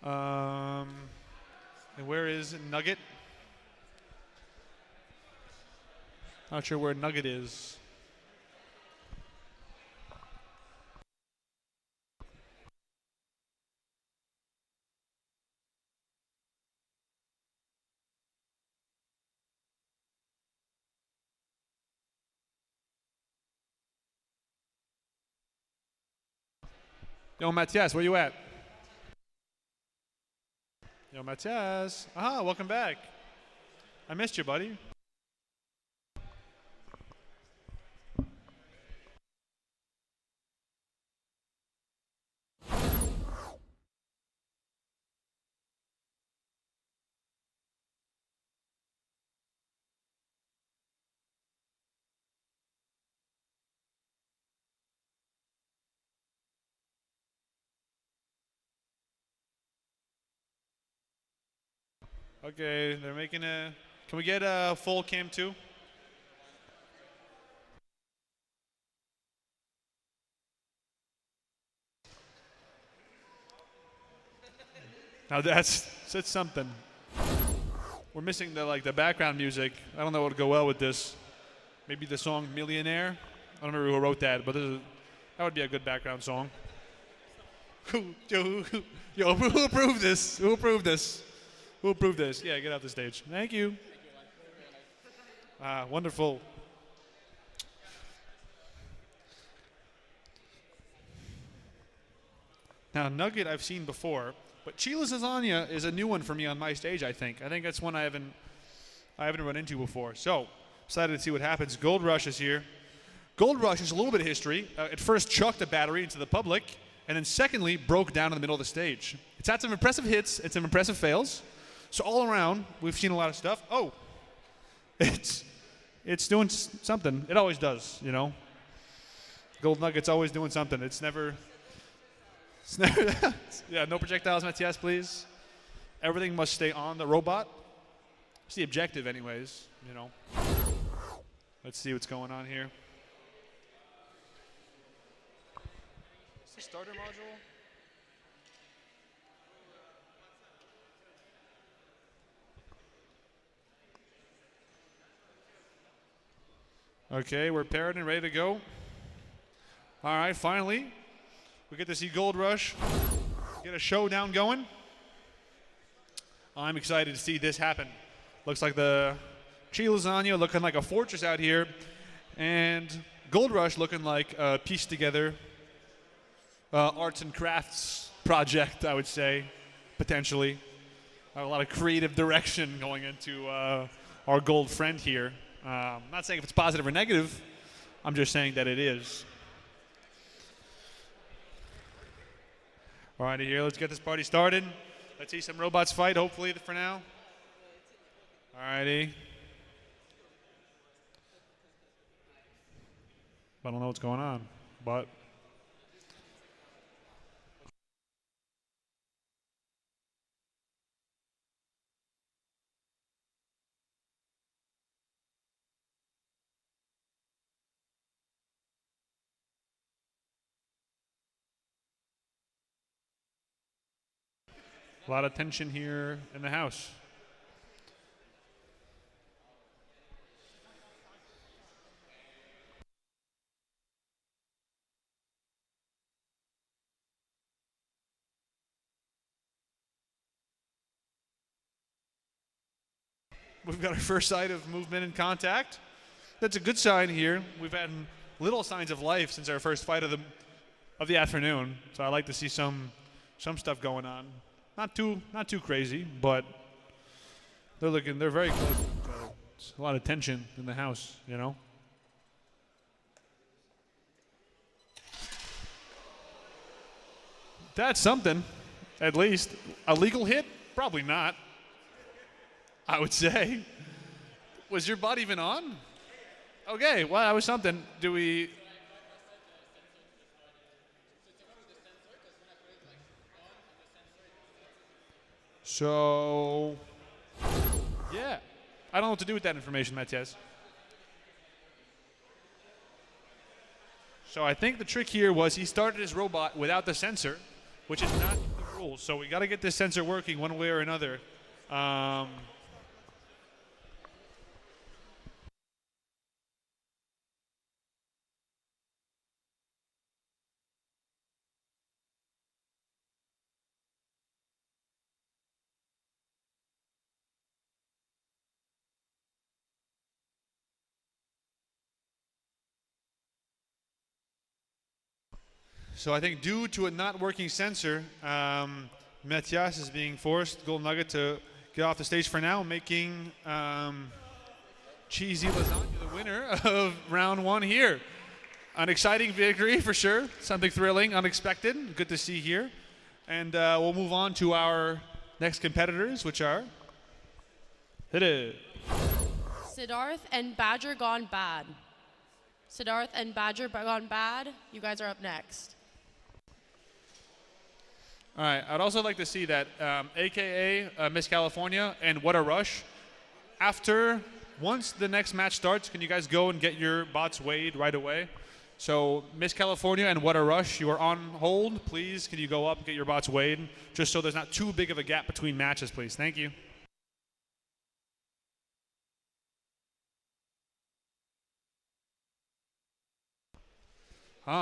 And where is Nugget? Not sure where Nugget is. Yo, Matthias, where you at? Yo, Matthias. Aha, welcome back. I missed you, buddy. Okay, they're making a. Can we get a full cam too? Now that's something. We're missing the background music. I don't know what would go well with this. Maybe the song "Millionaire." I don't remember who wrote that, but that would be a good background song. Yo, who approved this? Who approved this? Who approved this? Yeah, get off the stage. Thank you. Wonderful. Now, Nugget I've seen before, but Chila's Lasagna is a new one for me on my stage, I think. I think that's one I haven't run into before. So, excited to see what happens. Gold Rush is here. Gold Rush is a little bit of history. It first chucked a battery into the public, and then secondly, broke down in the middle of the stage. It's had some impressive hits and some impressive fails. So all around, we've seen a lot of stuff. Oh, it's doing something. It always does, you know. Gold Nugget's always doing something. It's never yeah, no projectiles, Matthias, please. Everything must stay on the robot. It's the objective anyways, you know. Let's see what's going on here. Is the starter module? Okay, we're paired and ready to go. All right, finally, we get to see Gold Rush get a showdown going. I'm excited to see this happen. Looks like the Chila Lasagna looking like a fortress out here, and Gold Rush looking like a pieced together arts and crafts project, I would say, potentially. A lot of creative direction going into our gold friend here. I'm not saying if it's positive or negative. I'm just saying that it is. All righty, here, let's get this party started. Let's see some robots fight, hopefully, for now. All righty. I don't know what's going on, but. A lot of tension here in the house. We've got our first sight of movement and contact. That's a good sign here. We've had little signs of life since our first fight of the afternoon. So I like to see some stuff going on. Not too crazy, but they're very close to each other. It's a lot of tension in the house, you know. That's something, at least. A legal hit? Probably not. I would say. Was your bot even on? Okay, well, that was something. Do we... So, yeah. I don't know what to do with that information, Matthias. So I think the trick here was he started his robot without the sensor, which is not the Cool. So we got to get this sensor working one way or another. So I think due to a not working sensor, Matthias is being forced, Gold Nugget, to get off the stage for now, making Cheesy Lasagna the winner of round one here. An exciting victory for sure. Something thrilling, unexpected. Good to see here. And we'll move on to our next competitors, which are... Hit it. Siddharth and Badger Gone Bad. Siddharth and Badger Gone Bad, you guys are up next. All right, I'd also like to see that AKA Miss California and What a Rush. Once the next match starts, can you guys go and get your bots weighed right away? So Miss California and What a Rush, you are on hold. Please, can you go up and get your bots weighed? Just so there's not too big of a gap between matches, please. Thank you.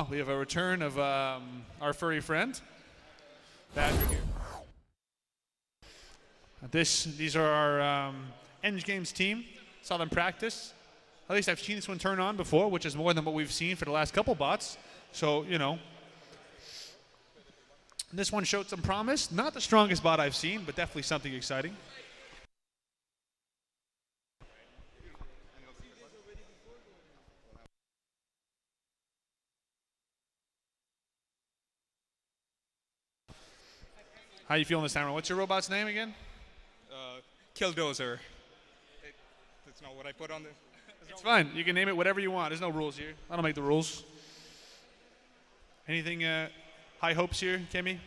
We have a return of our furry friend. Badger here. These are our End Games team. Saw them practice. At least I've seen this one turn on before, which is more than what we've seen for the last couple bots. So, you know. This one showed some promise. Not the strongest bot I've seen, but definitely something exciting. How you feeling this time around? What's your robot's name again? Killdozer. That's not what I put on the... It's fine. You can name it whatever you want. There's no rules here. I don't make the rules. Anything high hopes here, Kemi?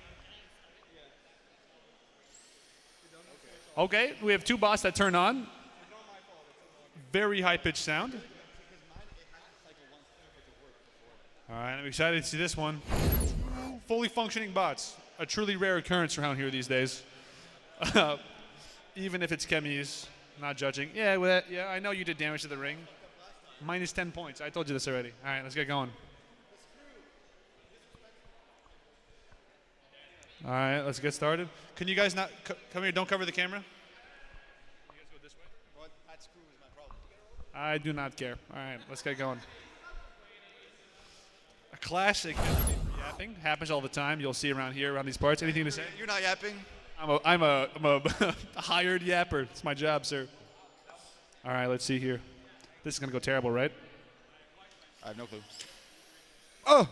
Okay, we have two bots that turn on. Very high-pitched sound. All right, I'm excited to see this one. Two fully functioning bots. A truly rare occurrence around here these days. Even if it's Kemi's, not judging. Yeah, well, yeah, I know you did damage to the ring. Minus 10 points. I told you this already. All right, let's get going. All right, let's get started. Can you guys not come here? Don't cover the camera. You guys go this way. Well, that screw is my problem. I do not care. All right, let's get going. A classic yapping happens all the time. You'll see around here, around these parts. Anything to say? You're not yapping? I'm a hired yapper. It's my job, sir. All right, let's see here. This is gonna go terrible, right? I have no clue. Oh!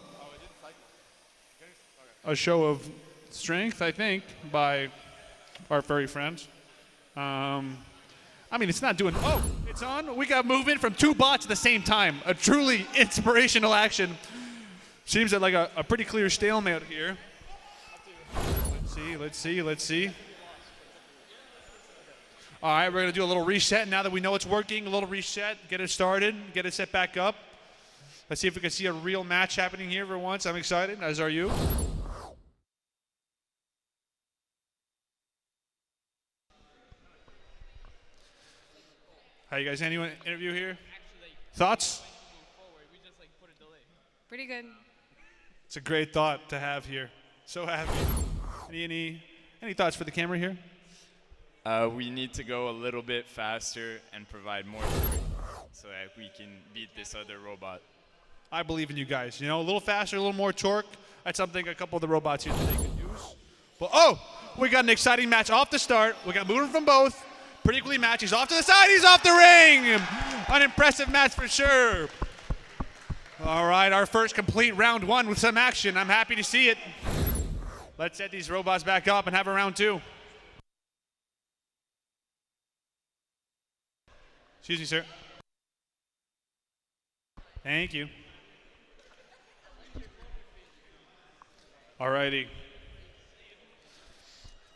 A show of strength, I think, by our furry friends. I mean, it's not doing. Oh, it's on. We got movement from two bots at the same time. A truly inspirational action. Seems like a pretty clear stalemate here. Let's see. All right, we're going to do a little reset now that we know it's working. A little reset, get it started, get it set back up. Let's see if we can see a real match happening here for once. I'm excited, as are you. How you guys? Anyone interview here? Thoughts? Pretty good. It's a great thought to have here. So happy. Any thoughts for the camera here? We need to go a little bit faster and provide more torque so that we can beat this other robot. I believe in you guys. You know, a little faster, a little more torque. That's something a couple of the robots here today could use. But oh, we got an exciting match off the start. We got movement from both. Pretty equally matched. He's off to the side. He's off the ring. An impressive match for sure. All right, our first complete round one with some action. I'm happy to see it. Let's set these robots back up and have a round two. Excuse me, sir. Thank you. All righty.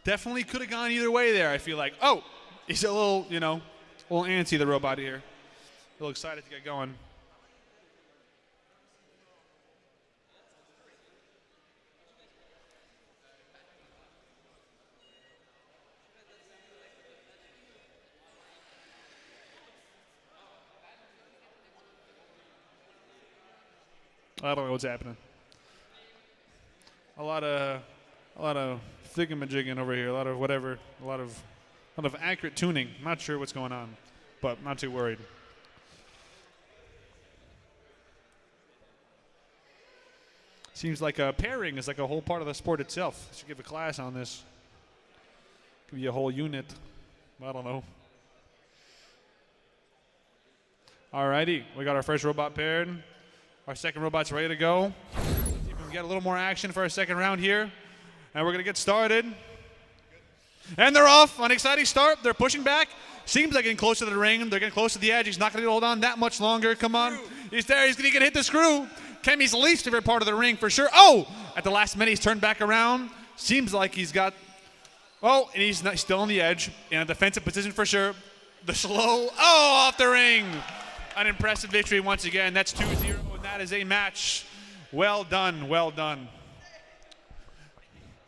Definitely could have gone either way there, I feel like. Oh, he's a little, a little antsy, the robot here. A little excited to get going. I don't know what's happening. A lot of thingamajigging over here. A lot of whatever. A lot of accurate tuning. Not sure what's going on, but not too worried. Seems like pairing is like a whole part of the sport itself. Should give a class on this. Could be a whole unit. I don't know. Alrighty, we got our first robot paired. Our second robot's ready to go. Let's see if we can get a little more action for our second round here. And we're gonna get started. And they're off. An exciting start. They're pushing back. Seems like getting close to the ring. They're getting close to the edge. He's not gonna hold on that much longer. Come on. He's there. He's gonna hit the screw. Kemi's least favorite part of the ring for sure. Oh! At the last minute, he's turned back around. Seems like he's got. Oh, and he's still on the edge. In a defensive position for sure. The slow. Oh, off the ring. An impressive victory once again. That's 2-0, and that is a match. Well done. Well done.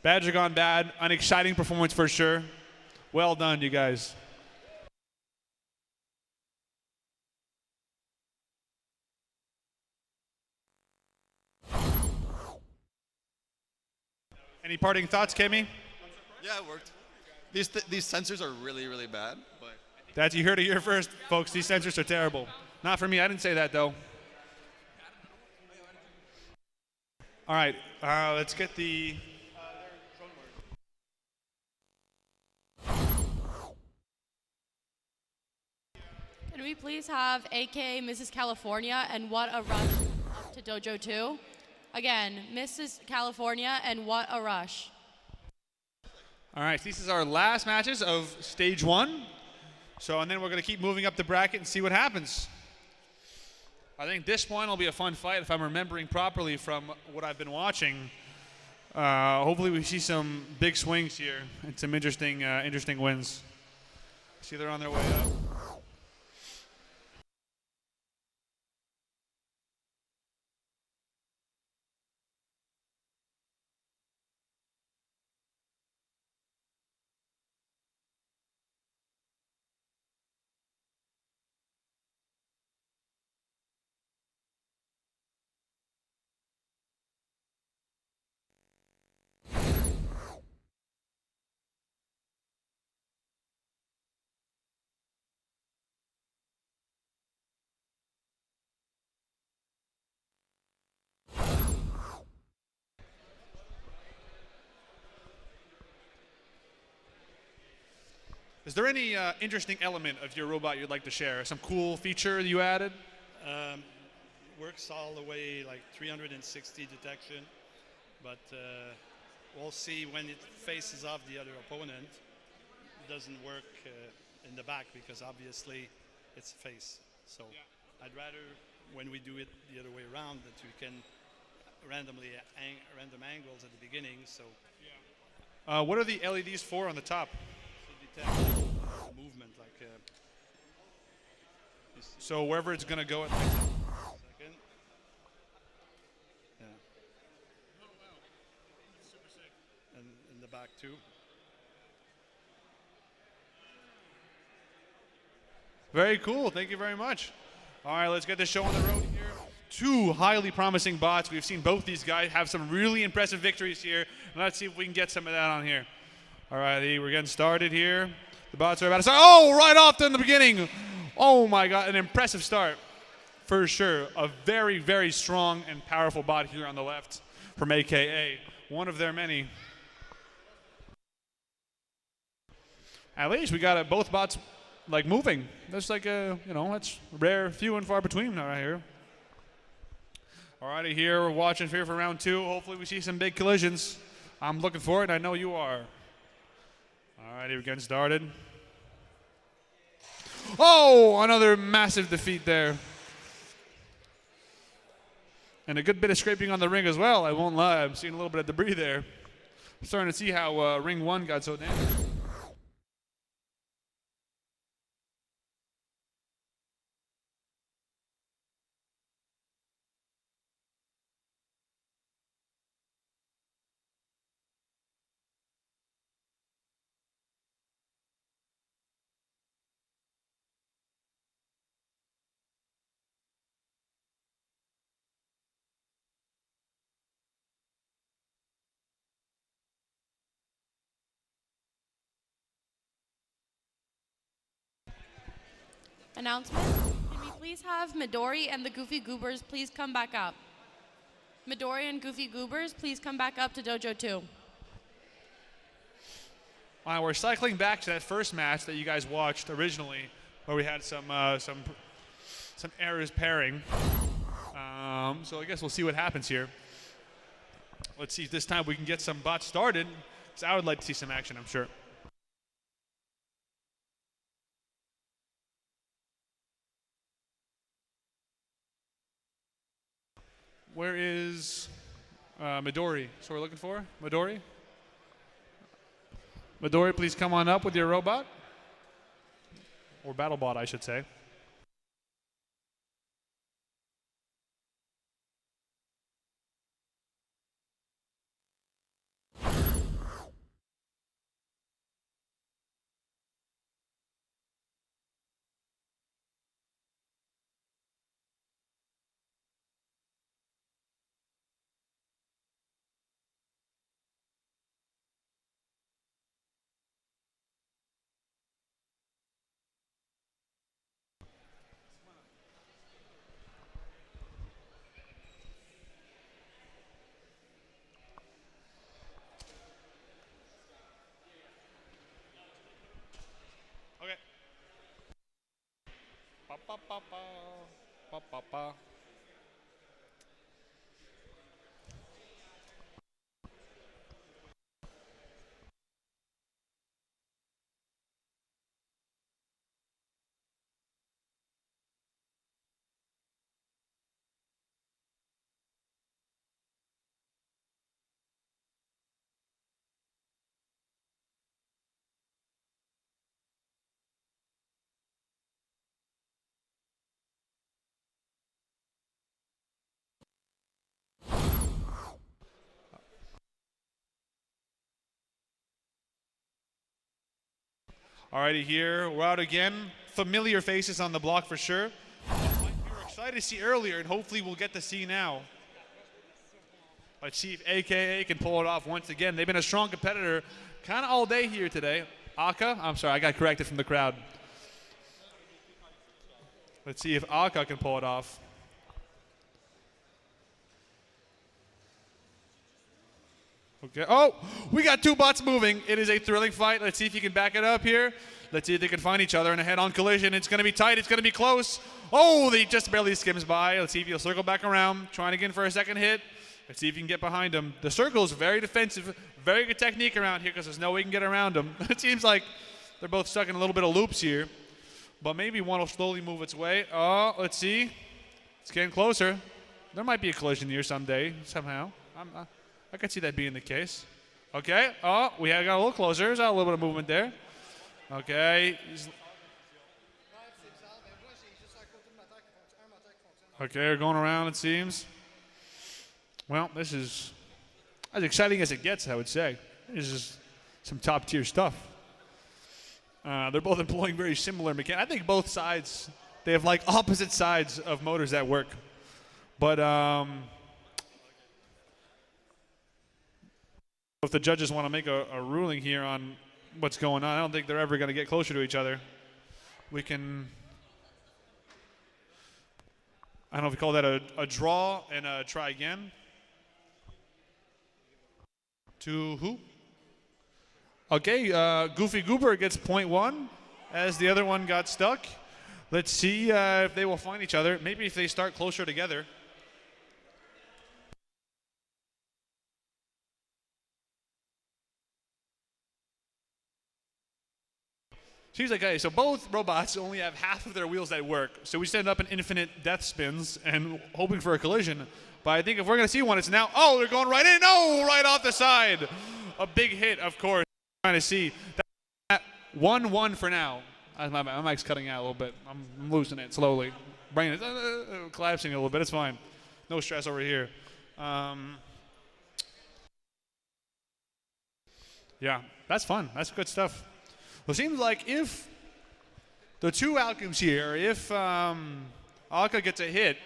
Badger gone bad. An exciting performance for sure. Well done, you guys. Any parting thoughts, Kemi? Yeah, it worked. These sensors are really, really bad. But You heard it here first, folks. These sensors are terrible. Not for me. I didn't say that, though. All right. Let's get the... Can we please have AK Mrs. California and what a rush up to Dojo 2? Again, Mrs. California and what a rush. All right, these is our last matches of stage 1. So, and then we're going to keep moving up the bracket and see what happens. I think this one will be a fun fight if I'm remembering properly from what I've been watching. Hopefully we see some big swings here and some interesting wins. See they're on their way up. Is there any interesting element of your robot you'd like to share? Some cool feature you added? Works all the way like 360 detection, but we'll see when it faces off the other opponent. It doesn't work in the back because obviously it's face. So I'd rather when we do it the other way around that we can random angles at the beginning. So what are the LEDs for on the top? Movement like so wherever it's gonna go at second. Yeah. And in the back too. Very cool. Thank you very much. All right, let's get this show on the road here. 2 highly promising bots. We've seen both these guys have some really impressive victories here. And let's see if we can get some of that on here. All righty, we're getting started here. The bots are about to start. Oh, right off in the beginning. Oh my God, an impressive start for sure. A very, very strong and powerful bot here on the left from AKA. One of their many. At least we got both bots like moving. That's like that's rare, few and far between right here. Alrighty, here we're watching here for round 2. Hopefully we see some big collisions. I'm looking for it. I know you are. Alrighty, we're getting started. Oh, another massive defeat there. And a good bit of scraping on the ring as well. I won't lie. I'm seeing a little bit of debris there. I'm starting to see how ring 1 got so damaged. announcement. Can we please have Midori and the Goofy Goobers please come back up? Midori and Goofy Goobers, please come back up to Dojo 2. All right, we're cycling back to that first match that you guys watched originally, where we had some errors pairing. So I guess we'll see what happens here. Let's see if this time we can get some bots started, because I would like to see some action, I'm sure. Where is Midori? So we're looking for Midori? Midori, please come on up with your robot. Or BattleBot, I should say. Okay. Ba, ba, ba, ba. Ba, ba, ba. Alrighty, here we're out again. Familiar faces on the block for sure. Like we were excited to see earlier, and hopefully we'll get to see now. Let's see if AKA can pull it off once again. They've been a strong competitor kind of all day here today. Aka, I'm sorry, I got corrected from the crowd. Let's see if Aka can pull it off. Okay. Oh, we got two bots moving. It is a thrilling fight. Let's see if you can back it up here. Let's see if they can find each other in a head-on collision. It's going to be tight. It's going to be close. Oh, they just barely skims by. Let's see if he'll circle back around. Trying again for a second hit. Let's see if you can get behind him. The circle is very defensive. Very good technique around here because there's no way you can get around him. It seems like they're both stuck in a little bit of loops here. But maybe one will slowly move its way. Oh, let's see. It's getting closer. There might be a collision here someday, somehow. I could see that being the case. Okay. Oh, we got a little closer. There's a little bit of movement there. Okay. Okay, we're going around, it seems. Well, this is as exciting as it gets, I would say. This is some top-tier stuff. They're both employing very similar mechanics. I think both sides, they have like opposite sides of motors that work. But if the judges want to make a ruling here on what's going on, I don't think they're ever going to get closer to each other. We can, I don't know if we call that a draw and a try again. To who? Okay, Goofy Goober gets 0.1 as the other one got stuck. Let's see if they will find each other. Maybe if they start closer together. Seems like, okay, so both robots only have half of their wheels that work. So we set up an infinite death spins and hoping for a collision. But I think if we're going to see one, it's now. Oh, they're going right in. Oh, right off the side. A big hit, of course. Trying to see. That 1-1 for now. My mic's cutting out a little bit. I'm losing it slowly. Brain is collapsing a little bit. It's fine. No stress over here. Yeah, that's fun. That's good stuff. Well, it seems like if the two outcomes here, if Alka gets a hit,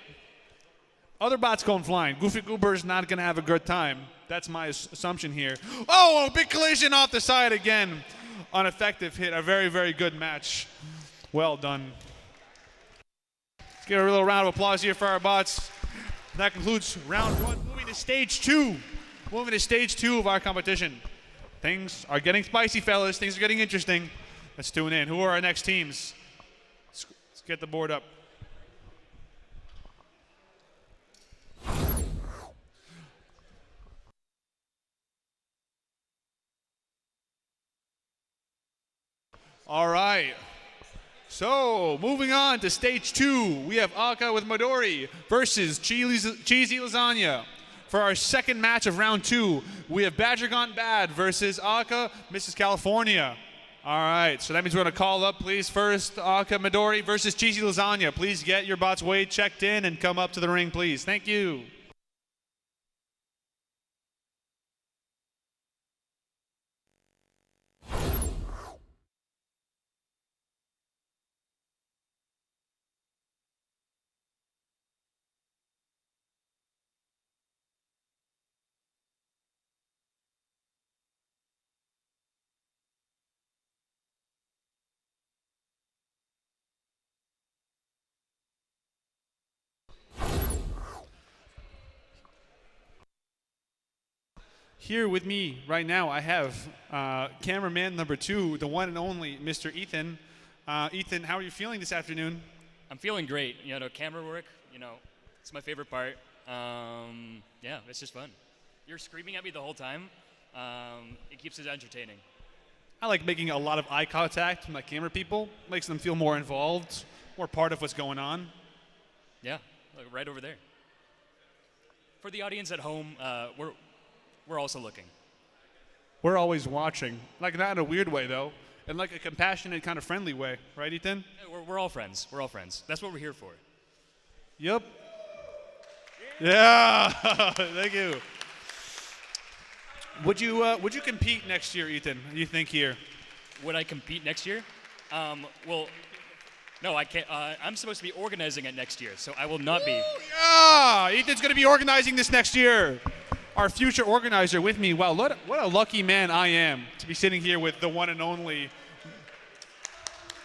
other bots going flying. Goofy Goober is not going to have a good time. That's my assumption here. Oh, a big collision off the side again. An effective hit. A very, very good match. Well done. Let's give a little round of applause here for our bots. That concludes round one. Moving to stage two. Moving to stage two of our competition. Things are getting spicy, fellas. Things are getting interesting. Let's tune in. Who are our next teams? Let's get the board up. All right. So, moving on to stage two, we have Aka with Midori versus Cheesy Lasagna. For our second match of round two, we have Badger Gone Bad versus Aka, Mrs. California. All right, so that means we're going to call up, please, first Aka Midori versus Cheesy Lasagna. Please get your bot's weight checked in and come up to the ring, please. Thank you. Here with me right now, I have cameraman number 2, the one and only Mr. Ethan. Ethan, how are you feeling this afternoon? I'm feeling great. You know, camera work, you know, it's my favorite part. Yeah, it's just fun. You're screaming at me the whole time. It keeps it entertaining. I like making a lot of eye contact with my camera people. Makes them feel more involved, more part of what's going on. Yeah, look, right over there. For the audience at home, we're also looking. We're always watching. Like, not in a weird way, though. In like a compassionate, kind of friendly way. Right, Ethan? Yeah, we're all friends. We're all friends. That's what we're here for. Yep. Yeah. Thank you. Would you compete next year, Ethan? What do you think here? Would I compete next year? Well, no, I can't. I'm supposed to be organizing it next year, so I will not be. Yeah! Ethan's going to be organizing this next year. Our future organizer with me. Wow, what a lucky man I am to be sitting here with the one and only.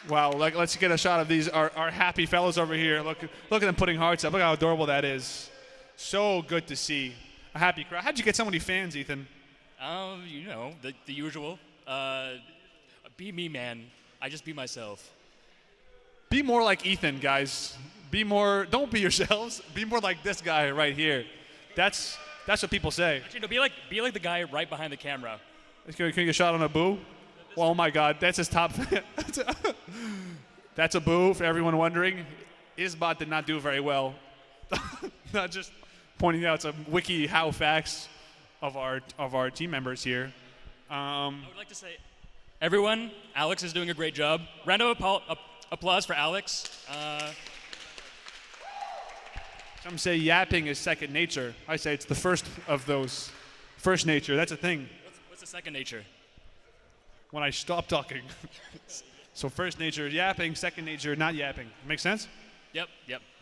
Wow, like, let's get a shot of these, our happy fellows over here. Look at them putting hearts up. Look how adorable that is. So good to see. A happy crowd. How'd you get so many fans, Ethan? You know, the usual. Be me, man. I just be myself. Be more like Ethan, guys. Don't be yourselves. Be more like this guy right here. That's what people say. Actually, no, be like the guy right behind the camera. Can we get a shot on a boo? Oh my God, that's his top fan. That's a boo for everyone wondering. His bot did not do very well. Not just pointing out some WikiHow facts of our team members here. I would like to say, everyone, Alex is doing a great job. Round of applause for Alex. Some say yapping is second nature. I say it's the first of those. First nature, that's a thing. What's the second nature? When I stop talking. So first nature, yapping. Second nature, not yapping. Make sense? Yep,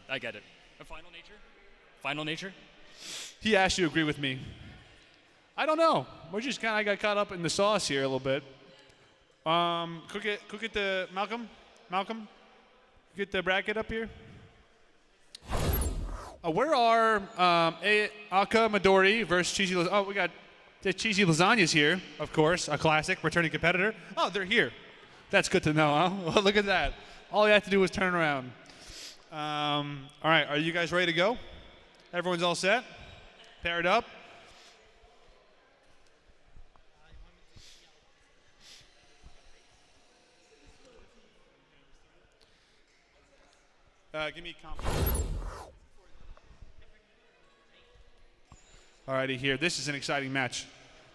I get it. A final nature? Final nature? He asked you to agree with me. I don't know. We just kind of got caught up in the sauce here a little bit. Could get the Malcolm, get the bracket up here. Where are Aka Midori versus Cheesy Lasagna? Oh, we got the Cheesy Lasagnas here, of course, a classic, returning competitor. Oh, they're here. That's good to know, huh? Well, look at that. All you have to do is turn around. All right, are you guys ready to go? Everyone's all set? Paired up? Give me Alrighty, here. This is an exciting match.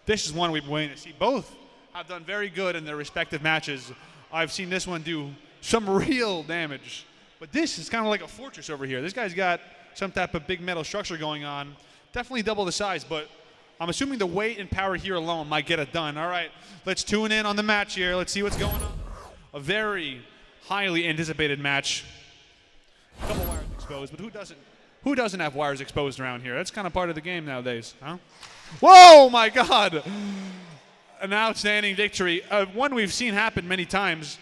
This is one we've been waiting to see. Both have done very good in their respective matches. I've seen this one do some real damage. But this is kind of like a fortress over here. This guy's got some type of big metal structure going on. Definitely double the size, but I'm assuming the weight and power here alone might get it done. All right, let's tune in on the match here. Let's see what's going on. A very highly anticipated match. A couple wires exposed, but who doesn't have wires exposed around here? That's kind of part of the game nowadays, huh? Whoa, my God! An outstanding victory. One we've seen happen many times.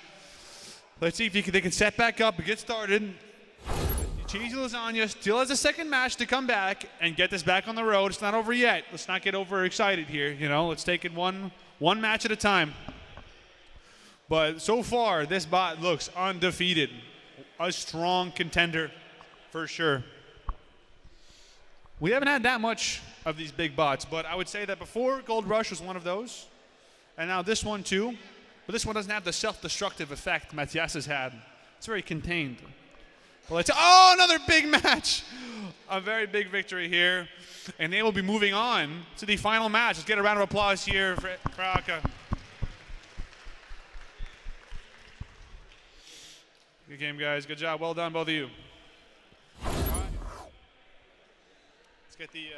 Let's see if they can set back up and get started. Cheesy Lasagna still has a second match to come back and get this back on the road. It's not over yet. Let's not get overexcited here. You know, let's take it one match at a time. But so far, this bot looks undefeated. A strong contender for sure. We haven't had that much of these big bots, but I would say that before Gold Rush was one of those, and now this one too. But this one doesn't have the self-destructive effect Matthias has had. It's very contained. Oh, another big match. A very big victory here. And they will be moving on to the final match. Let's get a round of applause here for Aka. Good game, guys. Good job. Well done, both of you. All right. Let's get the...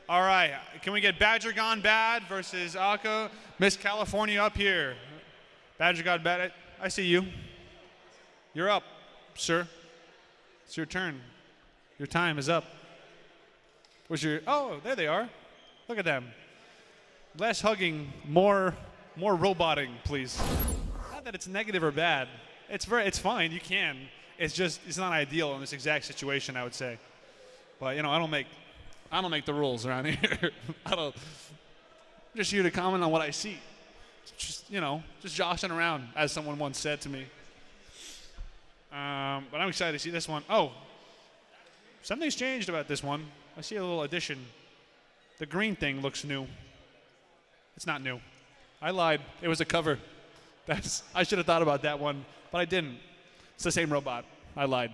All right, can we get Badger Gone Bad versus Aka? Miss California up here. Badger Gone Bad, I see you. You're up, sir. It's your turn. Your time is up. Oh, there they are. Look at them. Less hugging, more roboting, please. Not that it's negative or bad. It's fine, you can. It's not ideal in this exact situation, I would say. But, you know, I don't make the rules around here. I'm just here to comment on what I see. Just joshing around, as someone once said to me. But I'm excited to see this one. Oh, something's changed about this one. I see a little addition. The green thing looks new. It's not new. I lied. It was a cover. I should have thought about that one, but I didn't. It's the same robot. I lied.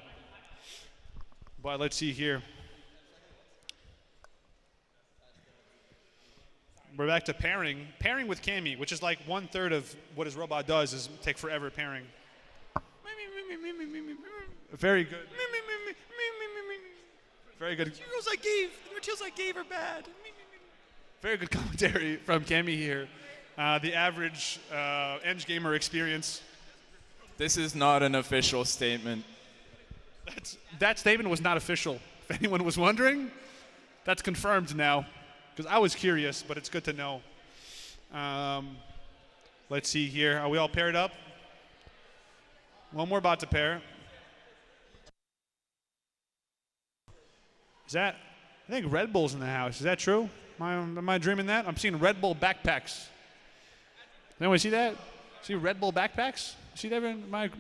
But let's see here. We're back to pairing. Pairing with Cammy, which is like 1/3 of what his robot does is take forever pairing. Very good. Very good. The materials I gave are bad. Very good commentary from Cammy here. The average Eng gamer experience. This is not an official statement. That statement was not official. If anyone was wondering, that's confirmed now. Because I was curious, but it's good to know. Let's see here. Are we all paired up? One more bot to pair. I think Red Bull's in the house. Is that true? Am I dreaming that? I'm seeing Red Bull backpacks. Anyone see that? See Red Bull backpacks? See that? Have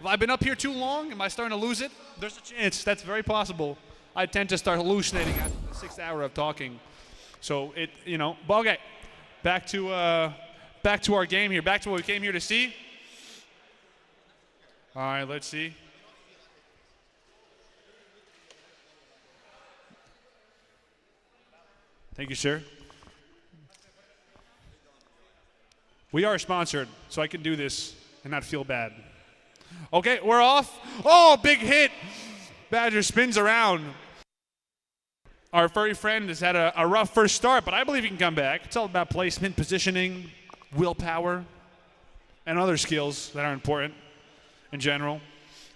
I been up here too long? Am I starting to lose it? There's a chance. That's very possible. I tend to start hallucinating after the 6th hour of talking. So but okay. Back to our game here. Back to what we came here to see. All right, let's see. Thank you, sir. We are sponsored, so I can do this and not feel bad. Okay, we're off. Oh, big hit. Badger spins around. Our furry friend has had a rough first start, but I believe he can come back. It's all about placement, positioning, willpower, and other skills that are important in general.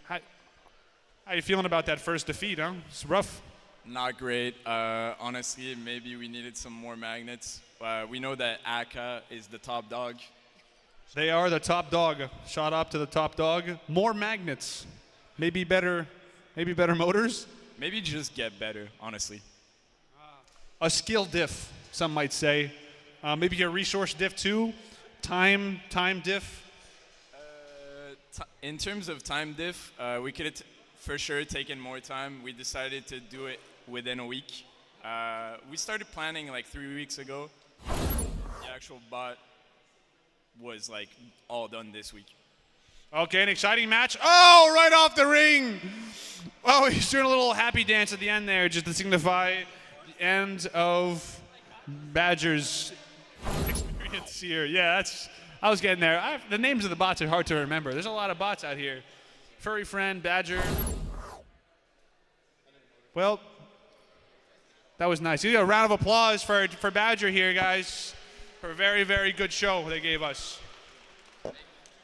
How are you feeling about that first defeat, huh? It's rough. Not great. Honestly, maybe we needed some more magnets. We know that Aka is the top dog. They are the top dog. Shout out to the top dog. More magnets. Maybe better motors. Maybe just get better, honestly. A skill diff, some might say. Maybe a resource diff too. Time diff. In terms of time diff, we could have for sure taken more time. We decided to do it within a week. We started planning like 3 weeks ago. The actual bot was like all done this week. Okay, an exciting match. Oh, right off the ring. Oh, he's doing a little happy dance at the end there just to signify the end of Badger's experience here. Yeah, I was getting there. The names of the bots are hard to remember. There's a lot of bots out here. Furry friend, Badger. Well, that was nice. You got a round of applause for Badger here, guys, for a very, very good show they gave us.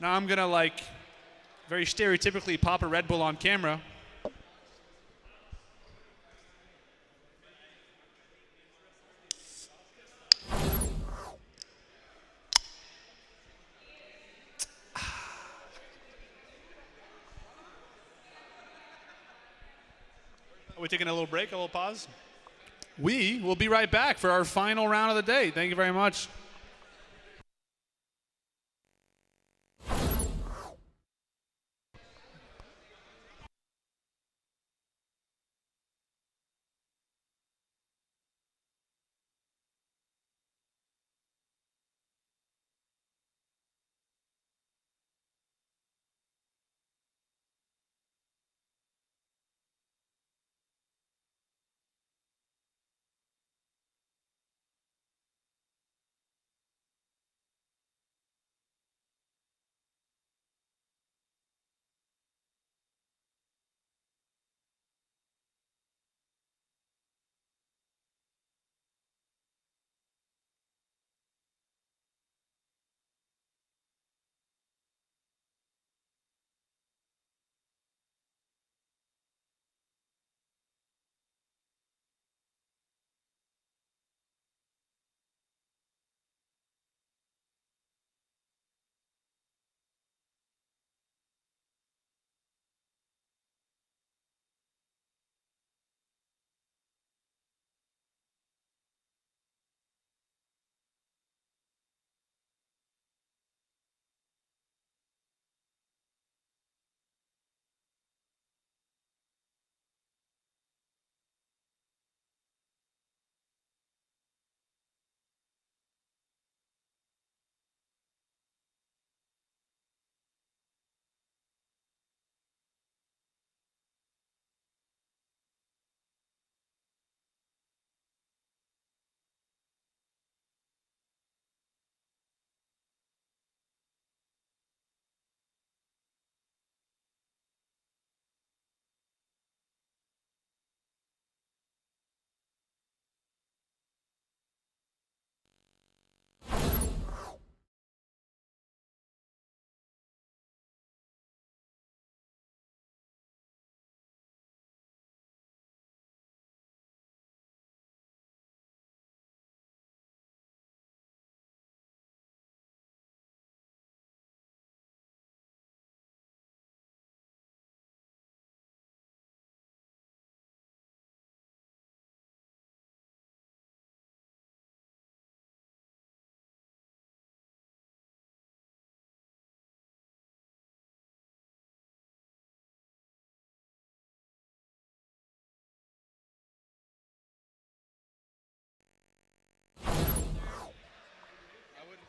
Now I'm going to, very stereotypically pop a Red Bull on camera. we're taking a little break, a little pause. We will be right back for our final round of the day. Thank you very much.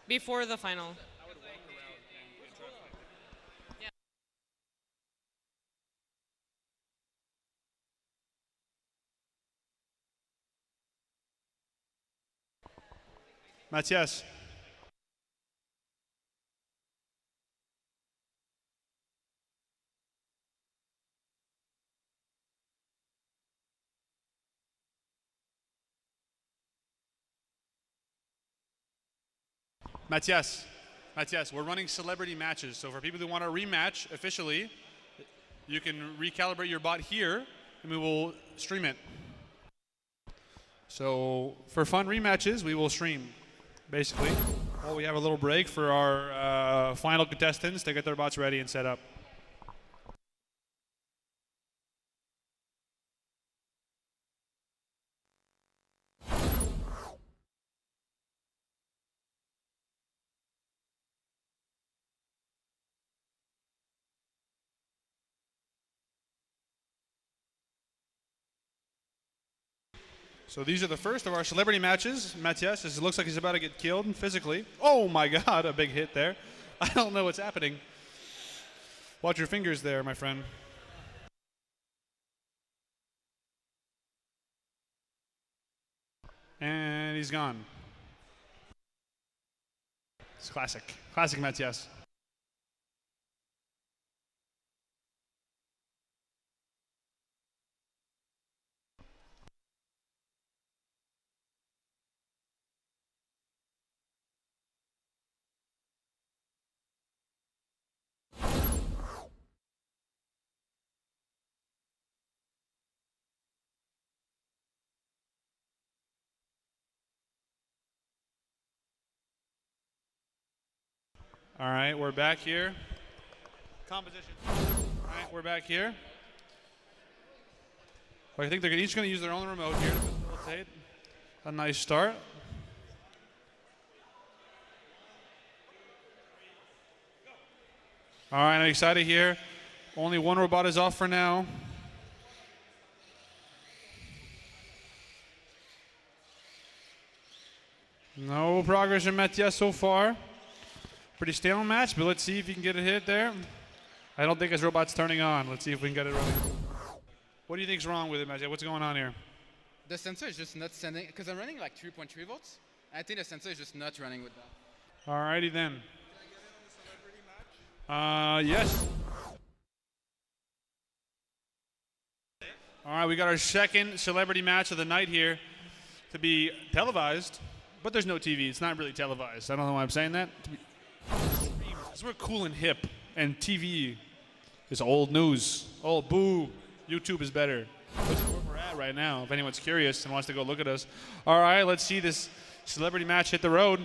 Before the final. Mathias. Mathias. Mathias, we're running celebrity matches. So for people who want to rematch officially, you can recalibrate your bot here and we will stream it. So for fun rematches, we will stream, basically. While we have a little break for our final contestants to get their bots ready and set up. So these are the first of our celebrity matches. Mathias, it looks like he's about to get killed physically. Oh my God, a big hit there. I don't know what's happening. Watch your fingers there, my friend. And he's gone. It's classic. Classic Mathias. All right, we're back here. Composition. All right, we're back here. But I think they're each going to use their own remote here to facilitate a nice start. All right, I'm excited here. Only one robot is off for now. No progress from Mathias so far. Pretty stale match, but let's see if he can get a hit there. I don't think his robot's turning on. Let's see if we can get it running. What do you think's wrong with it, Mathias? What's going on here? The sensor is just not sending, because I'm running like 3.3 volts. I think the sensor is just not running with that. All righty then. Yes. All right, we got our second celebrity match of the night here to be televised, but there's no TV. It's not really televised. I don't know why I'm saying that. Because we're cool and hip, and TV is old news. Oh, boo. YouTube is better. Which is where we're at right now, if anyone's curious and wants to go look at us. All right, let's see this celebrity match hit the road.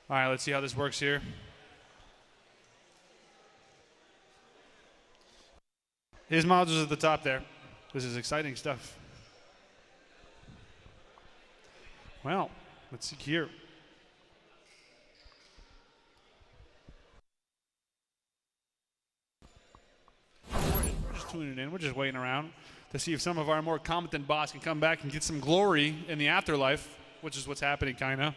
All right, let's see how this works here. His modules at the top there. This is exciting stuff. Well, let's see here. We're just tuning in. We're just waiting around to see if some of our more competent bots can come back and get some glory in the afterlife, which is what's happening, kind of.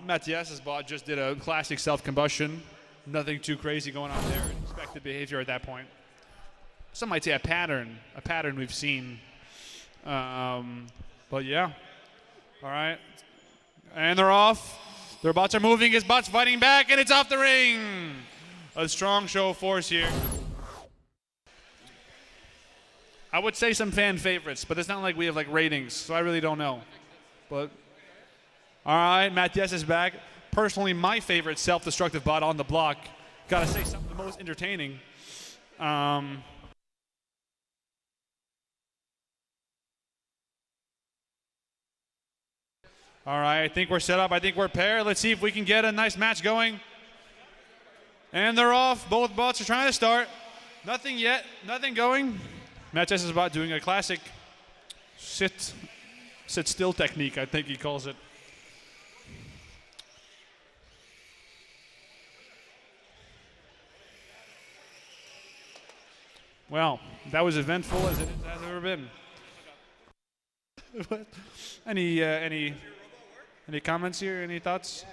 Mathias's bot just did a classic self-combustion. Nothing too crazy going on there. Expected behavior at that point. Some might say a pattern we've seen. But yeah. All right. And they're off. Their bots are moving. His bot's fighting back, and it's off the ring. A strong show of force here. I would say some fan favorites, but it's not like we have like ratings, so I really don't know. But all right, Mathias is back. Personally, my favorite self-destructive bot on the block. Gotta say, some of the most entertaining. All right, I think we're set up. I think we're paired. Let's see if we can get a nice match going. And they're off. Both bots are trying to start. Nothing yet. Nothing going. Mathias is about doing a classic sit still technique, I think he calls it. Well, that was eventful as it has ever been. Any comments here? Any thoughts?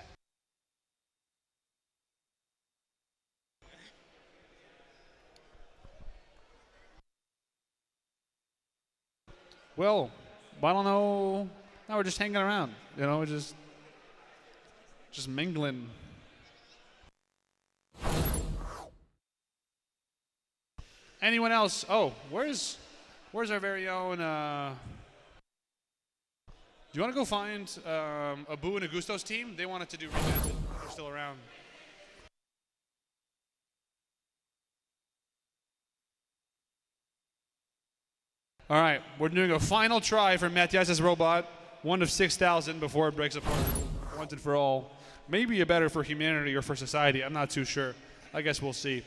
Well, I don't know. Now we're just hanging around. You know, we're just mingling. Anyone else? Oh, where's our very own? Do you want to go find Abu and Augusto's team? They wanted to do rematches. They're still around. All right, we're doing a final try for Mathias's robot. One of 6,000 before it breaks apart once and for all. Maybe a better for humanity or for society. I'm not too sure. I guess we'll see.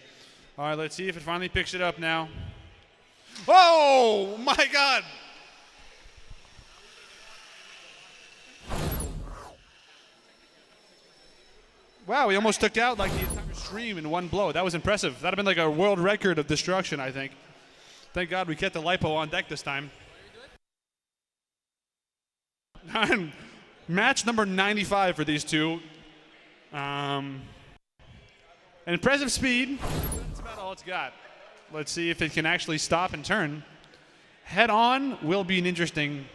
All right, let's see if it finally picks it up now. Oh, my God. Wow, he almost took out like the entire stream in one blow. That was impressive. That would have been like a world record of destruction, I think. Thank God we kept the LiPo on deck this time. Match number 95 for these two. Impressive speed. That's about all it's got. Let's see if it can actually stop and turn. Head on will be an interesting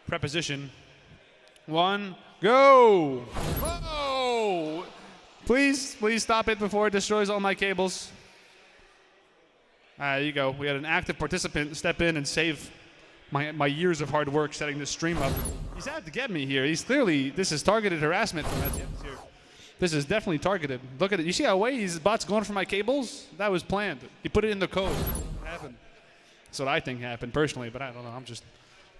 preposition. One, go! Whoa! Please stop it before it destroys all my cables. There you go. We had an active participant step in and save my years of hard work setting this stream up. He's out to get me here. He's clearly, this is targeted harassment from Mathias here. This is definitely targeted. Look at it. You see how his bot's going for my cables? That was planned. He put it in the code. It happened. That's what I think happened personally, but I don't know. I'm just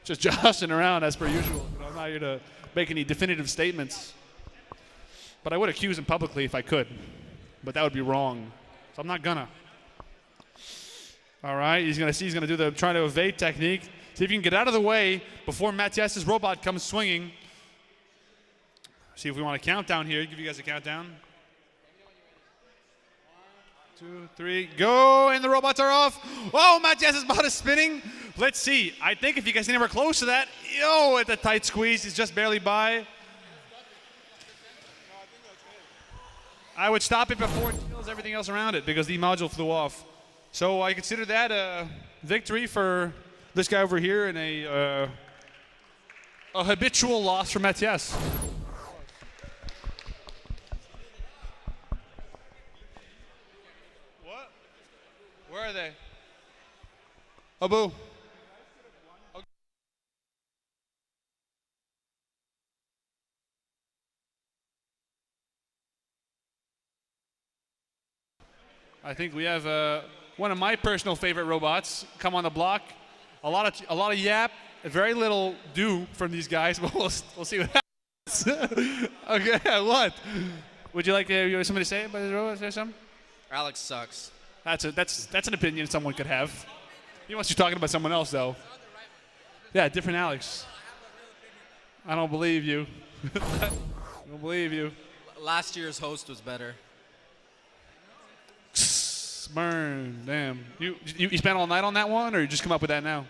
Just joshing around as per usual. You know, I'm not here to make any definitive statements. But I would accuse him publicly if I could. But that would be wrong. So I'm not gonna. All right, he's gonna do the trying to evade technique. See if you can get out of the way before Matthias's robot comes swinging. See if we want a countdown here. Give you guys a countdown. 2, 3, go, and the robots are off. Oh, Matthias's bot is spinning. Let's see. I think if you guys anywhere close to that, yo, at the tight squeeze, he's just barely by. I would stop it before it kills everything else around it because the module flew off. So I consider that a victory for this guy over here and a habitual loss for Matthias. What? Where are they? Abu. I think we have one of my personal favorite robots come on the block. A lot of yap, very little do from these guys, but we'll see what happens. Okay, what? Would you like somebody to say about this robot? Say something? Alex sucks. That's an opinion someone could have. He wants you talking about someone else though. Yeah, different Alex. I don't believe you. I don't believe you. Last year's host was better. Burn, damn. You spent all night on that one, or you just come up with that now?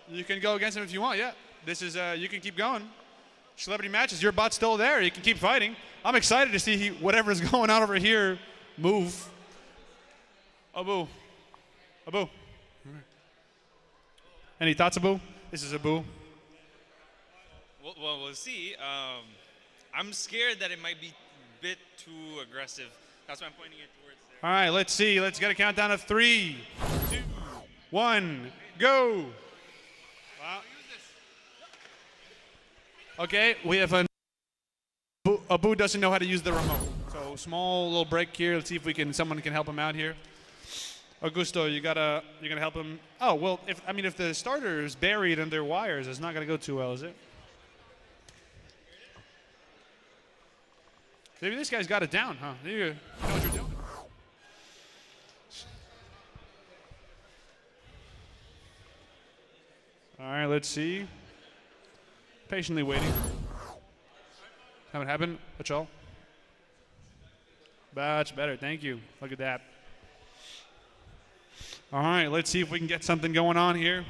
You can go against him if you want, yeah. This is, you can keep going. Celebrity matches, your bot's still there. You can keep fighting. I'm excited to see whatever's going on over here move. Abu. Any thoughts, Abu? This is Abu. Well, we'll see. I'm scared that it might be a bit too aggressive. That's why I'm pointing it towards there. All right, let's see. Let's get a countdown of 3, 2, 1, go. Wow. Okay, we have Abu doesn't know how to use the remote. So small little break here. Let's see if someone can help him out here. Augusto, you're gonna help him. Oh well, if the starter is buried under wires, it's not gonna go too well, is it? Maybe this guy's got it down, huh? You know what you're doing. All right, let's see. Patiently waiting. Haven't happened, that's all. Much better, thank you. Look at that. All right, let's see if we can get something going on here.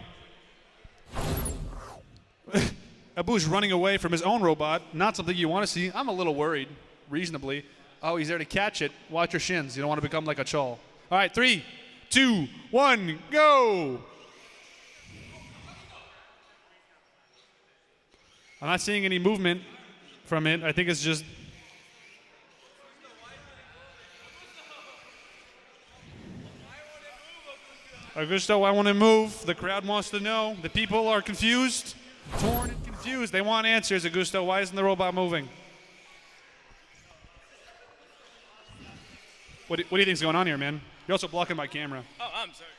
Abu's running away from his own robot. Not something you want to see. I'm a little worried. Reasonably. Oh, he's there to catch it. Watch your shins. You don't want to become like a chol. All right, 3, 2, 1, go. I'm not seeing any movement from it. I think it's just. Augusto, I want to move. The crowd wants to know. The people are confused, torn and confused. They want answers, Augusto. Why isn't the robot moving? What do you think's going on here, man? You're also blocking my camera. Oh, I'm sorry.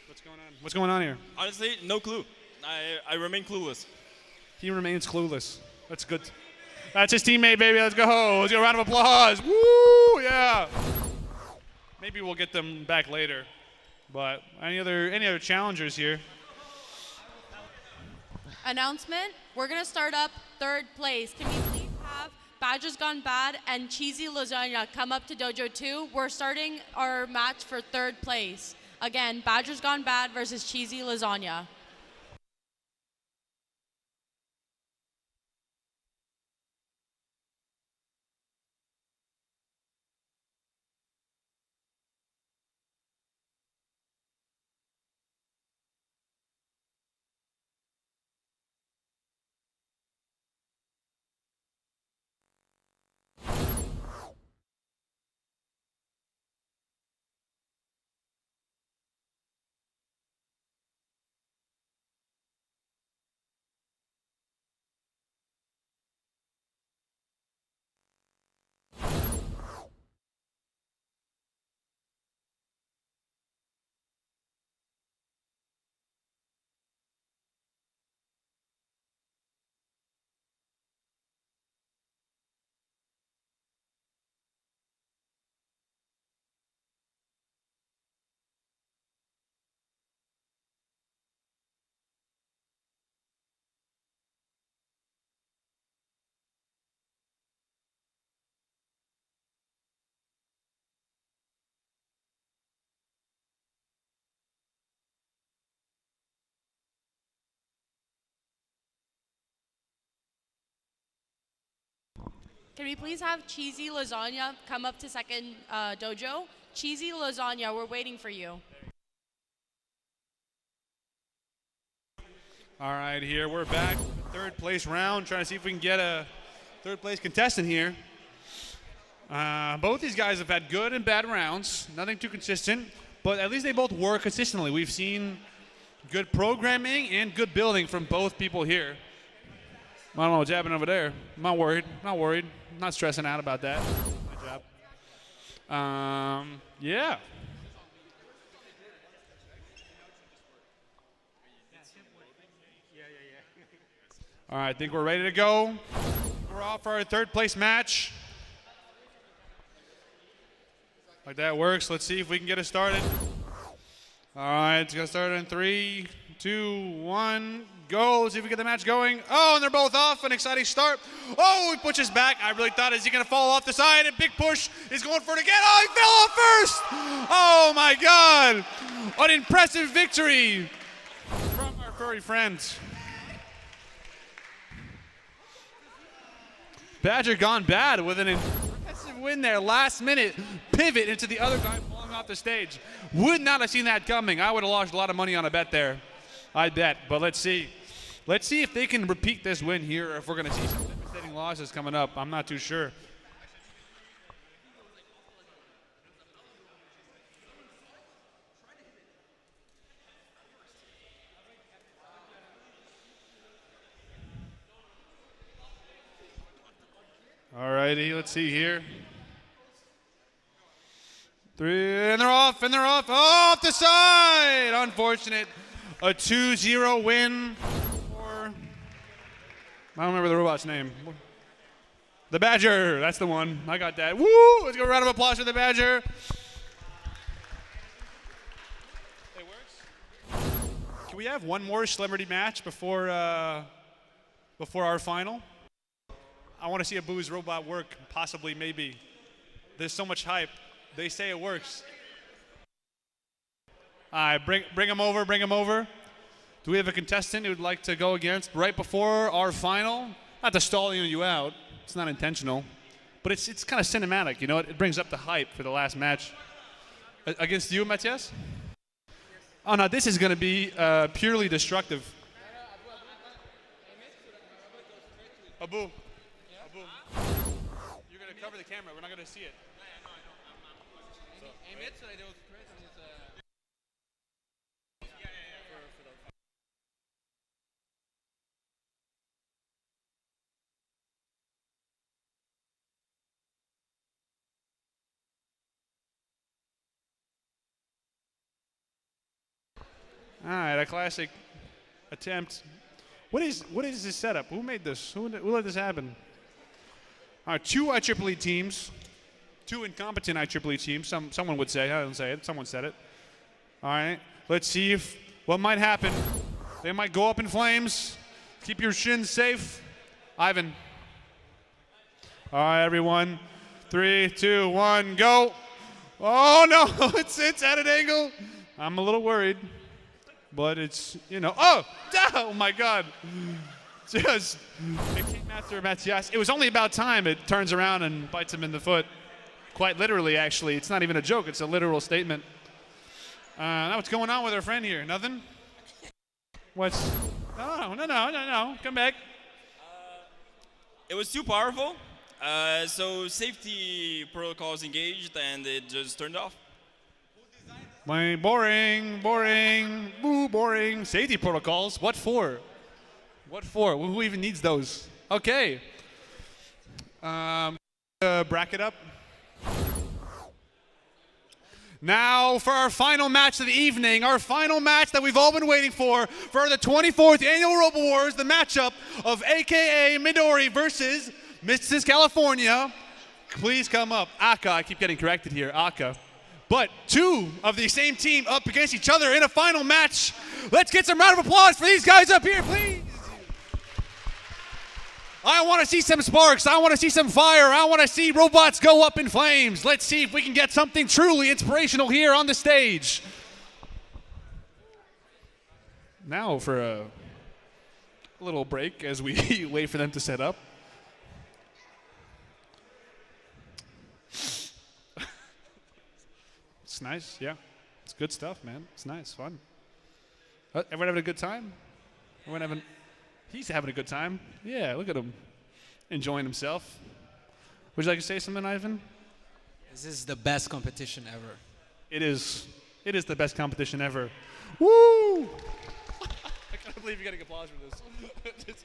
What's going on? What's going on here? Honestly, no clue. I remain clueless. He remains clueless. That's good. That's his teammate, baby. Let's go. Let's get a round of applause. Woo! Yeah. Maybe we'll get them back later. But any other challengers here? Announcement. We're gonna start up third place. Can we please have Badger's Gone Bad and Cheesy Lasagna come up to Dojo 2? We're starting our match for third place. Again, Badger's Gone Bad versus Cheesy Lasagna. Can we please have Cheesy Lasagna come up to second dojo? Cheesy Lasagna, we're waiting for you. All right, here we're back. Third place round, trying to see if we can get a third place contestant here. Both these guys have had good and bad rounds, nothing too consistent, but at least they both work consistently. We've seen good programming and good building from both people here. I don't know what's happening over there. I'm not worried, not stressing out about that. My job. Yeah. All right, I think we're ready to go. We're off for our third place match. Like that works. Let's see if we can get it started. All right, it's gonna start in 3, 2, 1, go. Let's see if we get the match going. Oh, and they're both off. An exciting start. Oh, he pushes back. I really thought, is he gonna fall off the side? A big push. He's going for it again. Oh, he fell off first. Oh my God. An impressive victory from our furry friends. Badger gone bad with an impressive win there. Last minute pivot into the other guy falling off the stage. Would not have seen that coming. I would have lost a lot of money on a bet there. I bet. But let's see. Let's see if they can repeat this win here or if we're going to see some devastating losses coming up. I'm not too sure. All righty, let's see here. 3, and they're off, off the side! Unfortunate. A 2-0 win for, I don't remember the robot's name. The Badger, that's the one. I got that. Woo! Let's give a round of applause for the Badger. It works. Can we have one more celebrity match before our final? I want to see a Boo's robot work, possibly, maybe. There's so much hype. They say it works. All right, bring him over. Do we have a contestant who would like to go against right before our final? Not to stall you out. It's not intentional. But it's kind of cinematic, you know? It brings up the hype for the last match. Against you, Matthias? Oh, no, this is going to be purely destructive. Abu. You're going to cover the camera. We're not going to see it. All right, a classic attempt. What is this setup? Who made this? Who let this happen? All right, 2 IEEE teams, 2 incompetent IEEE teams. Someone would say. I don't say it. Someone said it. All right, let's see what might happen. They might go up in flames. Keep your shins safe. Ivan. All right, everyone. 3, 2, 1, go. Oh no, it's at an angle. I'm a little worried. But it's, oh my God. Just, it came after Matthias. It was only about time it turns around and bites him in the foot. Quite literally, actually. It's not even a joke. It's a literal statement. Now what's going on with our friend here? Nothing? What's, no. Come back. It was too powerful. So safety protocols engaged and it just turned off. Boring. Boo, boring. Safety protocols. What for? Who even needs those? Okay. Bracket up. Now for our final match of the evening, our final match that we've all been waiting for the 24th annual Robowars, the matchup of AKA Midori versus Mrs. California. Please come up. Aka, I keep getting corrected here. Aka. But 2 of the same team up against each other in a final match. Let's get some round of applause for these guys up here, please. I want to see some sparks. I want to see some fire. I want to see robots go up in flames. Let's see if we can get something truly inspirational here on the stage. Now for a little break as we wait for them to set up. It's nice, yeah. It's good stuff, man. It's nice, fun. Everyone having a good time? He's having a good time. Yeah, look at him. Enjoying himself. Would you like to say something, Ivan? This is the best competition ever. It is. It is the best competition ever. Woo! I can't believe you're getting applause for this.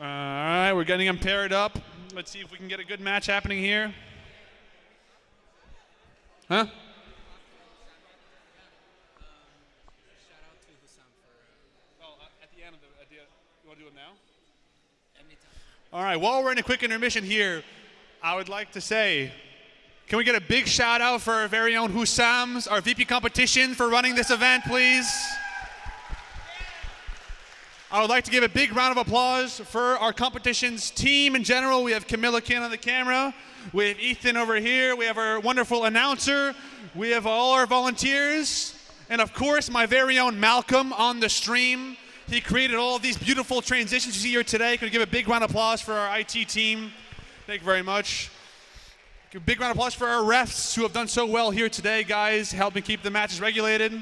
All right, we're getting them paired up. Let's see if we can get a good match happening here. Huh? At the end of the idea, you want to do it now? All right, while we're in a quick intermission here, I would like to say, can we get a big shout out for our very own Hussams, our VP competition, for running this event, please? I would like to give a big round of applause for our competition's team in general. We have Camilla Kin on the camera. We have Ethan over here. We have our wonderful announcer. We have all our volunteers. And of course, my very own Malcolm on the stream. He created all of these beautiful transitions you see here today. Could we give a big round of applause for our IT team? Thank you very much. Give a big round of applause for our refs who have done so well here today, guys, helping keep the matches regulated.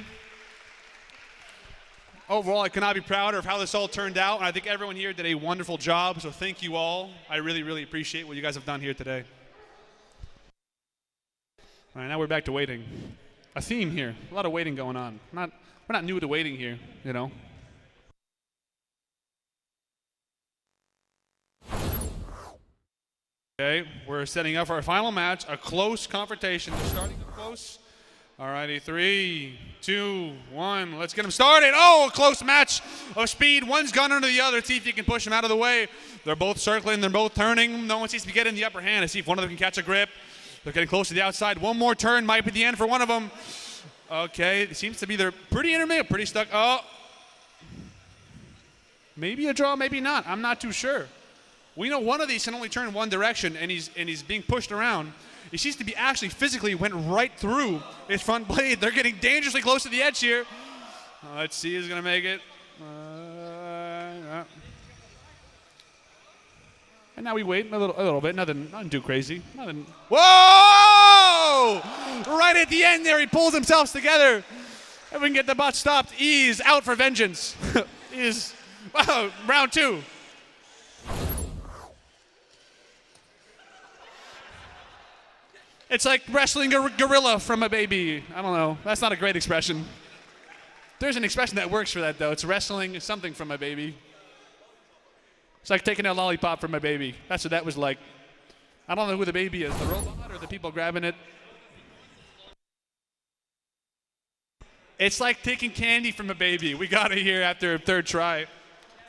Overall, I cannot be prouder of how this all turned out, and I think everyone here did a wonderful job, so thank you all. I really, really appreciate what you guys have done here today. All right, now we're back to waiting. A theme here, a lot of waiting going on. We're not new to waiting here, you know. Okay, we're setting up for our final match, a close confrontation. They're starting up close. All righty, 3, 2, 1. Let's get them started. Oh, a close match of speed. One's gone under the other. See if you can push them out of the way. They're both circling. They're both turning. No one seems to be getting the upper hand. Let's see if one of them can catch a grip. They're getting close to the outside. One more turn might be the end for one of them. Okay, it seems to be they're pretty intermittent, pretty stuck. Oh, maybe a draw, maybe not. I'm not too sure. We know one of these can only turn one direction, and he's being pushed around. He seems to be actually physically went right through his front blade. They're getting dangerously close to the edge here. Let's see who's going to make it. And now we wait a little bit. Nothing too crazy. Nothing. Whoa! Right at the end there, he pulls himself together. If we can get the bot stopped, he's out for vengeance. Wow, round 2. It's like wrestling a gorilla from a baby. I don't know. That's not a great expression. There's an expression that works for that, though. It's wrestling something from a baby. It's like taking a lollipop from a baby. That's what that was like. I don't know who the baby is, the robot or the people grabbing it. It's like taking candy from a baby. We got it here after a third try.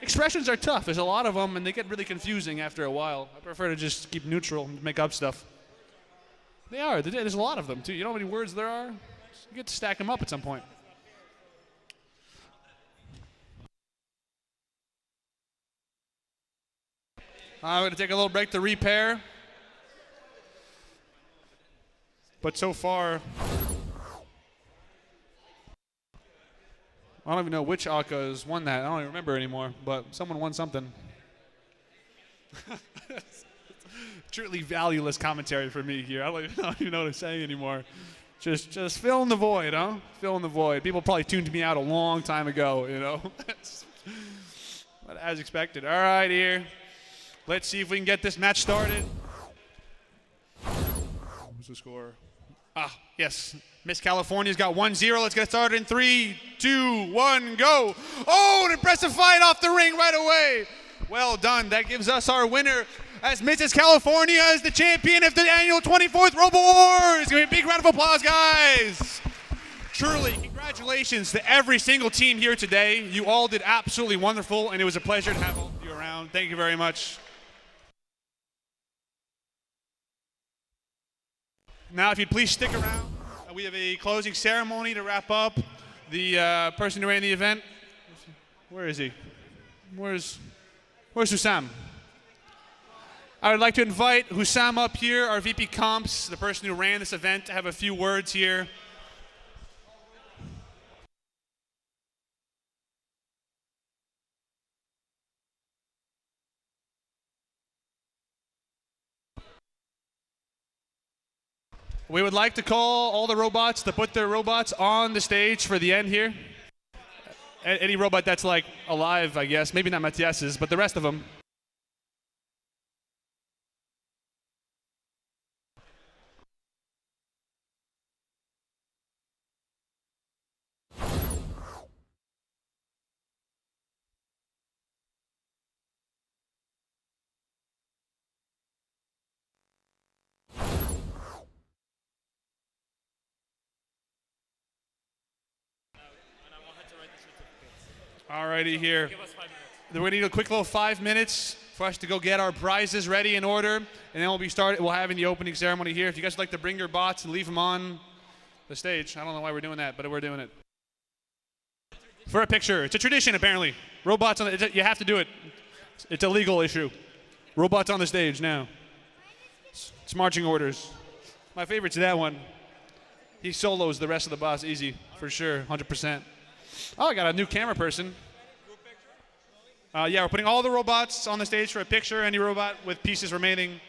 Expressions are tough. There's a lot of them, and they get really confusing after a while. I prefer to just keep neutral and make up stuff. They are. There's a lot of them, too. You know how many words there are? You get to stack them up at some point. I'm going to take a little break to repair. But so far, I don't even know which Aka has won that. I don't even remember anymore, but someone won something. Truly valueless commentary for me here. I don't even know what I'm saying anymore. Just fill in the void, huh? Fill in the void. People probably tuned me out a long time ago, you know. But as expected. All right, here. Let's see if we can get this match started. What's the score? Yes. Miss California's got 1-0. Let's get started in 3, 2, 1, go. Oh, an impressive fight off the ring right away. Well done. That gives us our winner, as Mrs. California is the champion of the annual 24th Robowars. Give me a big round of applause, guys. Truly, congratulations to every single team here today. You all did absolutely wonderful, and it was a pleasure to have all of you around. Thank you very much. Now, if you'd please stick around, we have a closing ceremony to wrap up. The person who ran the event, where is he? Where's Hussam? I would like to invite Hussam up here, our VP Comps, the person who ran this event, to have a few words here. We would like to call all the robots to put their robots on the stage for the end here. Any robot that's like alive, I guess. Maybe not Matthias's, but the rest of them. Alrighty here. We're gonna need a quick little 5 minutes for us to go get our prizes ready in order, and then we'll have the opening ceremony here. If you guys would like to bring your bots and leave them on the stage, I don't know why we're doing that, but we're doing it. For a picture. It's a tradition, apparently. Robots on you have to do it. It's a legal issue. Robots on the stage now. It's marching orders. My favorite's that one. He solos the rest of the boss easy, for sure, 100%. Oh, I got a new camera person. Yeah, we're putting all the robots on the stage for a picture. Any robot with pieces remaining.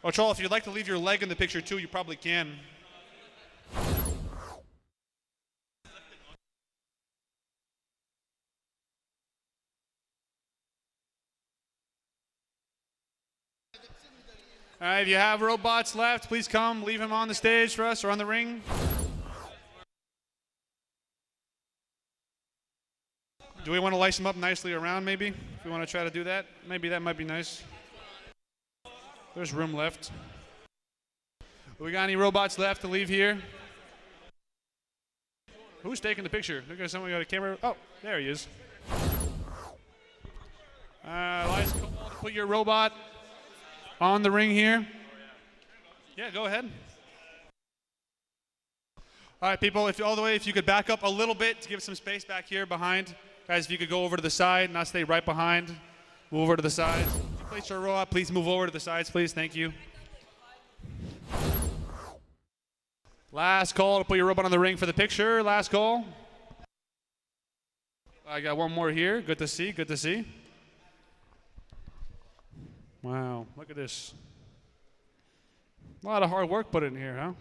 Oh, Troll, if you'd like to leave your leg in the picture too, you probably can. All right, if you have robots left, please come. Leave them on the stage for us or on the ring. Do we want to lice them up nicely around, maybe? If we want to try to do that, maybe that might be nice. There's room left. We got any robots left to leave here? Who's taking the picture? Look at someone got a camera. Oh, there he is. Elias, put your robot on the ring here. Yeah, go ahead. All right, people, if you could back up a little bit to give some space back here behind. Guys, if you could go over to the side, not stay right behind. Move over to the sides. If you place your robot, please move over to the sides, please. Thank you. Last call to put your robot on the ring for the picture. Last call. I got one more here. Good to see, good to see. Wow, look at this. A lot of hard work put in here, huh?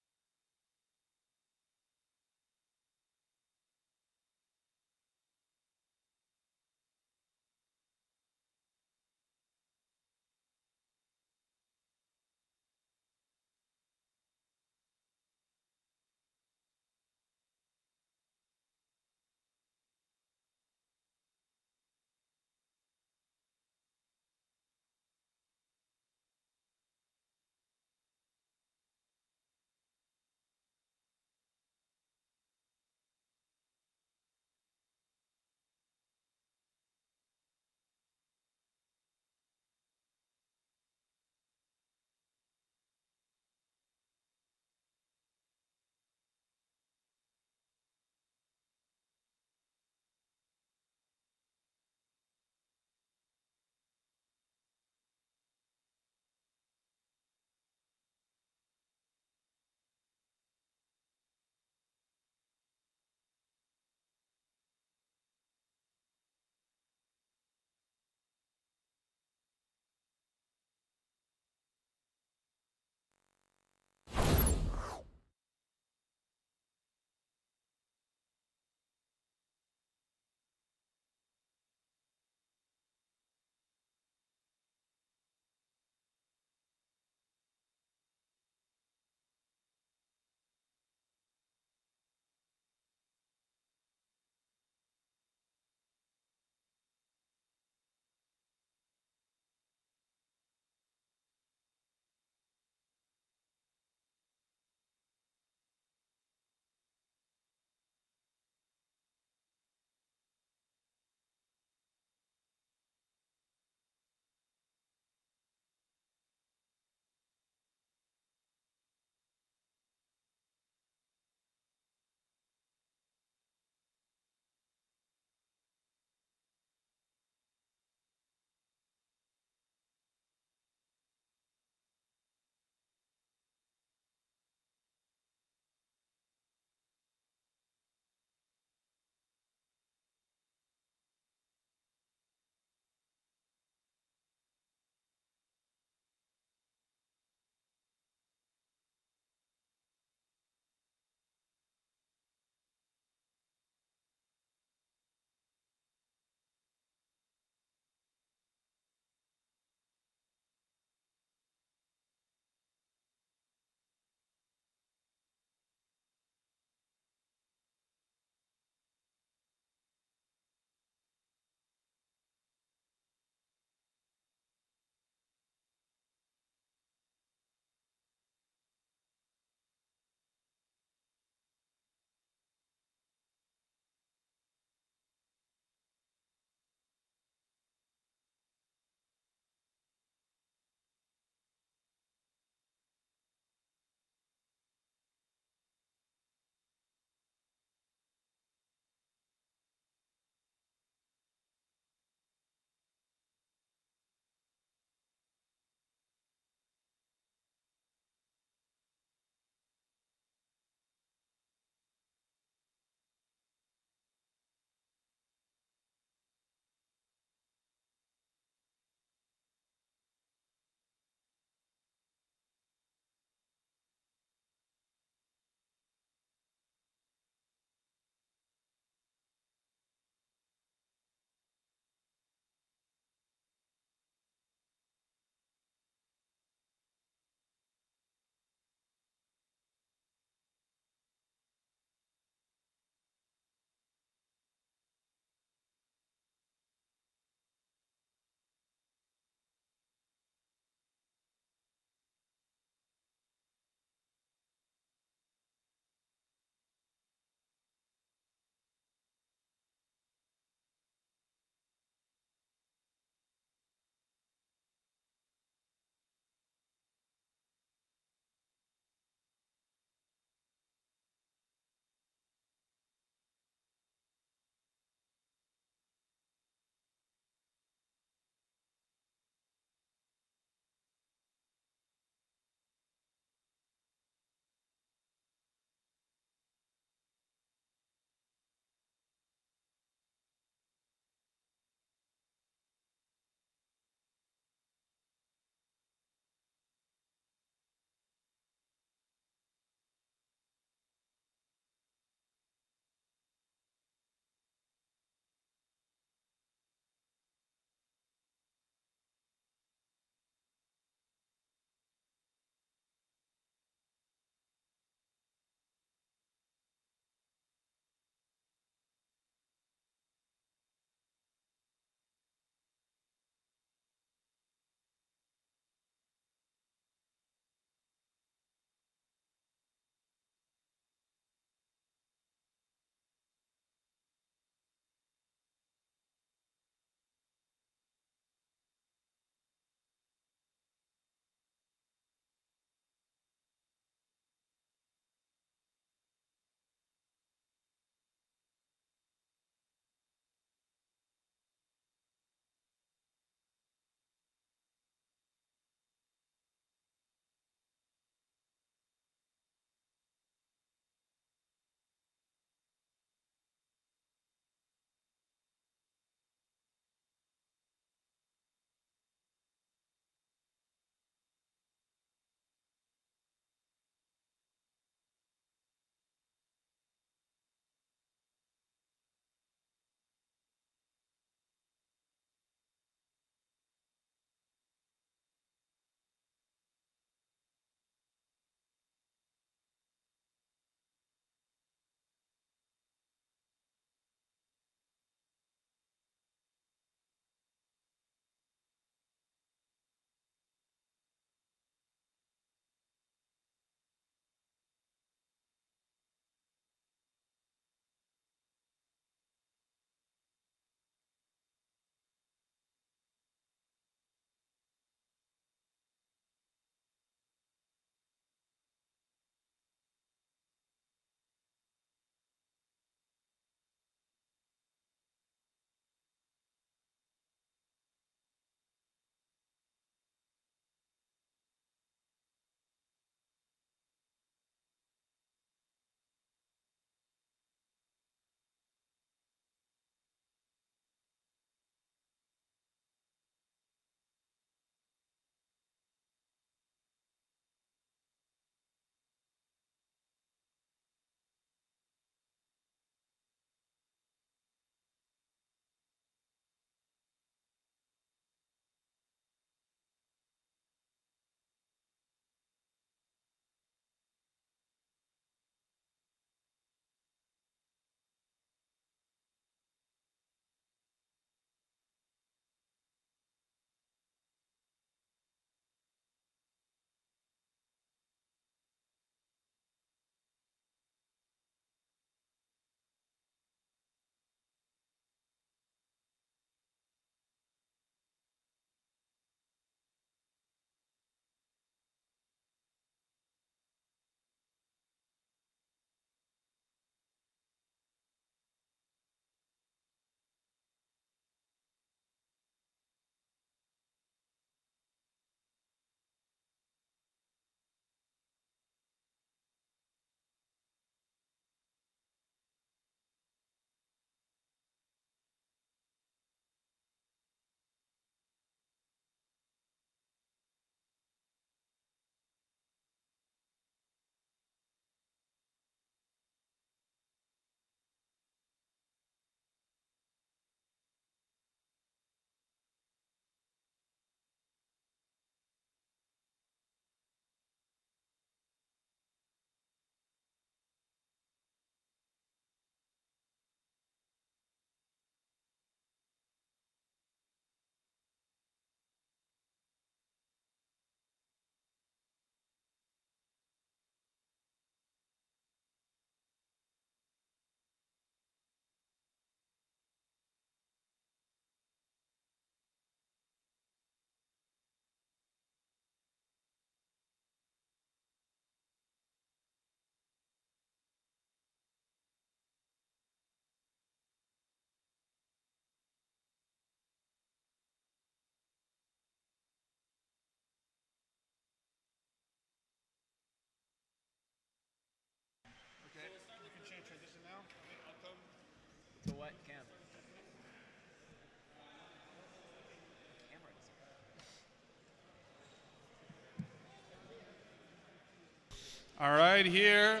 All right, here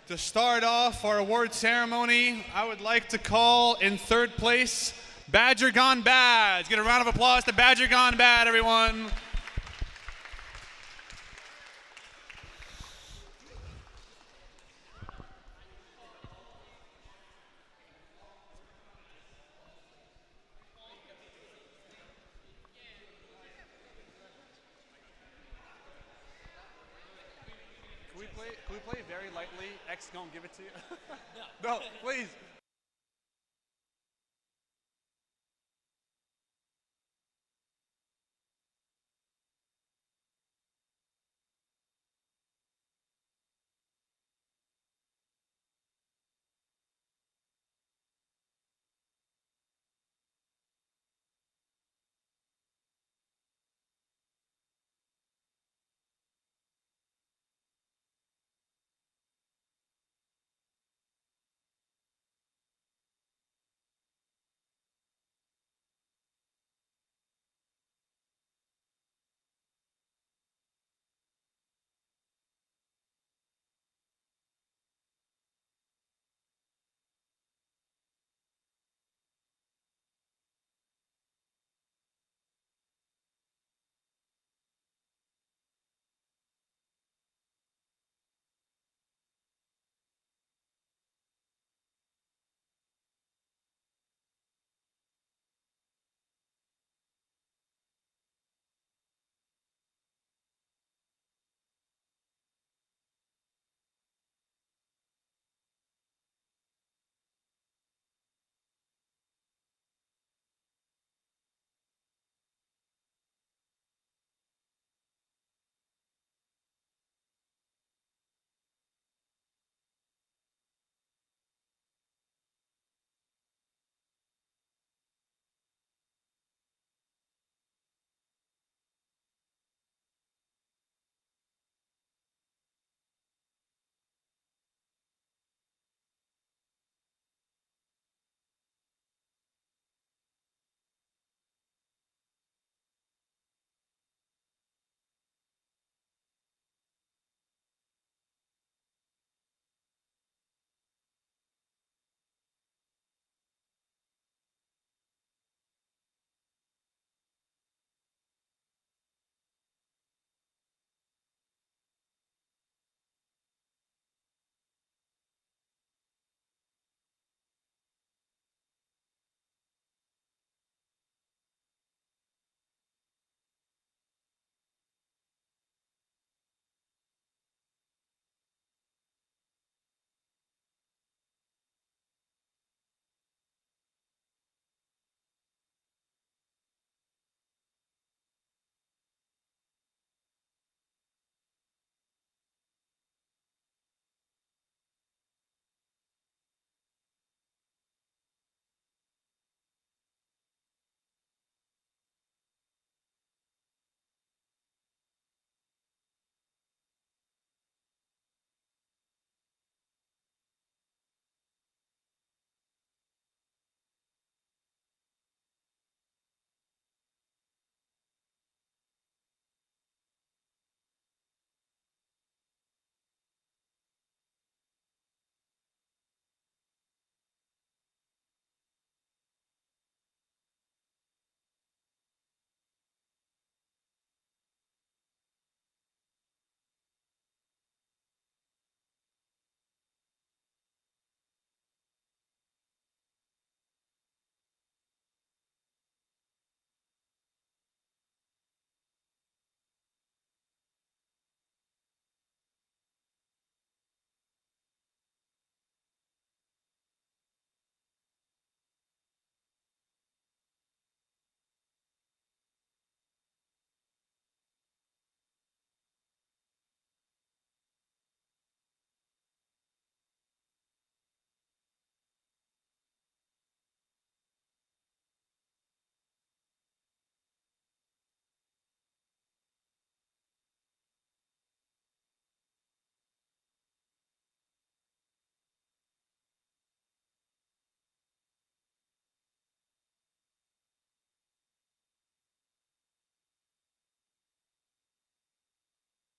to start off our award ceremony, I would like to call in third place Badger Gone Bad. Let's get a round of applause to Badger Gone Bad, everyone. Can we play very lightly? X don't give it to you. No, please.